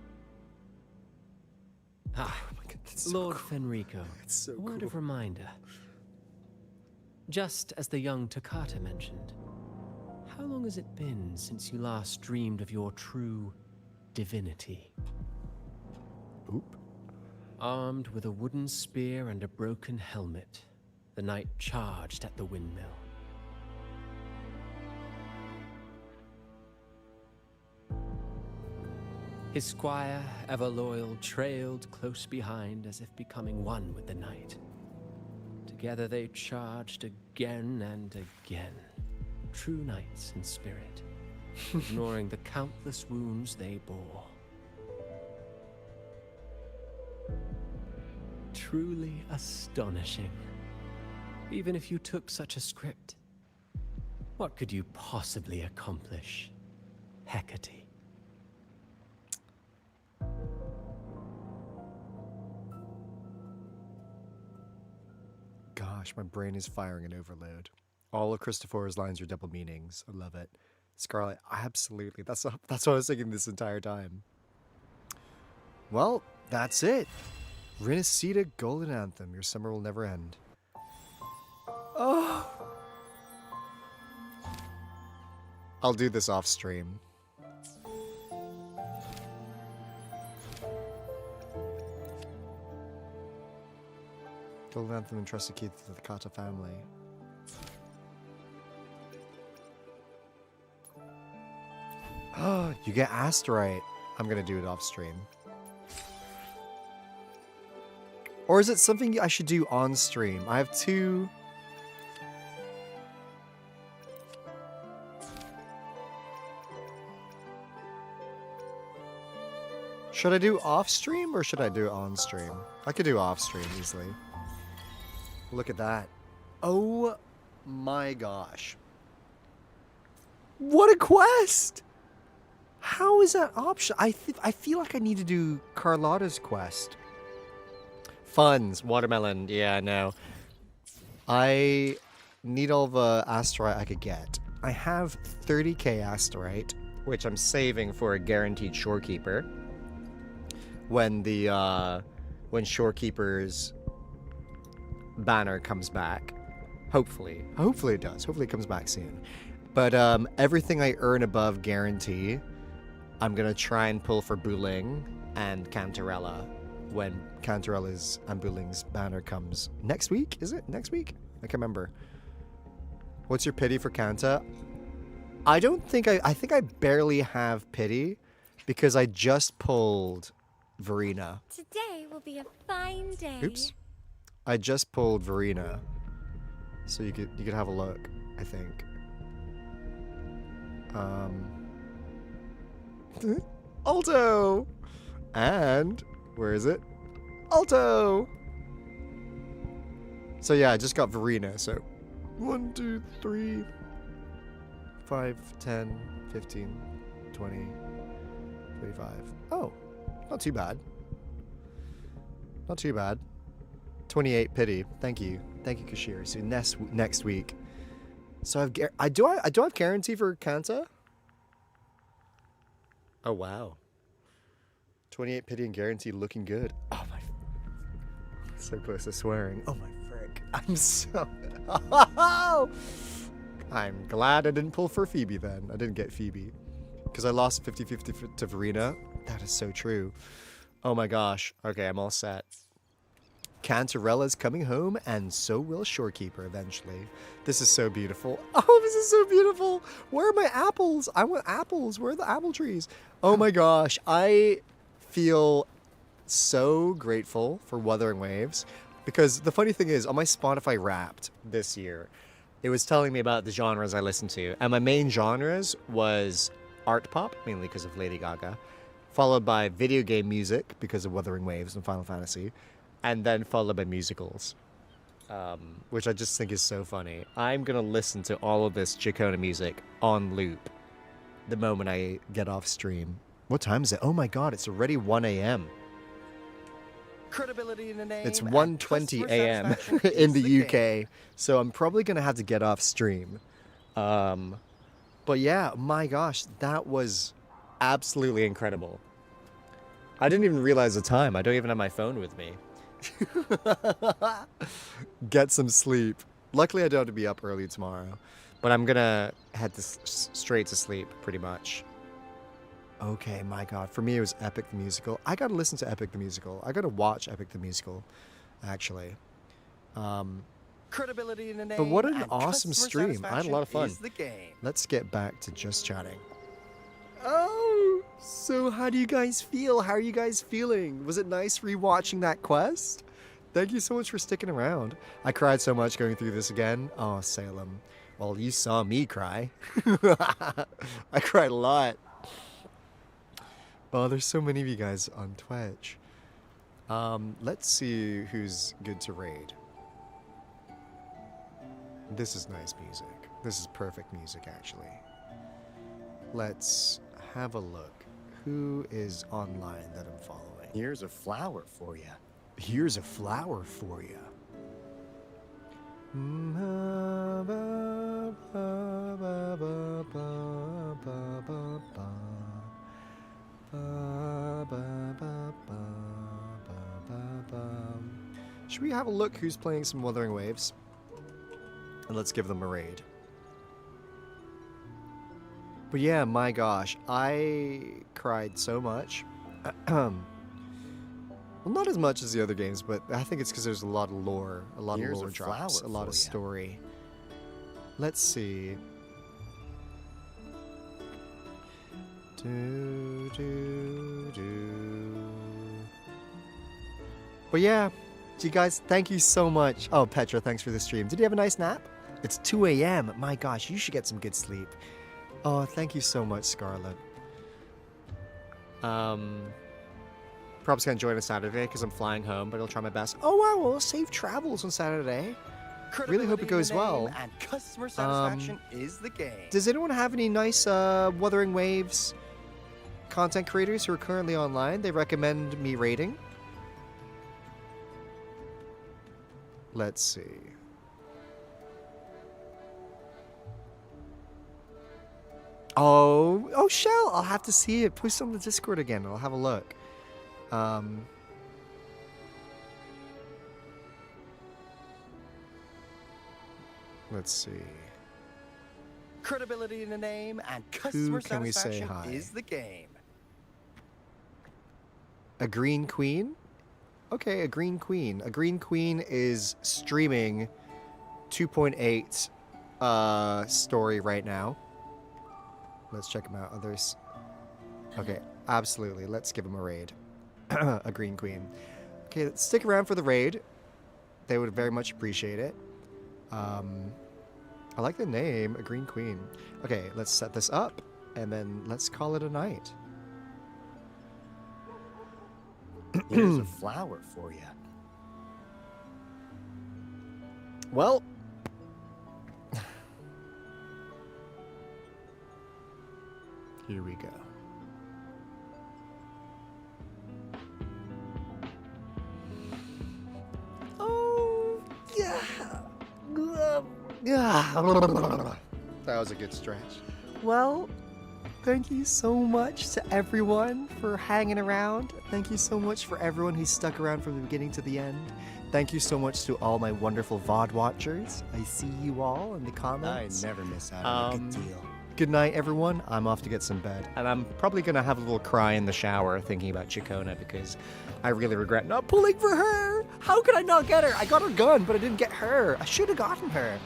Ah, oh my God, that's so Lord cool. Fenrico, It's so a word cool. of reminder. Just as the young Toccata mentioned, how long has it been since you last dreamed of your true divinity? Oop. Armed with a wooden spear and a broken helmet, the knight charged at the windmill. His squire, ever loyal, trailed close behind as if becoming one with the knight. Together they charged again and again, true knights in spirit, ignoring the countless wounds they bore. Truly astonishing. Even if you took such a script, what could you possibly accomplish, Hecate? Gosh, my brain is firing an overload. All of Cristoforo's lines are double meanings. I love it. Scarlet, absolutely. That's what I was thinking this entire time. Well, that's it. Rinascita Golden Anthem. Your summer will never end. Oh. I'll do this off stream. Golden Anthem entrusted key to the Kata family. Oh, you get Asterite. I'm gonna do it off stream. Or is it something I should do on stream? I have two. Should I do off stream or should I do it on stream? I could do off stream easily. Look at that. Oh my gosh. What a quest! How is that option? I feel like I need to do Carlotta's quest. Funds, watermelon. Yeah, no. I need all the asterite I could get. I have 30k asterite, which I'm saving for a guaranteed shorekeeper. When the when shorekeeper's banner comes back, hopefully it does. Hopefully it comes back soon. But everything I earn above guarantee, I'm gonna try and pull for Buling and Cantarella when Cantarella's and Buling's banner comes next week. Is it next week? I can't remember. What's your pity for Kanta? I think I barely have pity because I just pulled Verena. Today will be a fine day. Oops. I just pulled Verena. So you could have a look, I think. Aalto! And where is it? Aalto! So yeah, I just got Verena, so 1, 2, 3, 5, 10, 15, 20, 25. Oh, not too bad. Not too bad. 28 pity. Thank you. Thank you, Kashira. So next week. So I do have guarantee for Kanta? Oh wow. 28 pity and guarantee looking good. Oh my, so close to swearing. Oh my frick. I'm so I'm glad I didn't pull for Phoebe then. I didn't get Phoebe. Because I lost 50-50 to Verena. That is so true. Oh my gosh. Okay, I'm all set. Cantarella's coming home, and so will Shorekeeper eventually. This is so beautiful. Oh, this is so beautiful. Where are my apples? I want apples. Where are the apple trees? Oh my gosh. I feel so grateful for Wuthering Waves, because the funny thing is, on my Spotify Wrapped this year, it was telling me about the genres I listened to, and my main genres was art pop, mainly because of Lady Gaga, followed by video game music because of Wuthering Waves and Final Fantasy, and then followed by musicals, which I just think is so funny. I'm going to listen to all of this Ciaccona music on loop the moment I get off stream. What time is it? Oh my god, it's already 1 a.m. Credibility in the name. It's 1:20 a.m. in the UK, so I'm probably going to have to get off stream. But yeah, my gosh, that was absolutely incredible. I didn't even realize the time. I don't even have my phone with me. Get some sleep. Luckily, I don't have to be up early tomorrow, but I'm gonna head straight to sleep pretty much. Okay, my god. For me, it was Epic the Musical. I gotta listen to Epic the Musical. I gotta watch Epic the Musical, actually. Credibility in the name. But what an and awesome customer stream. I had a lot of fun. is the game. Let's get back to just chatting. Oh, so how do you guys feel? How are you guys feeling? Was it nice rewatching that quest? Thank you so much for sticking around. I cried so much going through this again. Oh, Salem. Well, you saw me cry. I cried a lot. Oh, there's so many of you guys on Twitch. Let's see who's good to raid. This is nice music. This is perfect music, actually. Let's have a look. Who is online that I'm following? Here's a flower for you. Here's a flower for you. Should we have a look who's playing some Wuthering Waves? And let's give them a raid. But yeah, my gosh, I cried so much. Well, not as much as the other games, but I think it's because there's a lot of lore, a lot of lore drops, a lot of story. Let's see. But yeah, you guys, thank you so much. Oh, Petra, thanks for the stream. Did you have a nice nap? It's 2 a.m. My gosh, you should get some good sleep. Oh, thank you so much, Scarlett. Probably gonna join on Saturday because I'm flying home, but I'll try my best. Oh wow, well, safe travels on Saturday. Really hope it goes well. And customer satisfaction is the game. Does anyone have any nice Wuthering Waves content creators who are currently online, they recommend me raiding. Let's see. Oh, Shell, I'll have to see it. Post on the Discord again. I'll have a look. Let's see. Credibility in the name and customer Who can we say satisfaction hi? is the game. A Green Queen? Okay, a Green Queen. A Green Queen is streaming 2.8 story right now. Let's check him out. Others. Okay, absolutely. Let's give him a raid. A Green Queen. Okay, stick around for the raid. They would very much appreciate it. I like the name, A Green Queen. Okay, let's set this up, and then let's call it a night. Here's a flower for you. Well, here we go. Oh, yeah. That was a good stretch. Well, thank you so much to everyone for hanging around. Thank you so much for everyone who stuck around from the beginning to the end. Thank you so much to all my wonderful VOD watchers. I see you all in the comments. I never miss out on a good deal. Good night, everyone. I'm off to get some bed. And I'm probably going to have a little cry in the shower thinking about Ciaccona because I really regret not pulling for her. How could I not get her? I got her gun, but I didn't get her. I should have gotten her.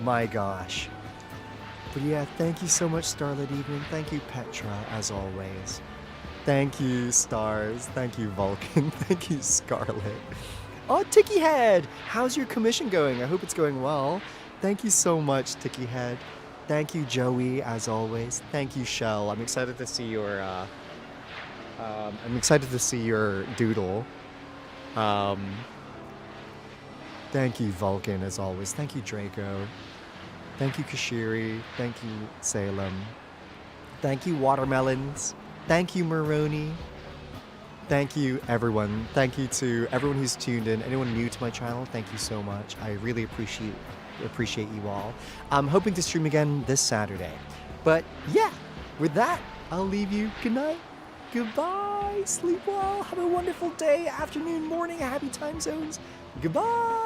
My gosh. But yeah, thank you so much, Starlit Evening. Thank you, Petra, as always. Thank you, Stars. Thank you, Vulcan. Thank you, Scarlet. Oh, Ticky Head! How's your commission going? I hope it's going well. Thank you so much, Ticky Head. Thank you, Joey, as always. Thank you, Shell. I'm excited to see your doodle. Thank you, Vulcan, as always. Thank you, Draco. Thank you, Kashiri. Thank you, Salem. Thank you, Watermelons. Thank you, Maroni. Thank you, everyone. Thank you to everyone who's tuned in. Anyone new to my channel, thank you so much. I really appreciate you all. I'm hoping to stream again this Saturday. But yeah, with that, I'll leave you. Good night. Goodbye. Sleep well. Have a wonderful day, afternoon, morning, happy time zones. Goodbye.